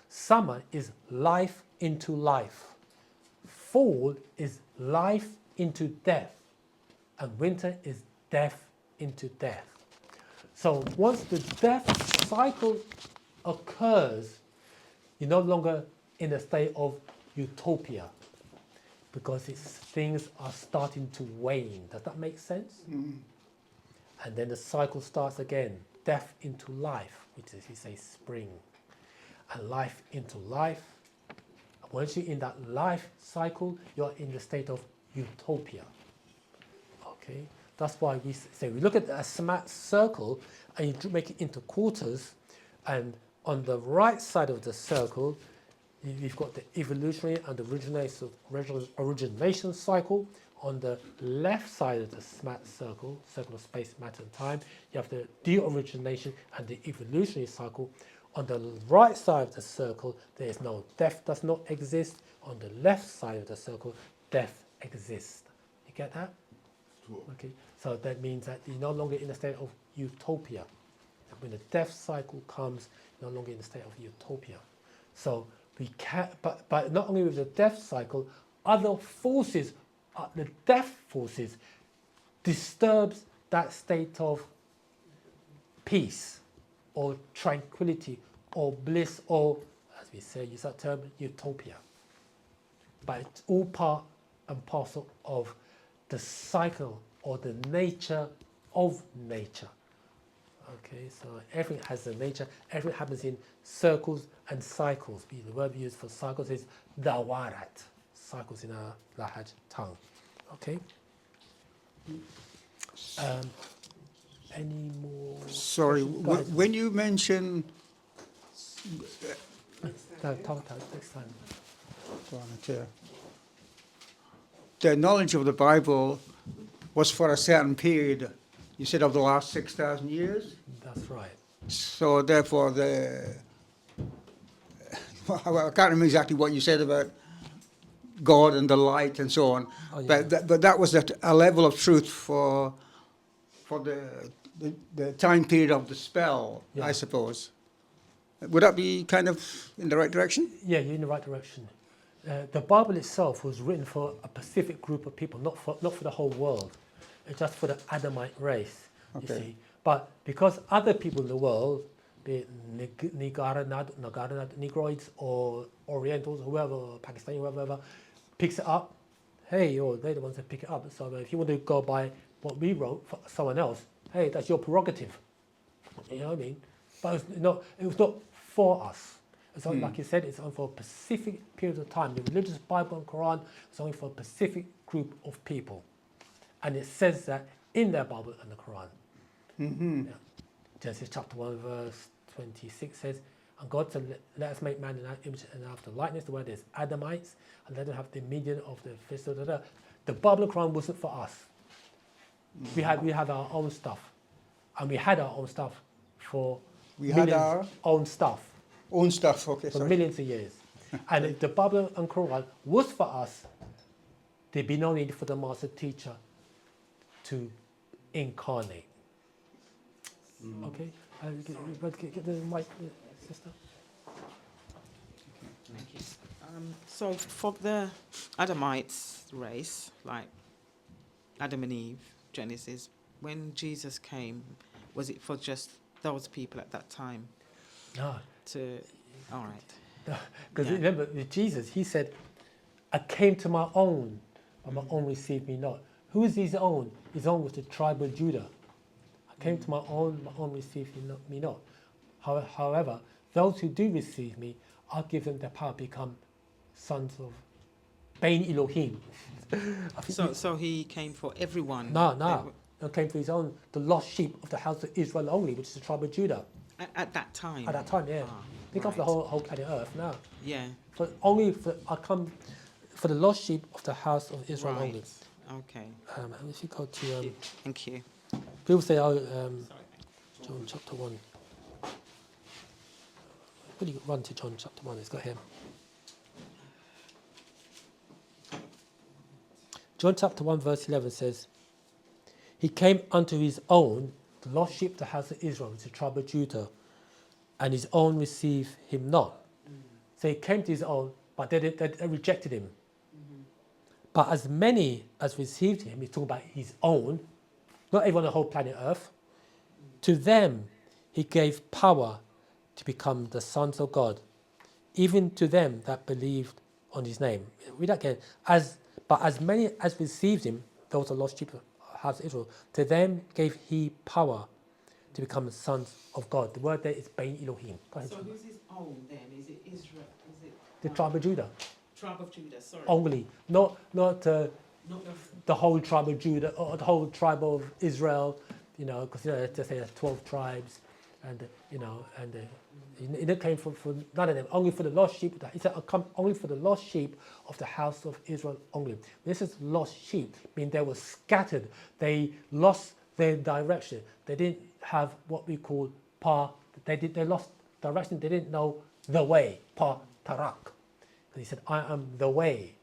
Summer is life into life. Fall is life into death. And winter is death into death. So once the death cycle occurs, you're no longer in a state of utopia, because things are starting to wane. Does that make sense? Mm. And then the cycle starts again, death into life, which is, you say, spring, and life into life. Once you're in that life cycle, you're in the state of utopia. Okay, that's why we say we look at a smart circle and you make it into quarters, and on the right side of the circle, you've got the evolutionary and the origination cycle. On the left side of the smart circle, circle of space, matter, and time, you have the de-origination and the evolutionary cycle. On the right side of the circle, there is no death, does not exist. On the left side of the circle, death exists. You get that? Sure. Okay. So that means that you're no longer in a state of utopia. When the death cycle comes, you're no longer in a state of utopia. So we can, but not only with the death cycle, other forces, the death forces, disturbs that state of peace or tranquility or bliss, or, as we say, use that term, utopia. But it's all part and parcel of the cycle or the nature of nature. Okay, so everything has a nature, everything happens in circles and cycles. The word we use for cycles is dawarat, cycles in our Lahaj tongue. Okay? Any more? Sorry, when you mention next time. The knowledge of the Bible was for a certain period. You said of the last 6,000 years? That's right. So therefore, I can't remember exactly what you said about God and the light and so on, Oh, yeah. but that was a level of truth for the time period of the spell, Yeah. I suppose. Would that be kind of in the right direction? Yeah, you're in the right direction. The Bible itself was written for a specific group of people, not for the whole world. It's just for the Adamite race, you Okay. see. But because other people in the world, be it Negroids or Orientals, whoever, Pakistani, whoever, picks it up, hey, they're the ones that pick it up. So if you want to go by what we wrote for someone else, hey, that's your prerogative. You know what I mean? But it was not for us. It's only, like you said, it's only for a specific period of time. The religious Bible and Quran is only for a specific group of people. And it says that in their Bible and the Quran. Mm-hmm. Yeah. Genesis chapter 1 verse 26 says, and God said, let us make man in our image and after likeness. The word is Adamites, and let them have dominion of the fish. The Bible and Quran wasn't for us. Mm-hmm. We had our own stuff. And we had our own stuff for own stuff. Own stuff, okay, for sorry. millions of years. And if the Bible and Quran was for us, there'd be no need for the master teacher to incarnate. Okay? Get the mic, sister. Thank you. So for the Adamites race, like Adam and Eve, Genesis, when Jesus came, was it for just those people at that time? No. All right. Because remember, with Jesus, he said, I came to my own, but my own received me not. Who is his own? His own was the tribe of Judah. I came to my own received me not. However, those who do receive me, I'll give them the power to become sons of Bain Elohim. I think So he came for everyone. no. It came for his own, the lost sheep of the house of Israel only, which is the tribe of Judah. At that time. At that time, yeah. Think of the right. whole planet Earth now. Yeah. I come for the lost sheep of the house of Israel Right. only. Okay. And if you go to Thank you. people say, John chapter 1. Really run to John chapter 1, it's got him. John chapter 1 verse 11 says, he came unto his own, the lost sheep of the house of Israel, which is the tribe of Judah, and his own received him not. So he came to his own, but they rejected him. But as many as received him, he's talking about his own, not everyone on the whole planet Earth, to them he gave power to become the sons of God, even to them that believed on his name. Read that again. But as many as received him, those are lost sheep of the house of Israel, to them gave he power to become the sons of God. The word there is Bain Elohim. Go ahead, So John. who's his own then? Is it Israel? Is it The tribe of Judah. tribe of Judah? Sorry. Only, not Not the the whole tribe of Judah or the whole tribe of Israel, because they say there's 12 tribes, and it came from none of them, only for the lost sheep. He said, "I come only for the lost sheep of the house of Israel only." This is lost sheep, meaning they were scattered. They lost their direction. They didn't have what we call They lost direction. They didn't know the way. Tarak. And he said, "I am the way,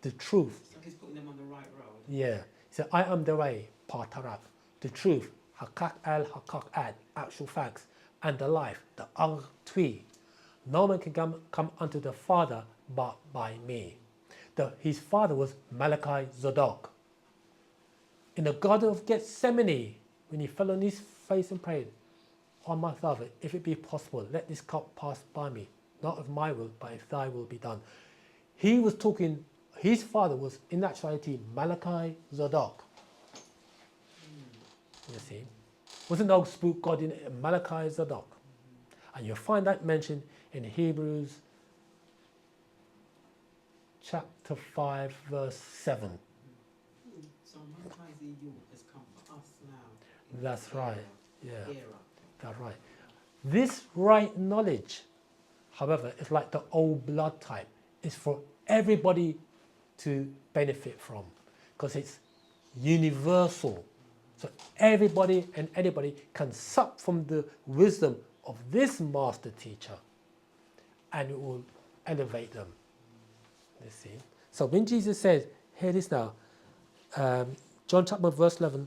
the truth." So he's putting them on the right road. Yeah. He said, "I am the way, Tarak, the truth, Hakak al Hakak ad, actual facts, and the life, the Twi. No man can come unto the Father but by me." His father was Malachi Zadok. In the Garden of Gethsemane, when he fell on his face and prayed, "Oh my Father, if it be possible, let this cup pass by me. Not of my will, but if thy will be done." He was talking, his father was in actuality Malachi Zadok. You see? Wasn't no spook God in Malachi Zadok. And you'll find that mentioned in Hebrews chapter 5, verse 7. So Malachi's EU has come for us now. That's right. Yeah. Era. That's right. This right knowledge, however, is like the old blood type. It's for everybody to benefit from because it's universal. So everybody and anybody can sup from the wisdom of this master teacher and it will elevate them. You see? So when Jesus says, hear this now, John chapter 1 verse 11,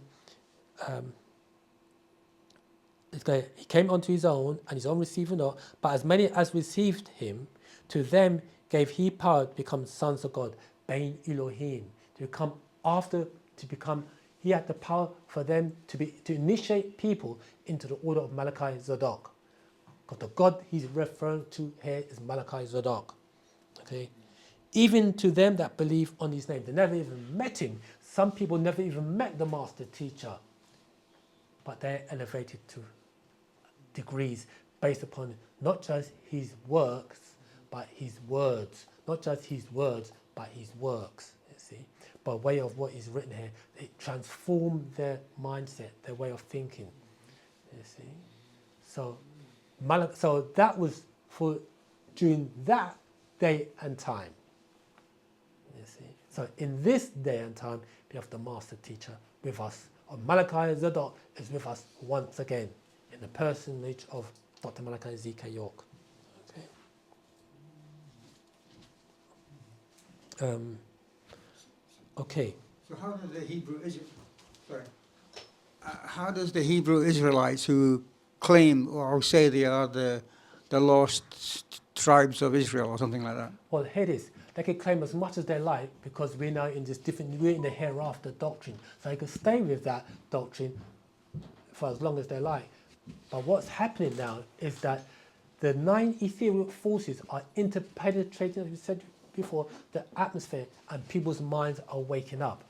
he came unto his own, and his own received him not, but as many as received him, to them gave he power to become sons of God, Bain Elohim, he had the power for them to initiate people into the order of Malachi Zadok. Because the God he's referring to here is Malachi Zadok. Okay? Even to them that believe on his name. They never even met him. Some people never even met the master teacher. But they're elevated to degrees based upon not just his works, but his words. Not just his words, but his works, you see. By way of what is written here, it transformed their mindset, their way of thinking, you see. So that was for during that day and time, you see. So in this day and time, we have the master teacher with us. Malachi Zadok is with us once again in the personage of Dr. Malachi Z.K. York. Okay. So how does the Hebrew Israelites who claim or say they are the lost tribes of Israel or something like that? Well, here it is. They can claim as much as they like because we're now in we're in the hereafter doctrine. So they can stay with that doctrine for as long as they like. But what's happening now is that the 9 ethereal forces are interpenetrating, as we said before, the atmosphere, and people's minds are waking up.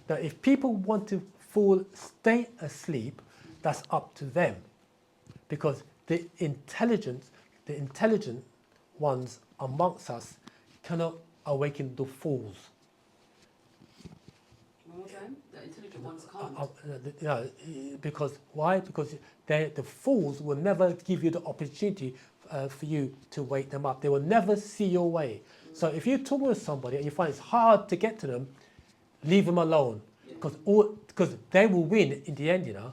Now, if people want to stay asleep, that's up to them. Because the intelligent ones amongst us cannot awaken the fools. One more time. The intelligent ones can't. Because why? Because the fools will never give you the opportunity for you to wake them up. They will never see your way. So if you're talking with somebody and you find it's hard to get to them, leave them alone. Because they will win in the end, you know.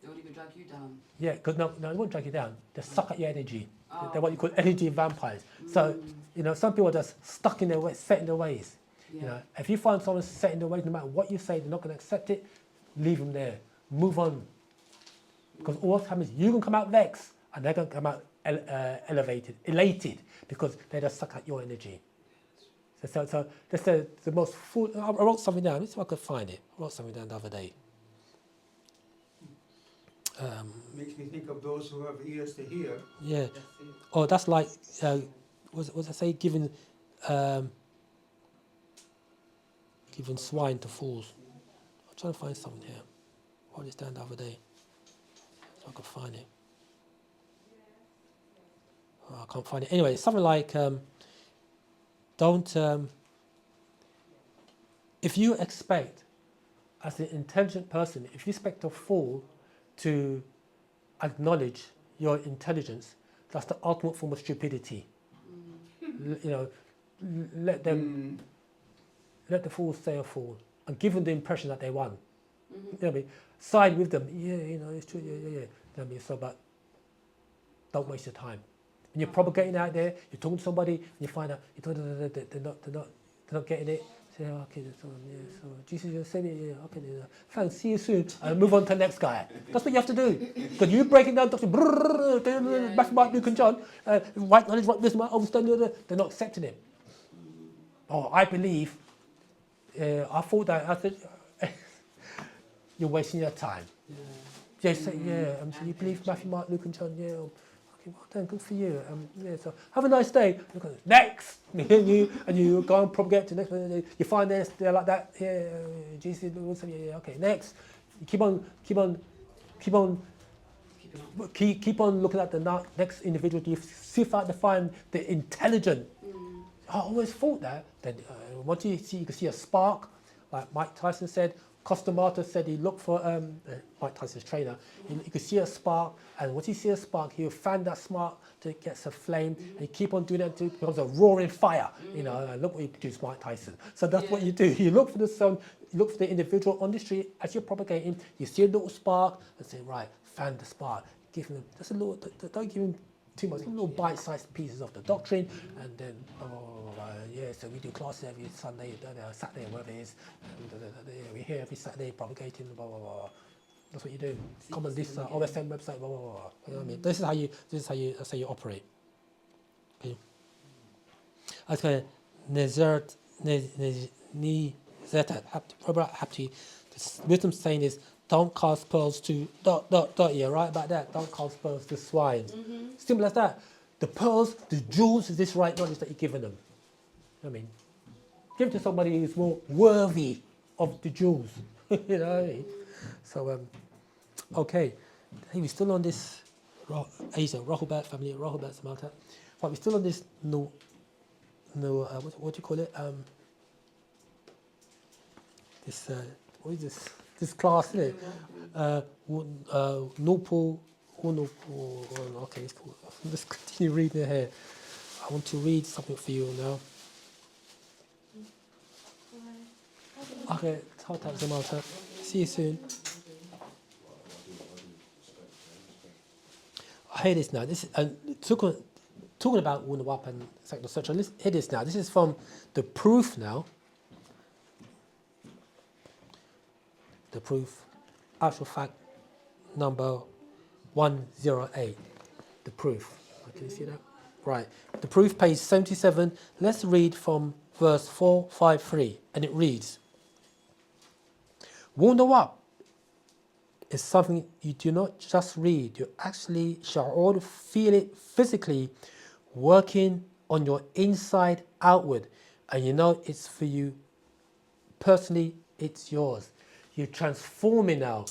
They won't even drag you down. Yeah, because no, they won't drag you down. They suck at your energy. They're what you call energy vampires. So, you know, some people are just stuck in their ways, set in their ways. Yeah. You know, if you find someone set in their ways, no matter what you say, they're not going to accept it, leave them there. Move on. Because all that happens, you can come out vexed, and they're going to come out elated, because they just suck at your energy. So that's the most fool. I wrote something down. Let's see if I could find it. I wrote something down the other day. Makes me think of those who have ears to hear. Yeah. Oh, that's like, what I say? Giving swine to fools. I'm trying to find something here. I wrote this down the other day, so I could find it. Oh, I can't find it. Anyway, something like, if you expect, as an intelligent person, if you expect a fool to acknowledge your intelligence, that's the ultimate form of stupidity. You know, let the fools stay a fool and give them the impression that they won. You know what I mean? Side with them. Yeah, you know, it's true. Yeah. You know what I mean? So, but don't waste your time. When you're propagating out there, you're talking to somebody, and you find out they're not getting it. Say, oh, okay, so Jesus, you're saying it, yeah, okay, thanks, see you soon, and move on to the next guy. That's what you have to do. Because you're breaking down Dr. Matthew, Mark, Luke, and John, white knowledge, right wisdom, understanding, they're not accepting it. Oh, I believe, I thought that, I said, you're wasting your time. Yeah, say, so you believe Matthew, Mark, Luke, and John, yeah. Well done, good for you. So have a nice day. Next, and you go and propagate to the next one. You find they're like that. Yeah, Jesus, yeah. Okay, next. You keep on looking at the next individual. You see if I can find the intelligent. I always thought that. Then once you can see a spark, like Mike Tyson said. Costamata said he looked for Mike Tyson's trainer. You could see a spark, and once you see a spark, he'll fan that spark till it gets a flame, and you keep on doing that until it becomes a roaring fire. You know, and look what you produced, Mike Tyson. So that's what you do. You look for the sun, you look for the individual on the street as you're propagating. You see a little spark, and say, right, fan the spark. Give him just a little. Don't give him too much. Little bite-sized pieces of the doctrine, and then so we do classes every Sunday, Saturday, whatever it is. We're here every Saturday propagating. Blah blah blah. That's what you do. Come on this OSM website. Blah blah blah. You know what I mean? This is how you operate. Okay. Okay. Nezert Hapti. The wisdom saying is, don't cast pearls to ... Yeah, right about that. Don't cast pearls to swine. Simple as that. The pearls, the jewels, is this right knowledge that you're giving them. I mean, give it to somebody who's more worthy of the jewels. You know what I mean? So, okay. Hey, we're still on this Rahubat family, Rahubat Samata. But we're still on this what do you call it? What is this? This class, isn't it? Nopo, okay, it's cool. Let's continue reading it here. I want to read something for you now. Okay, see you soon. I hear this now. This is talking about Wu Noap and sexual search. Let's hear this now. This is from the proof now. The proof, actual fact number 108. The proof. Can you see that? Right. The proof, page 77. Let's read from verse 453, and it reads: Wu Noap is something you do not just read, you actually shall feel it physically working on your inside outward, and you know it's for you personally, it's yours. You're transforming now.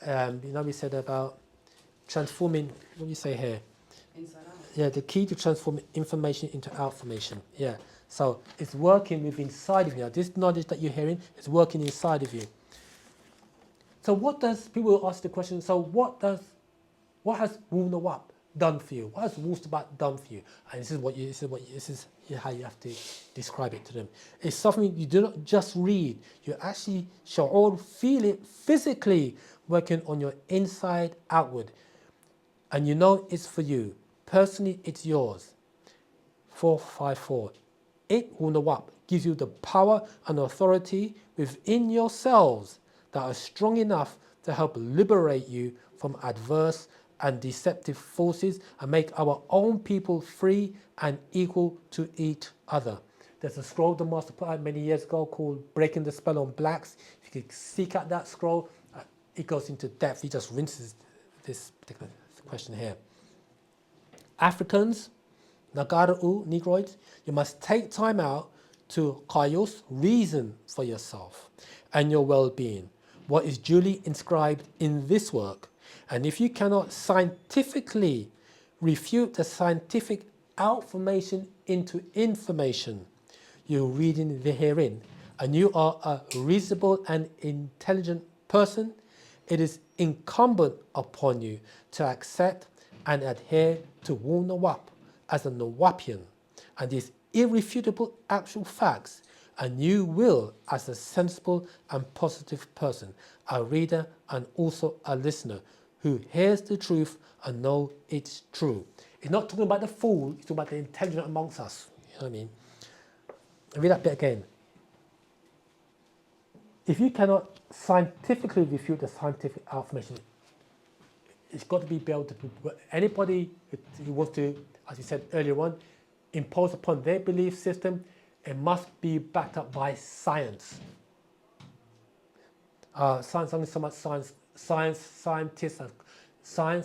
You know we said about transforming, what do you say here? Inside out. Yeah, the key to transform information into outformation. Yeah. So it's working within inside of you. Now, this knowledge that you're hearing is working inside of you. So what does, people ask the question, so what has Wu Noap done for you? What has Wu-Sabat done for you? And this is how you have to describe it to them. It's something you do not just read, you actually shall all feel it physically working on your inside outward. And you know it's for you. Personally, it's yours. 454. It, Wu Noap, gives you the power and authority within yourselves that are strong enough to help liberate you from adverse and deceptive forces and make our own people free and equal to each other. There's a scroll the master put out many years ago called Breaking the Spell on Blacks. If you could seek out that scroll, it goes into depth. He just rinses this particular question here. Africans, Nagaru, Negroids, you must take time out to kaios, reason for yourself and your well-being, what is duly inscribed in this work. And if you cannot scientifically refute the scientific outformation into information you're reading herein, and you are a reasonable and intelligent person, it is incumbent upon you to accept and adhere to Wu Noap as a Noapian and these irrefutable actual facts, and you will, as a sensible and positive person, a reader and also a listener who hears the truth and know it's true. He's not talking about the fool, he's talking about the intelligent amongst us. You know what I mean? Read that bit again. If you cannot scientifically refute the scientific information, it's got to be able to, anybody who wants to, as you said earlier on, impose upon their belief system, it must be backed up by science. Science, only so much science. Science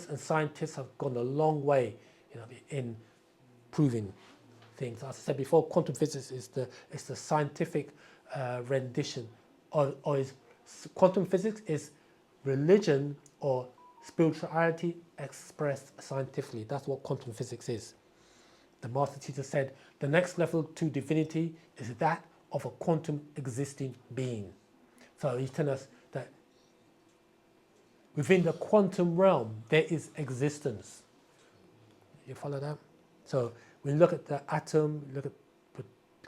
and scientists have gone a long way, you know, in proving things. As I said before, quantum physics is the scientific rendition, or quantum physics is religion or spirituality expressed scientifically. That's what quantum physics is. The master teacher said the next level to divinity is that of a quantum existing being. So he's telling us that within the quantum realm there is existence. You follow that? So when you look at the atom,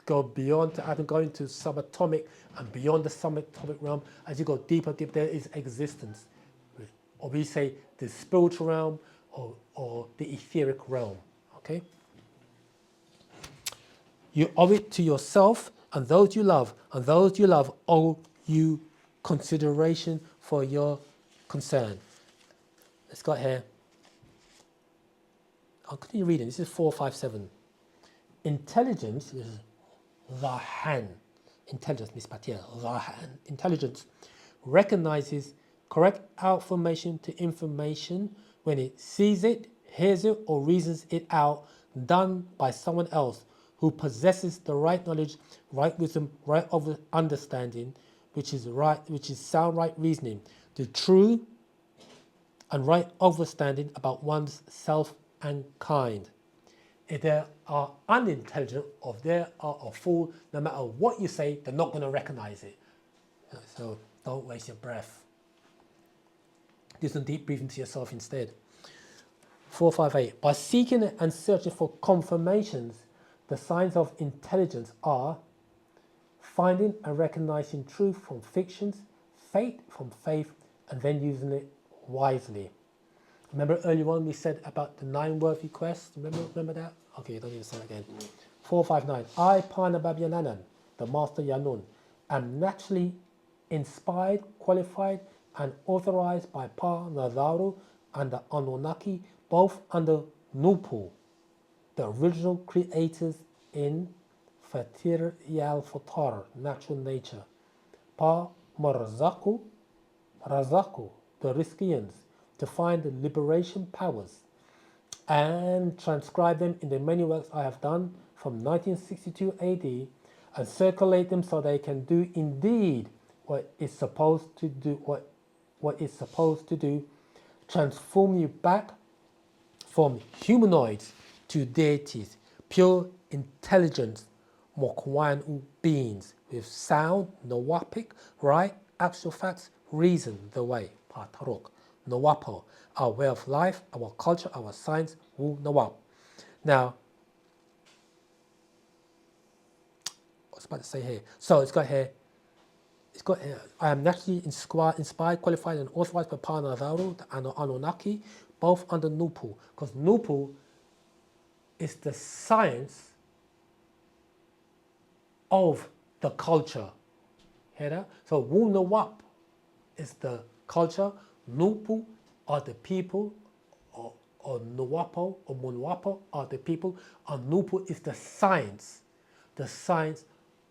go beyond the atom, go into subatomic and beyond the subatomic realm, as you go deeper, there is existence. Or we say the spiritual realm or the etheric realm. Okay? You owe it to yourself and those you love, and those you love owe you consideration for your concern. Let's go here. I'll continue reading. This is 457. Intelligence is Rahan. Intelligence, Miss Patia, Rahan. Intelligence recognizes correct outformation to information when it sees it, hears it, or reasons it out, done by someone else who possesses the right knowledge, right wisdom, right understanding, which is sound right reasoning, the true and right understanding about one's self and kind. If they are unintelligent or if they are a fool, no matter what you say, they're not going to recognize it. So don't waste your breath. Do some deep breathing to yourself instead. 458. By seeking and searching for confirmations, the signs of intelligence are finding and recognizing truth from fictions, faith from faith, and then using it wisely. Remember earlier on we said about the 9 worthy quests? Remember that? Okay, you don't need to say it again. 459. I, Panababhyanan, the Master Yanun, am naturally inspired, qualified, and authorized by Pa Nadaru and the Anunnaki, both under Nupu, the original creators in Fatir Yal Fatar, natural nature. Pa Marzaku, the Riskians, to find the liberation powers and transcribe them in the many works I have done from 1962 AD and circulate them so they can do indeed what it's supposed to do, what it's supposed to do, transform you back from humanoids to deities, pure intelligence, Makwan beings with sound, Noapic, right, actual facts, reason, the way, Patarok, Noapo, our way of life, our culture, our science, Wu Noap. Now, I was about to say here, so it's got here, I am naturally inspired, qualified, and authorized by Panavaru and Anunnaki, both under Nupu, because Nupu is the science of the culture. Hear that? So Wu Noap is the culture, Nupu are the people, or Nuapo or Munuapo are the people, and Nupu is the science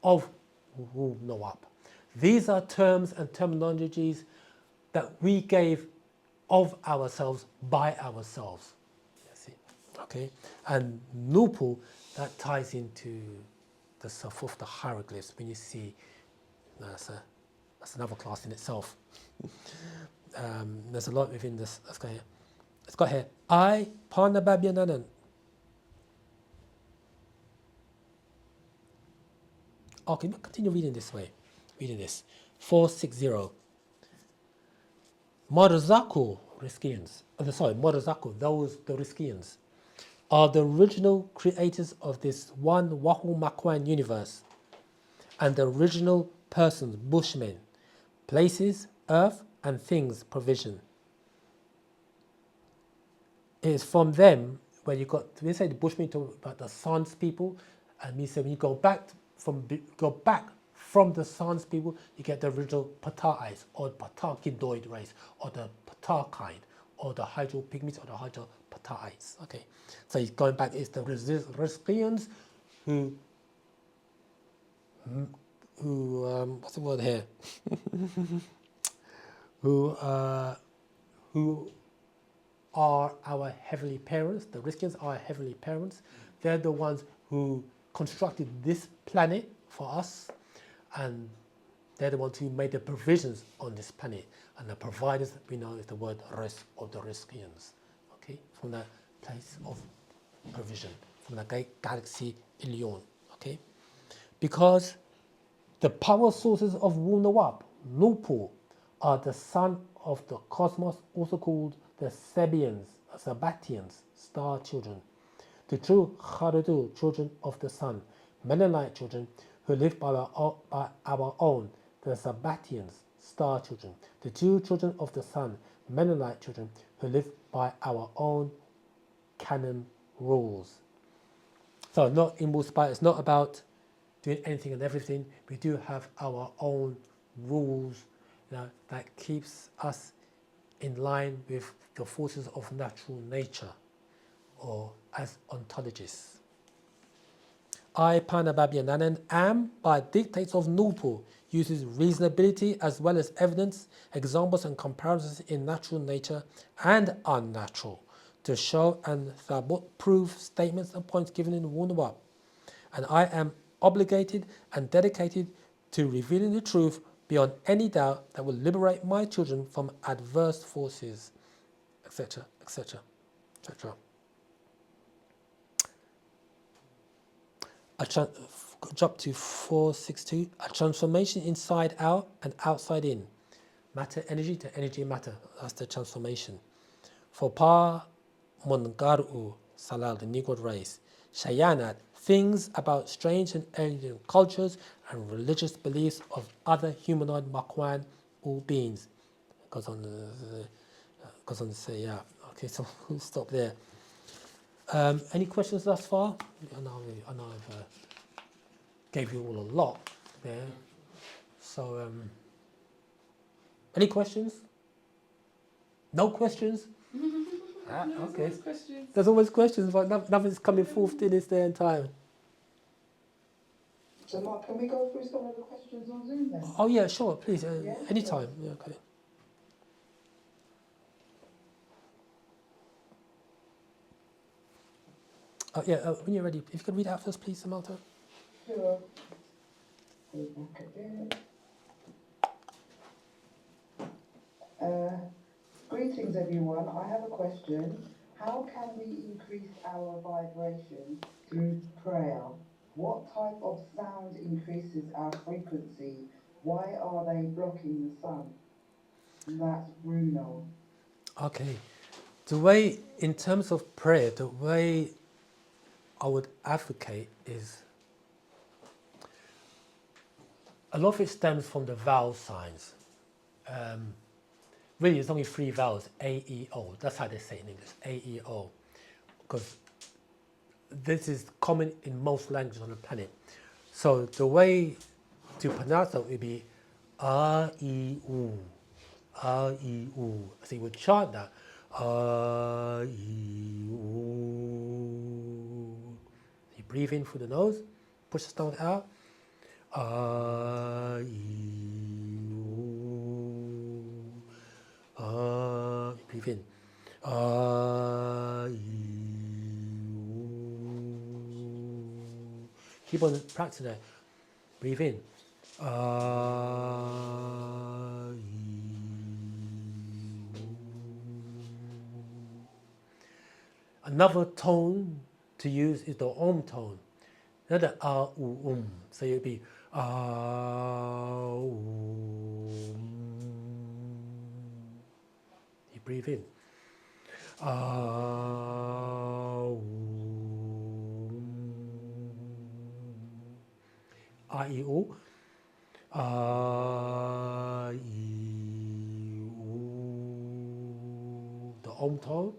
of Wu Noap. These are terms and terminologies that we gave of ourselves by ourselves. You see? Okay? And Nupu, that ties into the stuff of the hieroglyphs. When you see, that's another class in itself. There's a lot within this. Let's go here. Let's go here. I, Panababyananand. Okay, continue reading this way. Reading this. 460. Morazaku Riskians. Morazaku, the Riskians, are the original creators of this one Wahoo Makwan universe, and the original persons, Bushmen, places, earth, and things provision. It is from them where you got, we say the Bushmen talk about the Sans people, and we say when you go back from the Sans people, you get the original Pata'is, or Patakidoid race, or the Patakine, or the Hydropygmies, or the Hydropata'is. Okay, so going back, it's the Riskians who what's the word here? who are our heavenly parents. The Riskians are our heavenly parents. They're the ones who constructed this planet for us, and they're the ones who made the provisions on this planet. And the providers that we know is the word Res, or the Riskians. Okay, from that place of provision, from the great galaxy Ilion. Okay, because the power sources of Wu Noap, Nupu, are the sun of the cosmos, also called the Sabatians, star children, the true Harudu, children of the sun, Mennonite children who live by our own, the Sabbatians, star children, the two children of the sun, Mennonite children who live by our own canon rules. So not in Wu-Sabat, it's not about doing anything and everything. We do have our own rules, that keeps us in line with the forces of natural nature, or as ontologists. I, Panababyananand, am, by dictates of Nupu, uses reasonability as well as evidence, examples and comparisons in natural nature and unnatural to show and prove statements and points given in Wu Noap. And I am obligated and dedicated to revealing the truth beyond any doubt that will liberate my children from adverse forces, etc., etc., etc. Drop to 462. A transformation inside out and outside in. Matter energy to energy matter. That's the transformation. For Pa Mungaru Salal, the Negro race. Shayanat, things about strange and alien cultures and religious beliefs of other humanoid Makwan or beings. Goes on to say, yeah. Okay, so we'll stop there. Any questions thus far? I know I've gave you all a lot there. So, any questions? No questions? Okay. There's always questions, but nothing's coming forth in this day and time. So, Mark, can we go through some of the questions on Zoom then? Oh yeah, sure, please. Anytime. Yeah, okay. When you're ready, if you could read out first, please, Samantha. Sure. Go back a bit. Greetings, everyone. I have a question. How can we increase our vibration through prayer? What type of sound increases our frequency? Why are they blocking the sun? And that's Wu Noap. Okay. The way, in terms of prayer, the way I would advocate is a lot of it stems from the vowel signs. Really, it's only 3 vowels, A, E, O. That's how they say it in English, A, E, O. Because this is common in most languages on the planet. So the way to pronounce it would be A, E, U, A, E, U. So you would chant that, A, E, U. You breathe in through the nose, push the stomach out, A, E, you breathe in. Keep on practicing that. Breathe in. Another tone to use is the om tone. Not the So you'll be You breathe in. A, E, U. A, E, U. The om tone.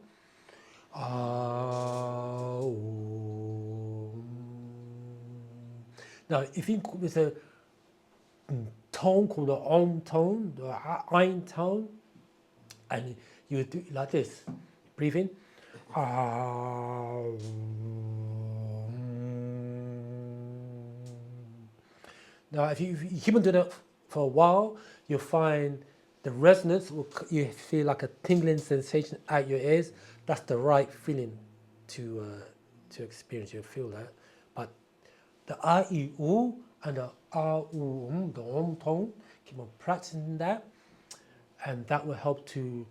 Now, if you there's a tone called the om tone, the ein tone, and you do it like this. Breathe in. Now, if you keep on doing it for a while, you'll find the resonance, you feel like a tingling sensation out your ears. That's the right feeling to experience. You'll feel that. But the A, E, U and the A, U, the om tone, keep on practicing that, and that will help to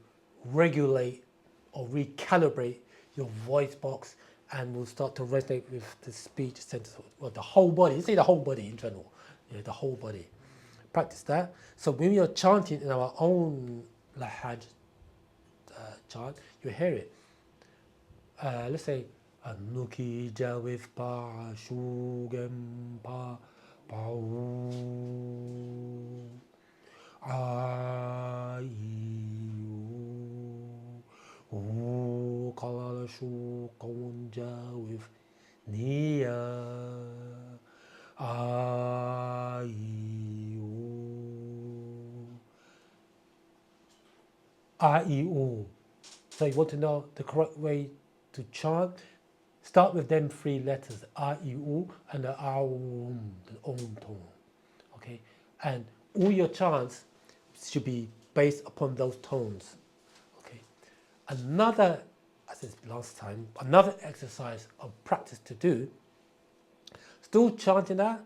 regulate or recalibrate your voice box, and will start to resonate with the speech centers, or the whole body. Say the whole body in general, the whole body. Practice that. So when you're chanting in our own Lahaj chant, you hear it. Let's say Nuki Jawif Pa Shugem Pa Pau Ayu Kalala Shu Kaunja with Nia Ayu A-E-U. So you want to know the correct way to chant? Start with them 3 letters, A-E-U and the A-U, the om tone. Okay? And all your chants should be based upon those tones. Okay? Another, as I said last time, another exercise of practice to do, still chanting that,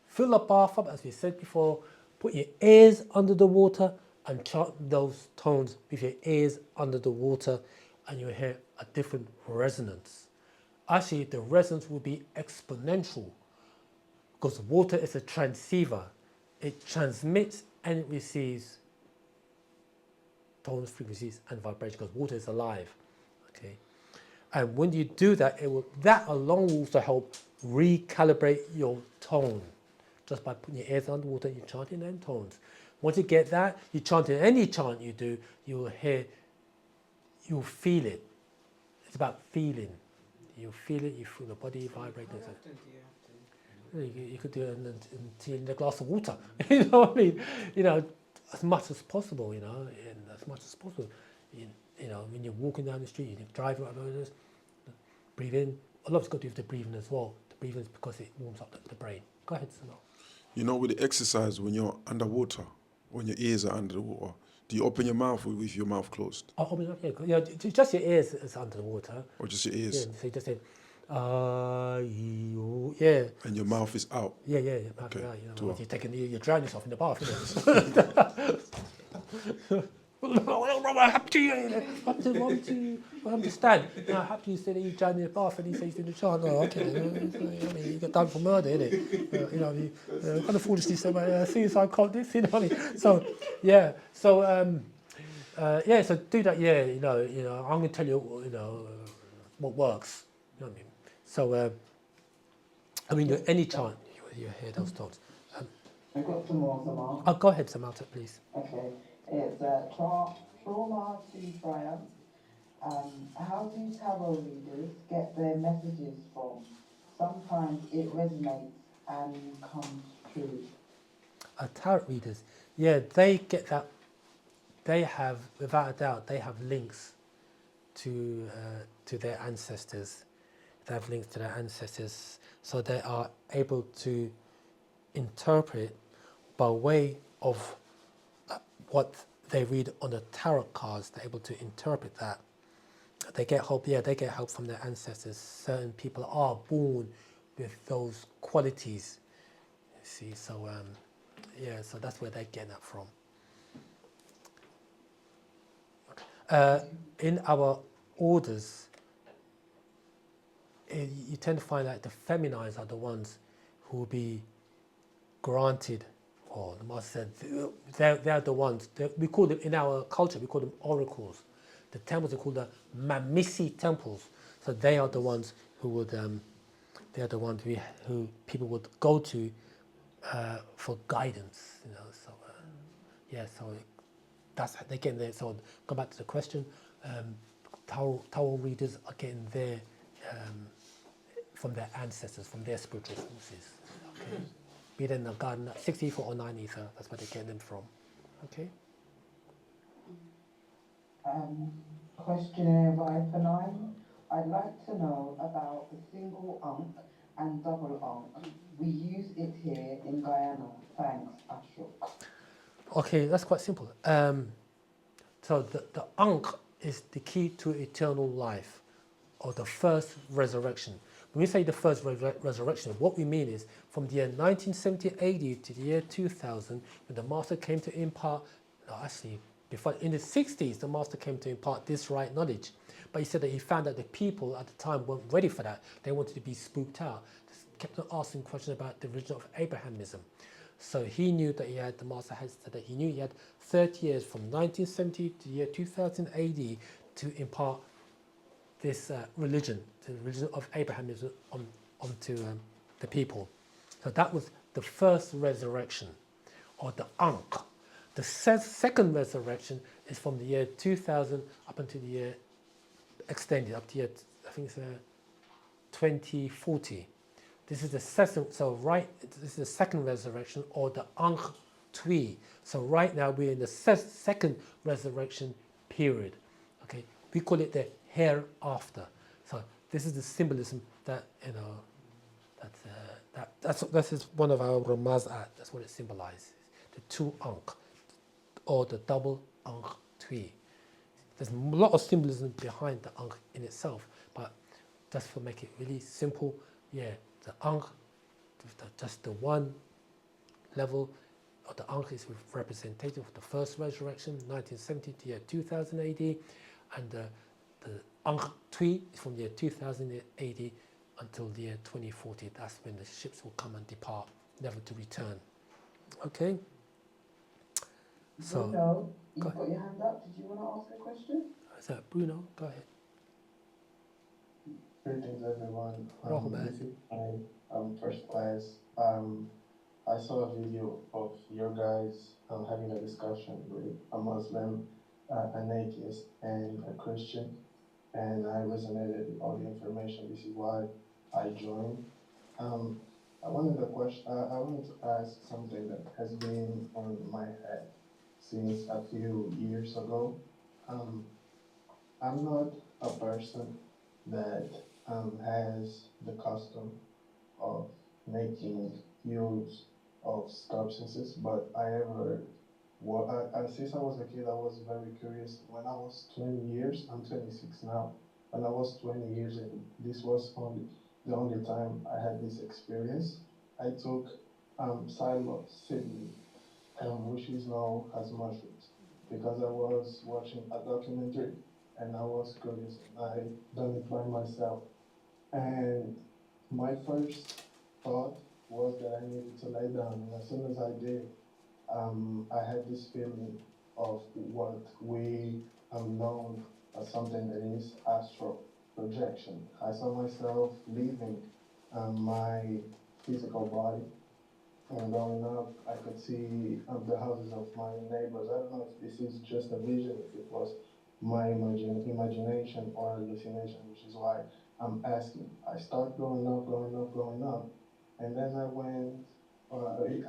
fill the bath up, as we said before, put your ears under the water and chant those tones with your ears under the water, and you'll hear a different resonance. Actually, the resonance will be exponential, because water is a transceiver. It transmits and it receives tones, frequencies, and vibrations, because water is alive. Okay, and when you do that, that alone will also help recalibrate your tone. Just by putting your ears underwater, you're chanting them tones. Once you get that, you chant in any chant you do, you'll feel it. It's about feeling. You feel it, you feel the body vibrating. How often do you have to? You could do it in a glass of water. You know what I mean? As much as possible, and as much as possible. When you're walking down the street, you're driving, breathe in. A lot of it's got to do with the breathing as well. The breathing is because it warms up the brain. Go ahead, Sano. With the exercise, when you're underwater, when your ears are under the water, do you open your mouth with your mouth closed? Oh, open up, yeah. Just your ears is under the water. Or just your ears? Yeah, so you just say, yeah. And your mouth is out? Yeah, mouth okay. is out. You're drowning yourself in the bath, what do you understand? How do you say that you drowned in the bath and he says in the chant? Oh, okay. I mean, you got done for murder, innit? Kind of foolishly said, suicide cult this, you know what I mean? So, yeah. So, so do that. Yeah, I'm gonna tell you, what works. You know what I mean? So, I mean, any chant you hear those tones. I've got some more, Samar. Oh, go ahead, Samantha, please. Okay. It's trauma to triumph. How do tarot readers get their messages from? Sometimes it resonates and comes true. Tarot readers, yeah, they get that. They have, without a doubt, they have links to their ancestors. They have links to their ancestors, so they are able to interpret by way of what they read on the tarot cards. They're able to interpret that. They get help. Yeah, they get help from their ancestors. Certain people are born with those qualities. You see, so so that's where they're getting that from. In our orders, you tend to find that the feminines are the ones who will be granted, or the master said, they're the ones. We call them, in our culture, we call them oracles. The temples are called the Mamisi temples. So they are the ones who would, they are the ones who people would go to for guidance. So so that's they get there. So go back to the question. Tarot readers are getting their from their ancestors, from their spiritual forces. Okay, be it in the garden, 6 ether or 9 ether. That's where they get them from. Okay. Questionnaire vibe for 9. I'd like to know about the single Ankh and double Ankh. We use it here in Guyana. Thanks, Ashok. Okay, that's quite simple. So the Ankh is the key to eternal life, or the first resurrection. When we say the first resurrection, what we mean is from the year 1970 AD to the year 2000, when the Master came to impart, before in the 60s, the Master came to impart this right knowledge. But he said that he found that the people at the time weren't ready for that. They wanted to be spooked out. They kept on asking questions about the origin of Abrahamism. So he knew that the Master had said that he knew he had 30 years from 1970 to the year 2000 AD to impart this religion, the religion of Abrahamism, onto the people. So that was the first resurrection, or the Ankh. The second resurrection is from the year 2000 up until the year extended up to year, I think it's 2040. This is the second. This is the second resurrection, or the Ankh Tui. So right now we're in the second resurrection period. Okay, we call it the hereafter. So this is the symbolism that that is one of our Ramazat. That's what it symbolizes. The two Ankh, or the double Ankh Tui. There's a lot of symbolism behind the Ankh in itself, but just to make it really simple, the Ankh, just the one level of the Ankh is representative of the first resurrection, 1970 to year 2000 AD, and the Ankh Tui is from the year 2000 AD until the year 2040. That's when the ships will come and depart, never to return. Okay? So, Bruno, you've got your hand up. Did you want to ask a question? Is that Bruno? Go ahead. Greetings, everyone. Welcome, This is my first class. I saw a video of your guys having a discussion with a Muslim, an atheist, and a Christian, and I resonated with all the information. This is why I joined. I wanted to ask something that has been on my head since a few years ago. I'm not a person that has the custom of making use of substances, but since I was a kid, I was very curious. When I was 20 years, I'm 26 now. When I was 20 years, and this was the only time I had this experience, I took psilocybin, which is known as mushrooms. because I was watching a documentary and I was curious. I done it by myself. And my first thought was that I needed to lay down. And as soon as I did, I had this feeling of what we known as something that is astral projection. I saw myself leaving my physical body, and growing up, I could see the houses of my neighbors. I don't know if this is just a vision, if it was my imagination or hallucination, which is why I'm asking. I start growing up, and then I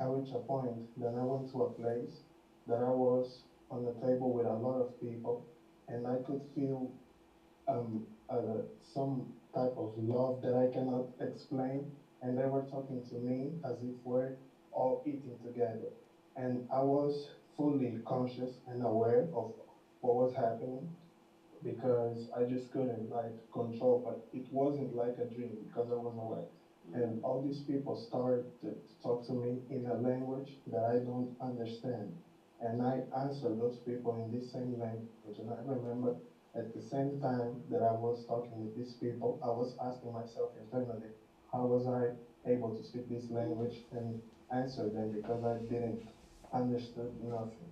reached a point, then I went to a place that I was on the table with a lot of people, and I could feel some type of love that I cannot explain, and they were talking to me as if we're all eating together. And I was fully conscious and aware of what was happening because I just couldn't like control, but it wasn't like a dream because I was aware. And all these people started to talk to me in a language that I don't understand. And I answered those people in this same language. And I remember at the same time that I was talking with these people, I was asking myself internally, how was I able to speak this language and answer them because I didn't understood nothing.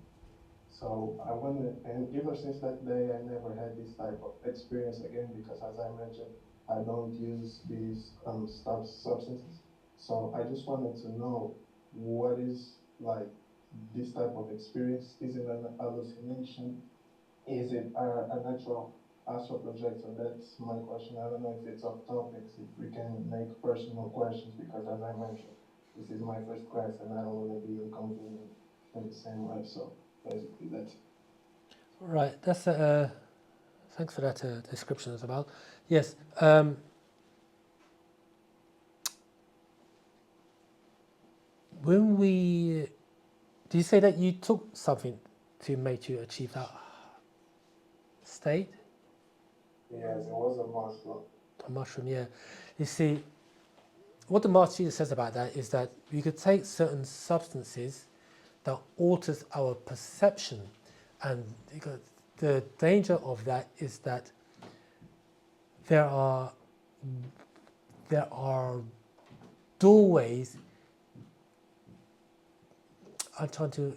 So I wonder, and ever since that day, I never had this type of experience again because, as I mentioned, I don't use these substances. So I just wanted to know what is like this type of experience. Is it an hallucination? Is it a natural astral projection? That's my question. I don't know if it's off topics, if we can make personal questions because, as I mentioned, this is my first class and I don't want to be inconvenient in the same way. So basically, that's it. Right, that's thanks for that description as well. Yes. When we, do you say that you took something to make you achieve that state? Yes, it was a mushroom. A mushroom, yeah. You see, what the Master Jesus says about that is that we could take certain substances that alters our perception, and the danger of that is that there are doorways. I'm trying to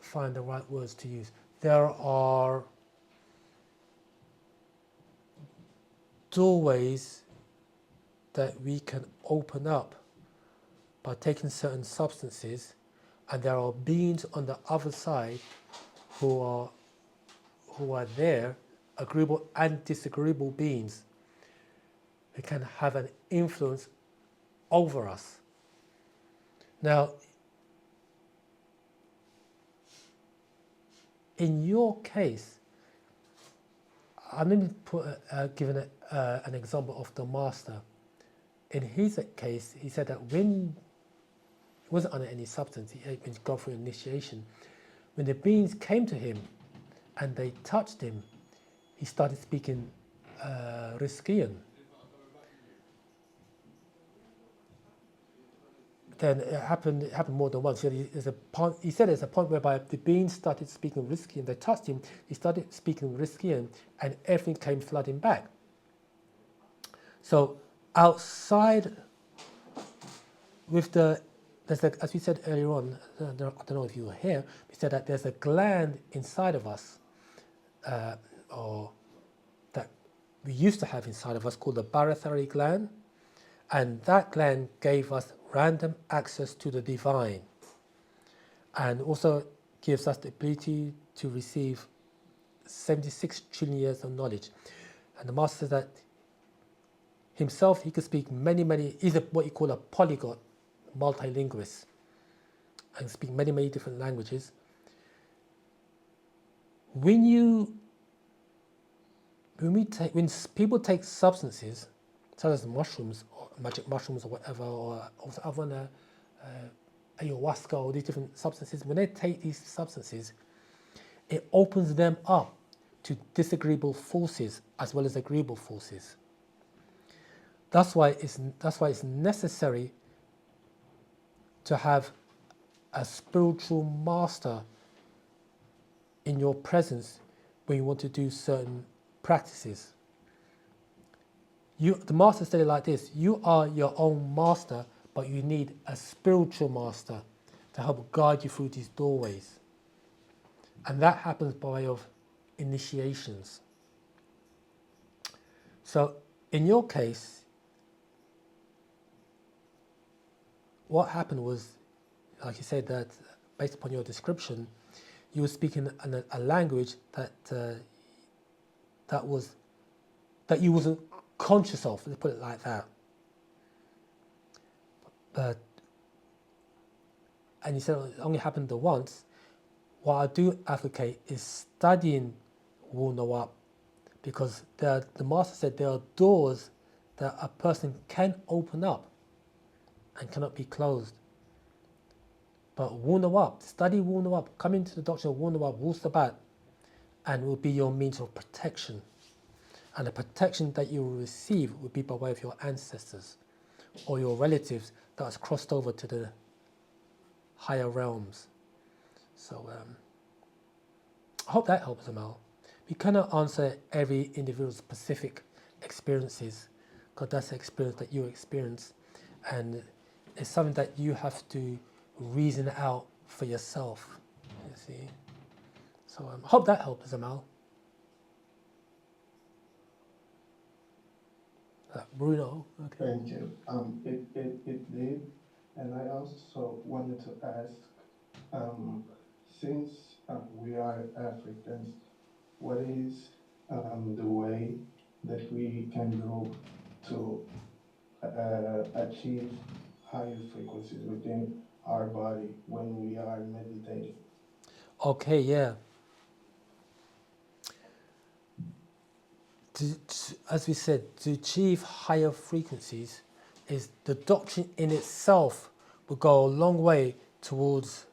find the right words to use. There are doorways that we can open up by taking certain substances, and there are beings on the other side who are there, agreeable and disagreeable beings. They can have an influence over us. Now, in your case, I'm going to give an example of the Master. In his case, he said that when he wasn't under any substance, he had gone through initiation. When the beings came to him and they touched him, he started speaking Riskian. Then it happened more than once. He said there's a point whereby the beings started speaking Riskian. They touched him, he started speaking Riskian, and everything came flooding back. So outside with as we said earlier on, I don't know if you were here, we said that there's a gland inside of us, or that we used to have inside of us called the barotheric gland, and that gland gave us random access to the divine, and also gives us the ability to receive 76 trillion years of knowledge. And the Master says that himself, he could speak he's what you call a polyglot, multilinguist, and speak many different languages. When people take substances, such as mushrooms, or magic mushrooms or whatever, or other ayahuasca, or these different substances, when they take these substances, it opens them up to disagreeable forces as well as agreeable forces. That's why it's necessary to have a spiritual master in your presence when you want to do certain practices. The master said it like this: you are your own master, but you need a spiritual master to help guide you through these doorways. And that happens by way of initiations. So in your case, what happened was, like you said, that based upon your description, you were speaking a language that you wasn't conscious of. Let's put it like that. But and you said it only happened the once. What I do advocate is studying Wu Noap, because the master said there are doors that a person can open up and cannot be closed. But Wu Noap, study Wu Noap, come into the doctrine of Wu Noap, Wu-Sabat, and will be your means of protection. And the protection that you will receive will be by way of your ancestors or your relatives that has crossed over to the higher realms. So I hope that helps, Amal. We cannot answer every individual's specific experiences, because that's the experience that you experience, and it's something that you have to reason out for yourself, you see. So I hope that helps, Amal. Bruno, okay. Thank you. It did, and I also wanted to ask, since we are Africans, what is the way that we can go to achieve higher frequencies within our body when we are meditating? Okay, yeah. As we said, to achieve higher frequencies, is the doctrine in itself will go a long way towards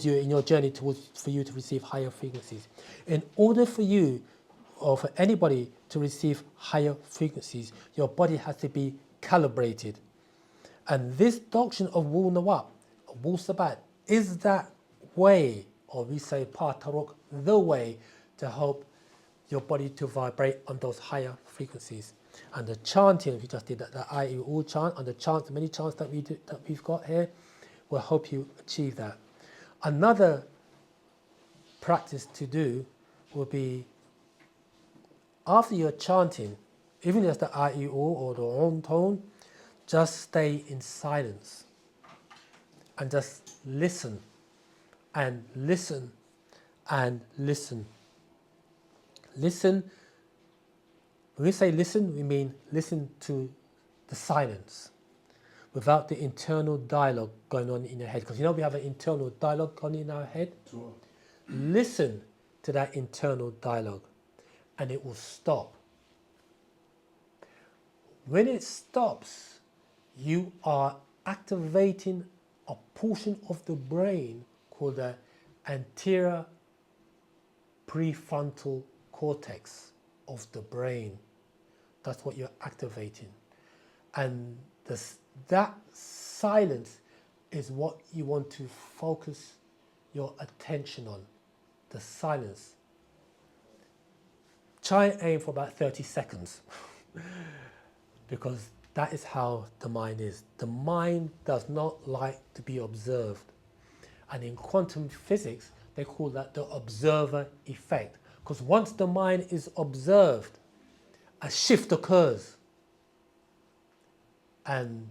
you in your journey for you to receive higher frequencies. In order for you or for anybody to receive higher frequencies, your body has to be calibrated. And this doctrine of Wu Noap, Wu-Sabat, is that way, or we say Patarok, the way to help your body to vibrate on those higher frequencies. And the chanting, we just did that, the I, U, chant, and the chants, many chants that we've got here, will help you achieve that. Another practice to do will be, after you're chanting, even if it's the I, U, or the Om tone, just stay in silence and just listen and listen and listen. Listen. When we say listen, we mean listen to the silence without the internal dialogue going on in your head. Because you know we have an internal dialogue going in our head? Sure. Listen to that internal dialogue and it will stop. When it stops, you are activating a portion of the brain called the anterior prefrontal cortex of the brain. That's what you're activating. And that silence is what you want to focus your attention on, the silence. Try and aim for about 30 seconds because that is how the mind is. The mind does not like to be observed. And in quantum physics, they call that the observer effect. Because once the mind is observed, a shift occurs. And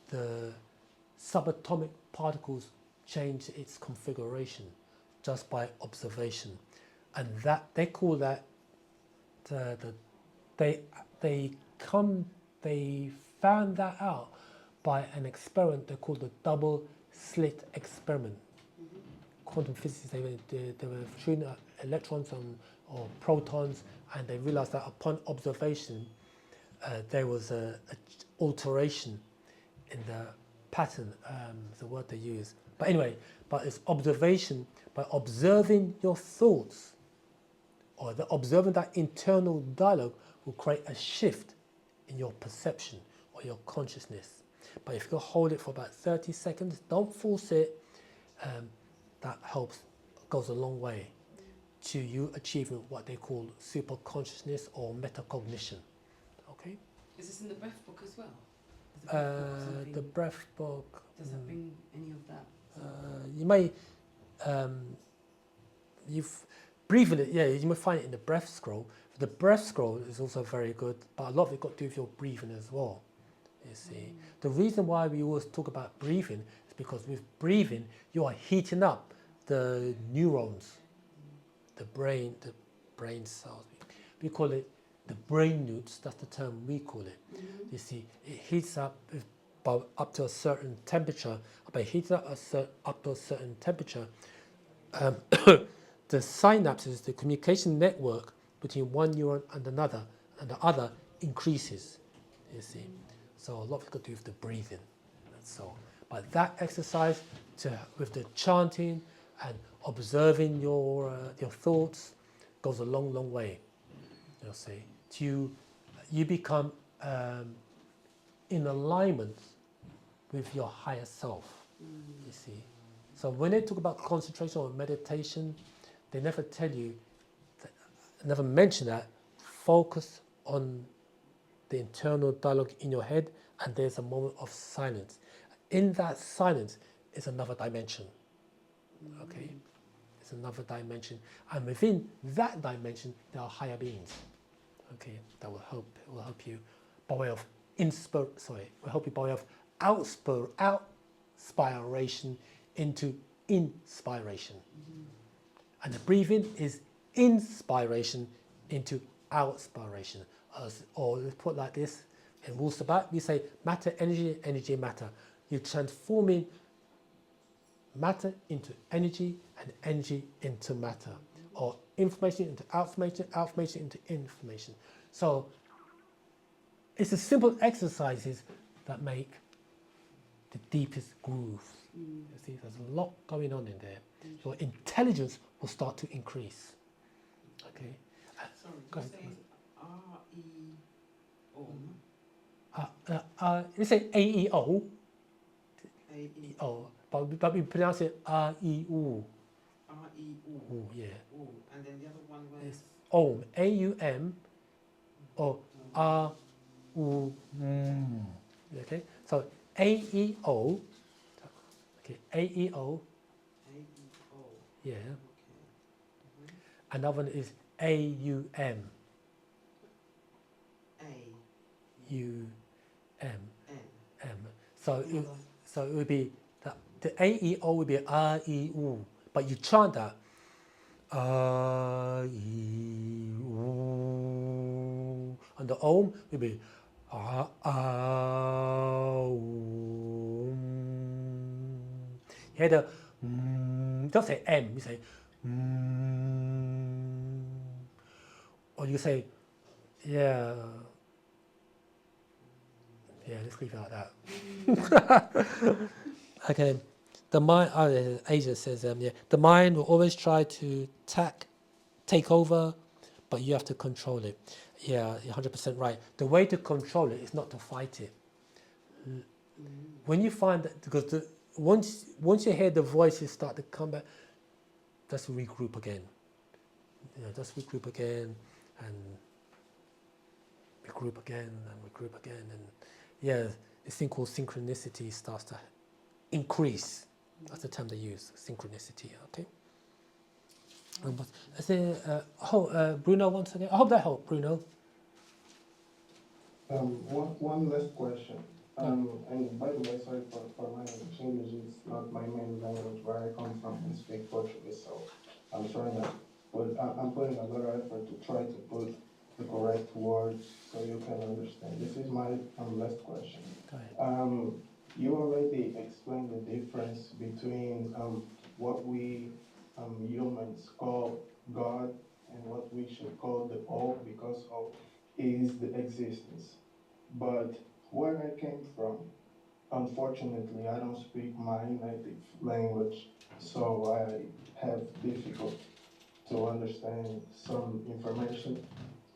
the subatomic particles change its configuration just by observation. And that they call that, they found that out by an experiment they called the double slit experiment. Quantum physicists, they were shooting electrons or protons, and they realized that upon observation there was a alteration in the pattern, the word they use. But anyway, but it's observation. By observing your thoughts or observing that internal dialogue will create a shift in your perception or your consciousness. But if you can hold it for about 30 seconds, don't force it, that helps, goes a long way to you achieving what they call super consciousness or metacognition. Okay? Is this in the breath book as well? The breath book. Does that bring any of that? You may, breathing it, yeah, you might find it in the breath scroll. The breath scroll is also very good, but a lot of it got to do with your breathing as well. You see, the reason why we always talk about breathing is because with breathing, you are heating up the neurons, the brain cells. We call it the brain newts. That's the term we call it. You see, it heats up up to a certain temperature. By heating up up to a certain temperature, the synapses, the communication network between one neuron and another, and the other increases. You see, so a lot of it got to do with the breathing. So, but that exercise with the chanting and observing your thoughts goes a long, long way. You'll see, you become in alignment with your higher self. You see, so when they talk about concentration or meditation, they never tell you, never mention that. Focus on the internal dialogue in your head, and there's a moment of silence. In that silence is another dimension. Okay, it's another dimension, and within that dimension there are higher beings. Okay, that will help you by way of will help you by way of outspiration into inspiration. And the breathing is inspiration into outspiration. Or let's put it like this, in Wu-Sabat we say matter, energy, energy, matter. You're transforming matter into energy and energy into matter. Or information into information, information into information. So it's the simple exercises that make the deepest grooves. You see, there's a lot going on in there. Your intelligence will start to increase. Okay. Sorry, you say R-E-O? We say A-E-O. A-E-O. But we pronounce it R-E-U. R-E-U. Yeah. Ooh. And then the other one was? Om. A-U-M. Or R-U. Okay. So A-E-O. Okay. A-E-O. A-E-O. Yeah. Okay. Another one is A-U-M. A-U-M. M. So it would be the A-E-O would be R-E-U, but you chant that R-E-U, and the Om would be A-U-M. You hear the don't say M, you say or you say let's leave it like that. Okay, the mind. Asia says, the mind will always try to take over, but you have to control it. Yeah, you're 100% right. The way to control it is not to fight it. When you find that, because once you hear the voices start to come back, just regroup again. Just regroup again and regroup again and regroup again, and this thing called synchronicity starts to increase. That's the term they use, synchronicity. Okay. Bruno once again. I hope that helped, Bruno. One last question. And by the way, sorry for my language. English is not my main language where I come from and speak Portuguese, so I'm trying to I'm putting a lot of effort to try to put the correct words so you can understand. This is my last question. Go ahead. You already explained the difference between what we humans call God and what we should call the all, because all is the existence. But where I came from, unfortunately, I don't speak my native language, so I have difficulty to understand some information.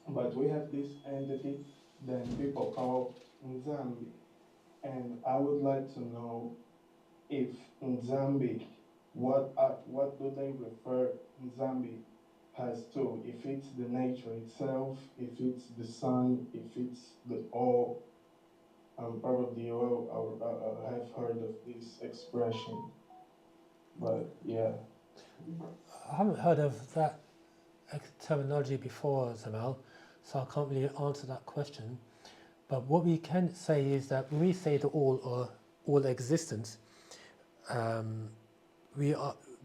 But we have this entity that people call Nzambi. And I would like to know if Nzambi, what do they refer Nzambi has to? If it's the nature itself, if it's the sun, if it's the all. Probably you all have heard of this expression, but yeah. I haven't heard of that terminology before, Zamal, so I can't really answer that question. But what we can say is that when we say the all or all existence, we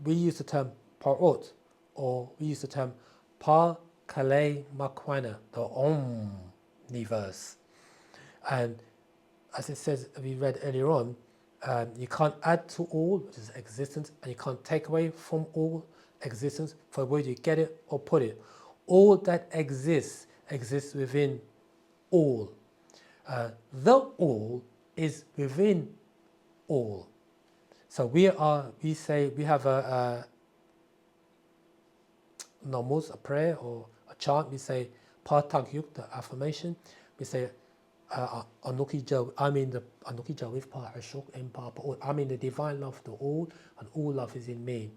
use the term parot, or we use the term pa kale makwana, the omniverse. And as it says, we read earlier on, you can't add to all, which is existence, and you can't take away from all existence, for where you get it or put it. All that exists within all. The all is within all. So we say we have a namus, a prayer or a chant. We say pa tagyuk, the affirmation. We say anuki jaw. I'm in the anuki jaw with pa ashok and pa all. I'm in the divine love of the all, and all love is in me.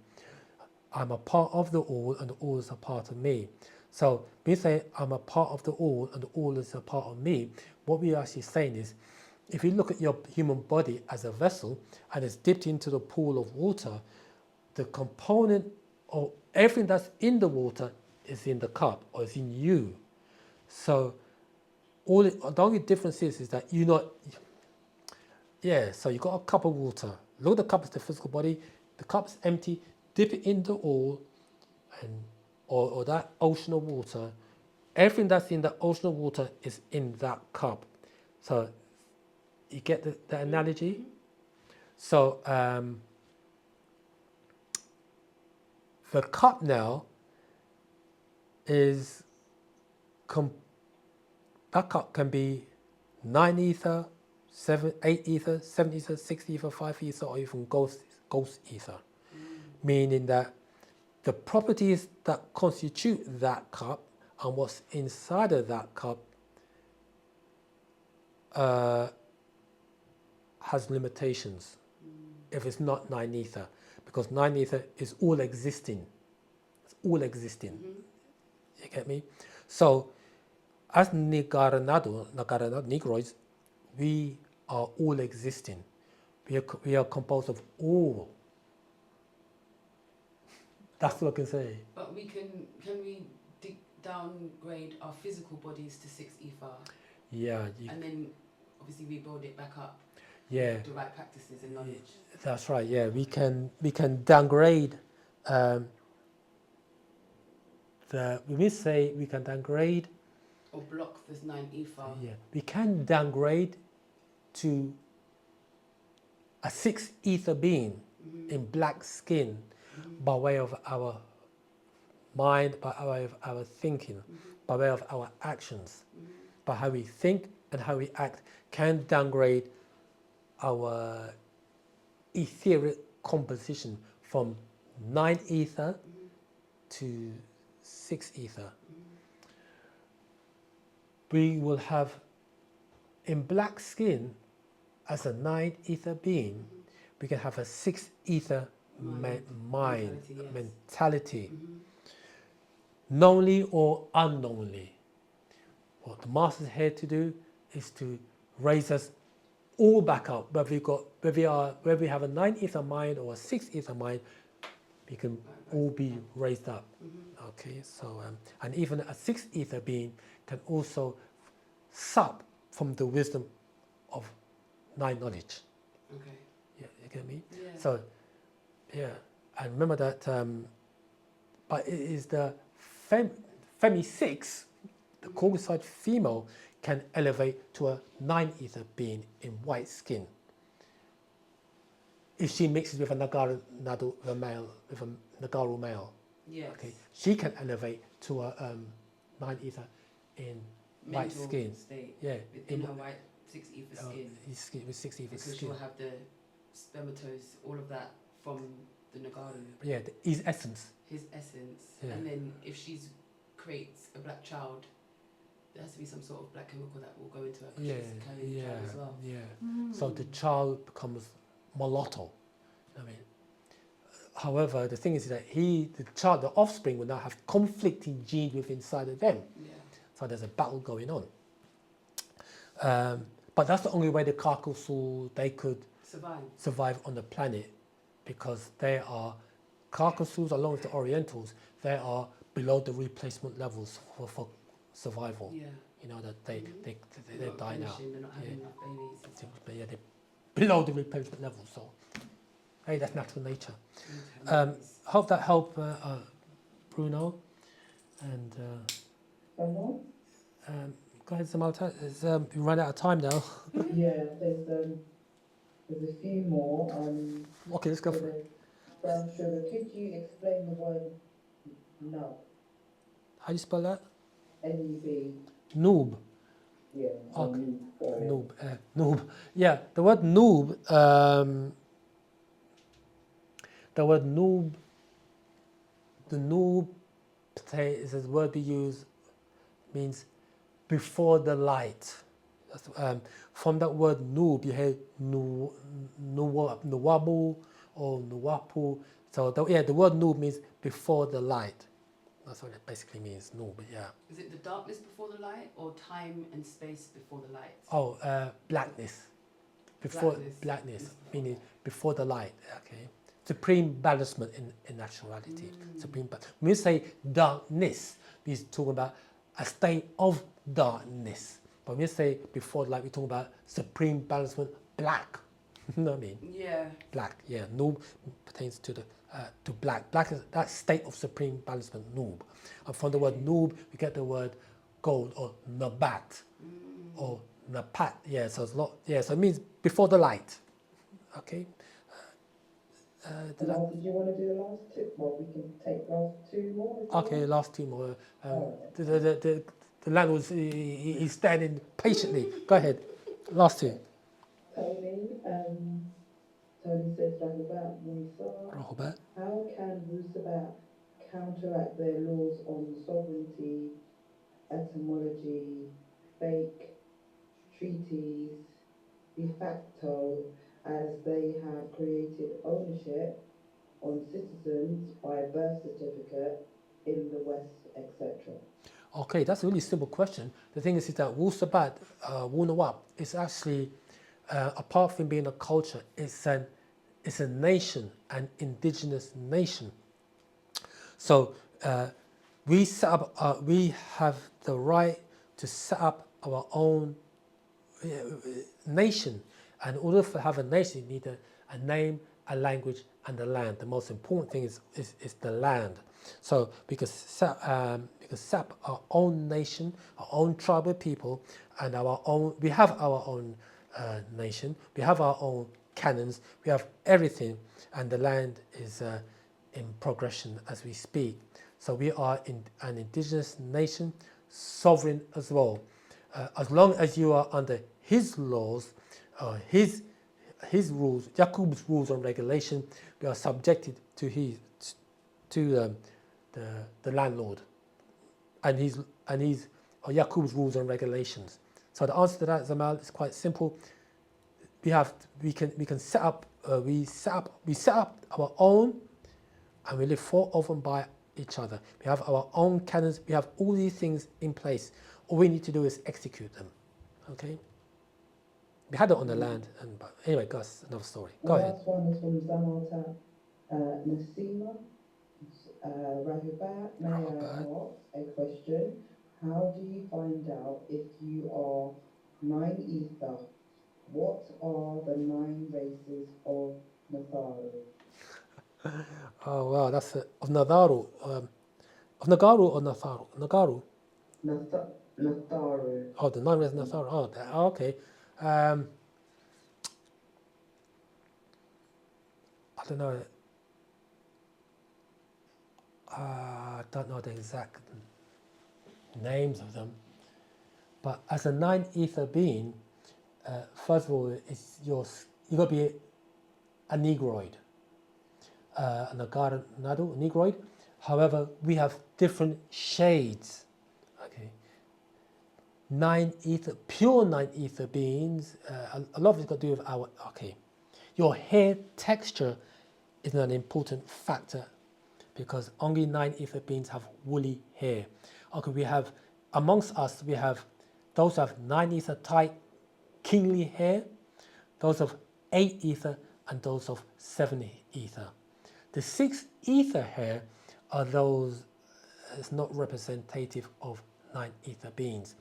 I'm a part of the all, and the all is a part of me. So we say I'm a part of the all, and the all is a part of me. What we're actually saying is, if you look at your human body as a vessel and it's dipped into the pool of water, the component of everything that's in the water is in the cup or is in you. So the only difference is that you're not, so you got a cup of water. Look at the cup as the physical body, the cup's empty, dip it in the all, or that ocean of water. Everything that's in the ocean of water is in that cup. So you get the analogy? So the cup now is, that cup can be 9 ether, 8 ether, 7 ether, 6 ether, 5 ether, or even ghost ether. Meaning that the properties that constitute that cup and what's inside of that cup has limitations if it's not 9 ether, because 9 ether is all existing. It's all existing. You get me? So as Negroids, we are all existing. We are composed of all. That's what I can say. But can we downgrade our physical bodies to 6 ether? Yeah. And then obviously we build it back up. Yeah. With the right practices and knowledge. That's right. Yeah, we can downgrade. When we say we can downgrade, or block this 9 ether. Yeah, we can downgrade to a 6 ether being in black skin by way of our mind, by way of our thinking, by way of our actions, by how we think and how we act, can downgrade our etheric composition from 9 ether to 6 ether. We will have in black skin as a 9 ether being, we can have a 6 ether mentality, knowingly or unknowingly. What the Master's here to do is to raise us all back up. Whether we have a 9 ether mind or a 6 ether mind, we can all be raised up. Okay, so and even a 6 ether being can also sup from the wisdom of 9 knowledge. Okay. Yeah, you get me? Yeah. So, yeah, and remember that. But it is the Femi 6, the Coruscant female, can elevate to a 9 ether being in white skin. If she mixes with a Nagaru male, with a Nagaru male, yes. Okay, she can elevate to a 9 ether in white skin. State. Yeah, in her white 6 ether skin. With 6 ether because skin. she'll have the spermatoes, all of that from the Nagaru. Yeah, his essence. His essence. Yeah. And then if she creates a black child, there has to be some sort of black chemical that will go into a Yeah, carrying the child as well. yeah. So the child becomes mulatto. I mean, however, the thing is that the offspring, will now have conflicting genes within inside of them. Yeah. So there's a battle going on. But that's the only way the Caucasus, they could survive on the planet, because they are, Caucasus along with the Orientals, they are below the replacement levels for survival. Yeah. You know, that they die now. They're not having enough babies. But yeah, they're below the replacement level. So, hey, that's natural nature. Hope that helped, Bruno. And go ahead, Samantha. We run out of time now. Yeah, there's a few more. Okay, let's go for it. Brown sugar. Could you explain the word nub? How do you spell that? N-U-B. Noob. Yeah. Okay. Noob. Noob. Yeah, the word noob. The word noob. The noob is a word we use, means before the light. From that word noob, you hear nuwabu or nuwapu. So the word noob means before the light. That's what it basically means, noob. But yeah. Is it the darkness before the light, or time and space before the light? Oh, blackness. Blackness, meaning before the light. Okay. Supreme balancement in actuality. Supreme. When we say darkness, we're talking about a state of darkness. But when we say before the light, we're talking about supreme balancement, black. You know what I mean? Yeah. Black. Yeah. Noob pertains to black. Black is that state of supreme balancement, noob. And from the word noob, we get the word gold, or nabat, or napat. Yeah. So it's a lot. Yeah. So it means before the light. Okay. Did you want to do the last two? Well, we can take last two more. Okay, last two more. The landlord, he's standing patiently. Go ahead. Last two. Tony says Rahubat. How can Wu-Sabat counteract their laws on sovereignty, etymology, fake, treaties, de facto, as they have created ownership on citizens by birth certificate in the West, etc.? Okay, that's a really simple question. The thing is that Wu-Sabat, Wu Noap, is actually, apart from being a culture, it's a nation, an indigenous nation. So we have the right to set up our own nation. And in order to have a nation, you need a name, a language, and a land. The most important thing is the land. So we can set up our own nation, our own tribal people, and we have our own nation, we have our own canons, we have everything, and the land is in progression as we speak. So we are an indigenous nation, sovereign as well. As long as you are under his laws, his rules, Yaqub's rules and regulation, we are subjected to the landlord, and Yaqub's rules and regulations. So the answer to that, Zamal, is quite simple. We can set up our own, and we live for of and by each other. We have our own canons. We have all these things in place. All we need to do is execute them. Okay. We had it on the land, but anyway, Gus, another story. Go ahead. The last one is from Zamalta Nasima Rahubat. May I ask a question? How do you find out if you are 9 ether? What are the 9 races of Natharu? Oh wow, that's of Nagaru. Of Nagaru or Natharu? Nagaru. Natharu. Oh, the 9 races of Natharu. Oh, okay. I don't know. I don't know the exact names of them. But as a 9 ether being, first of all, you got to be a negroid, a negroid. However, we have different shades. Okay, pure 9 ether beings, a lot of it's got to do with our, okay, your hair texture is an important factor because only 9 ether beings have woolly hair. Okay, we have, amongst us, we have those who have 9 ether tight, kingly hair, those of 8 ether, and those of 7 ether. The 6 ether hair are those, it's not representative of 9 ether beings.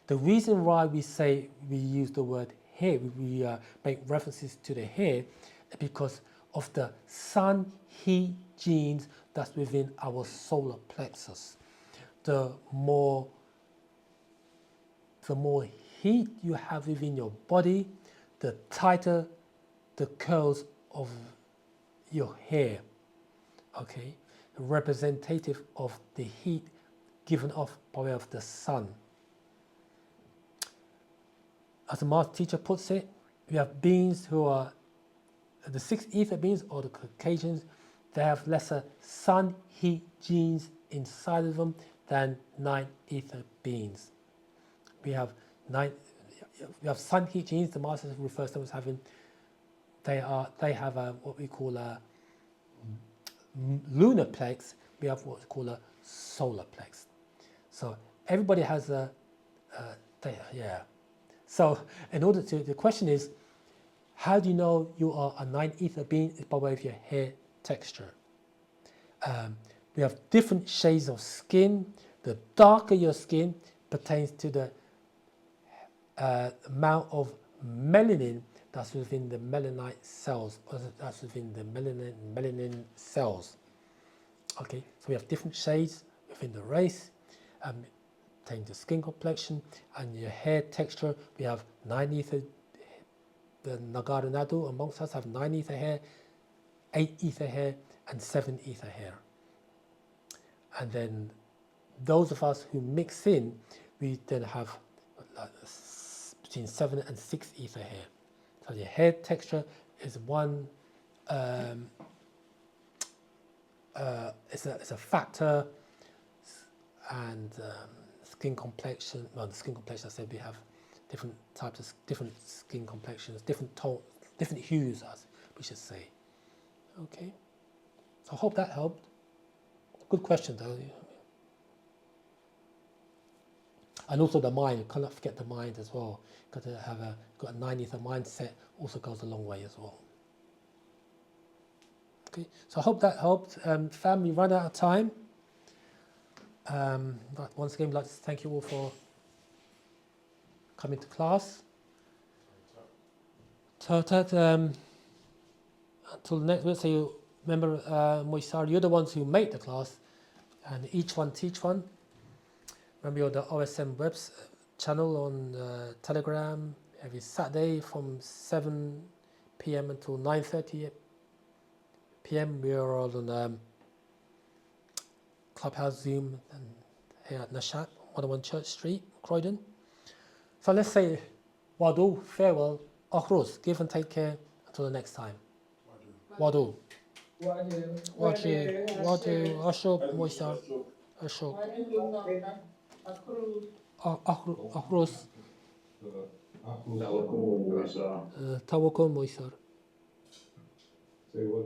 The reason why we say we use the word hair, we make references to the hair, because of the sun heat genes that's within our solar plexus. The more heat you have within your body, the tighter the curls of your hair, okay? Representative of the heat given off by way of the sun. As the master teacher puts it, we have beings who are, the 6 ether beings or the Caucasians, they have lesser sun heat genes inside of them than 9 ether beings. We have sun heat genes, the master refers to them as having, they have what we call a lunar plex, we have what's called a solar plex. So everybody has yeah. So in order to, the question is, how do you know you are a 9 ether being? Is by way of your hair texture. We have different shades of skin. The darker your skin pertains to the amount of melanin that's within the melanite cells, or that's within the melanin cells. Okay, so we have different shades within the race, pertaining to skin complexion and your hair texture. We have 9 ether, the Nagara Nadu amongst us have 9 ether hair, 8 ether hair, and 7 ether hair. And then those of us who mix in, we then have between 7 and 6 ether hair. So your hair texture is one, it's a factor, and skin complexion, well, the skin complexion, I said we have different types of, different skin complexions, different tone, different hues, as we should say. Okay, so I hope that helped. Good question though. And also the mind, you cannot forget the mind as well. Got to have got a 9 ether mindset, also goes a long way as well. Okay, so I hope that helped. Family, run out of time. But once again, I'd like to thank you all for coming to class. So until next week, so you remember, Moisar, you're the ones who make the class, and each one teach one. Remember, you're the OSM webs channel on Telegram every Saturday from 7 p.m. until 9:30 p.m. We are all on Clubhouse, Zoom, and here at Nashat, 101 Church Street, Croydon. So let's say Wadu, farewell, Akhruz, give and take care until the next time. Wadu. Wadu, Ashok, Moisar, Ashok. Akhruz. Tawakol, Moisar.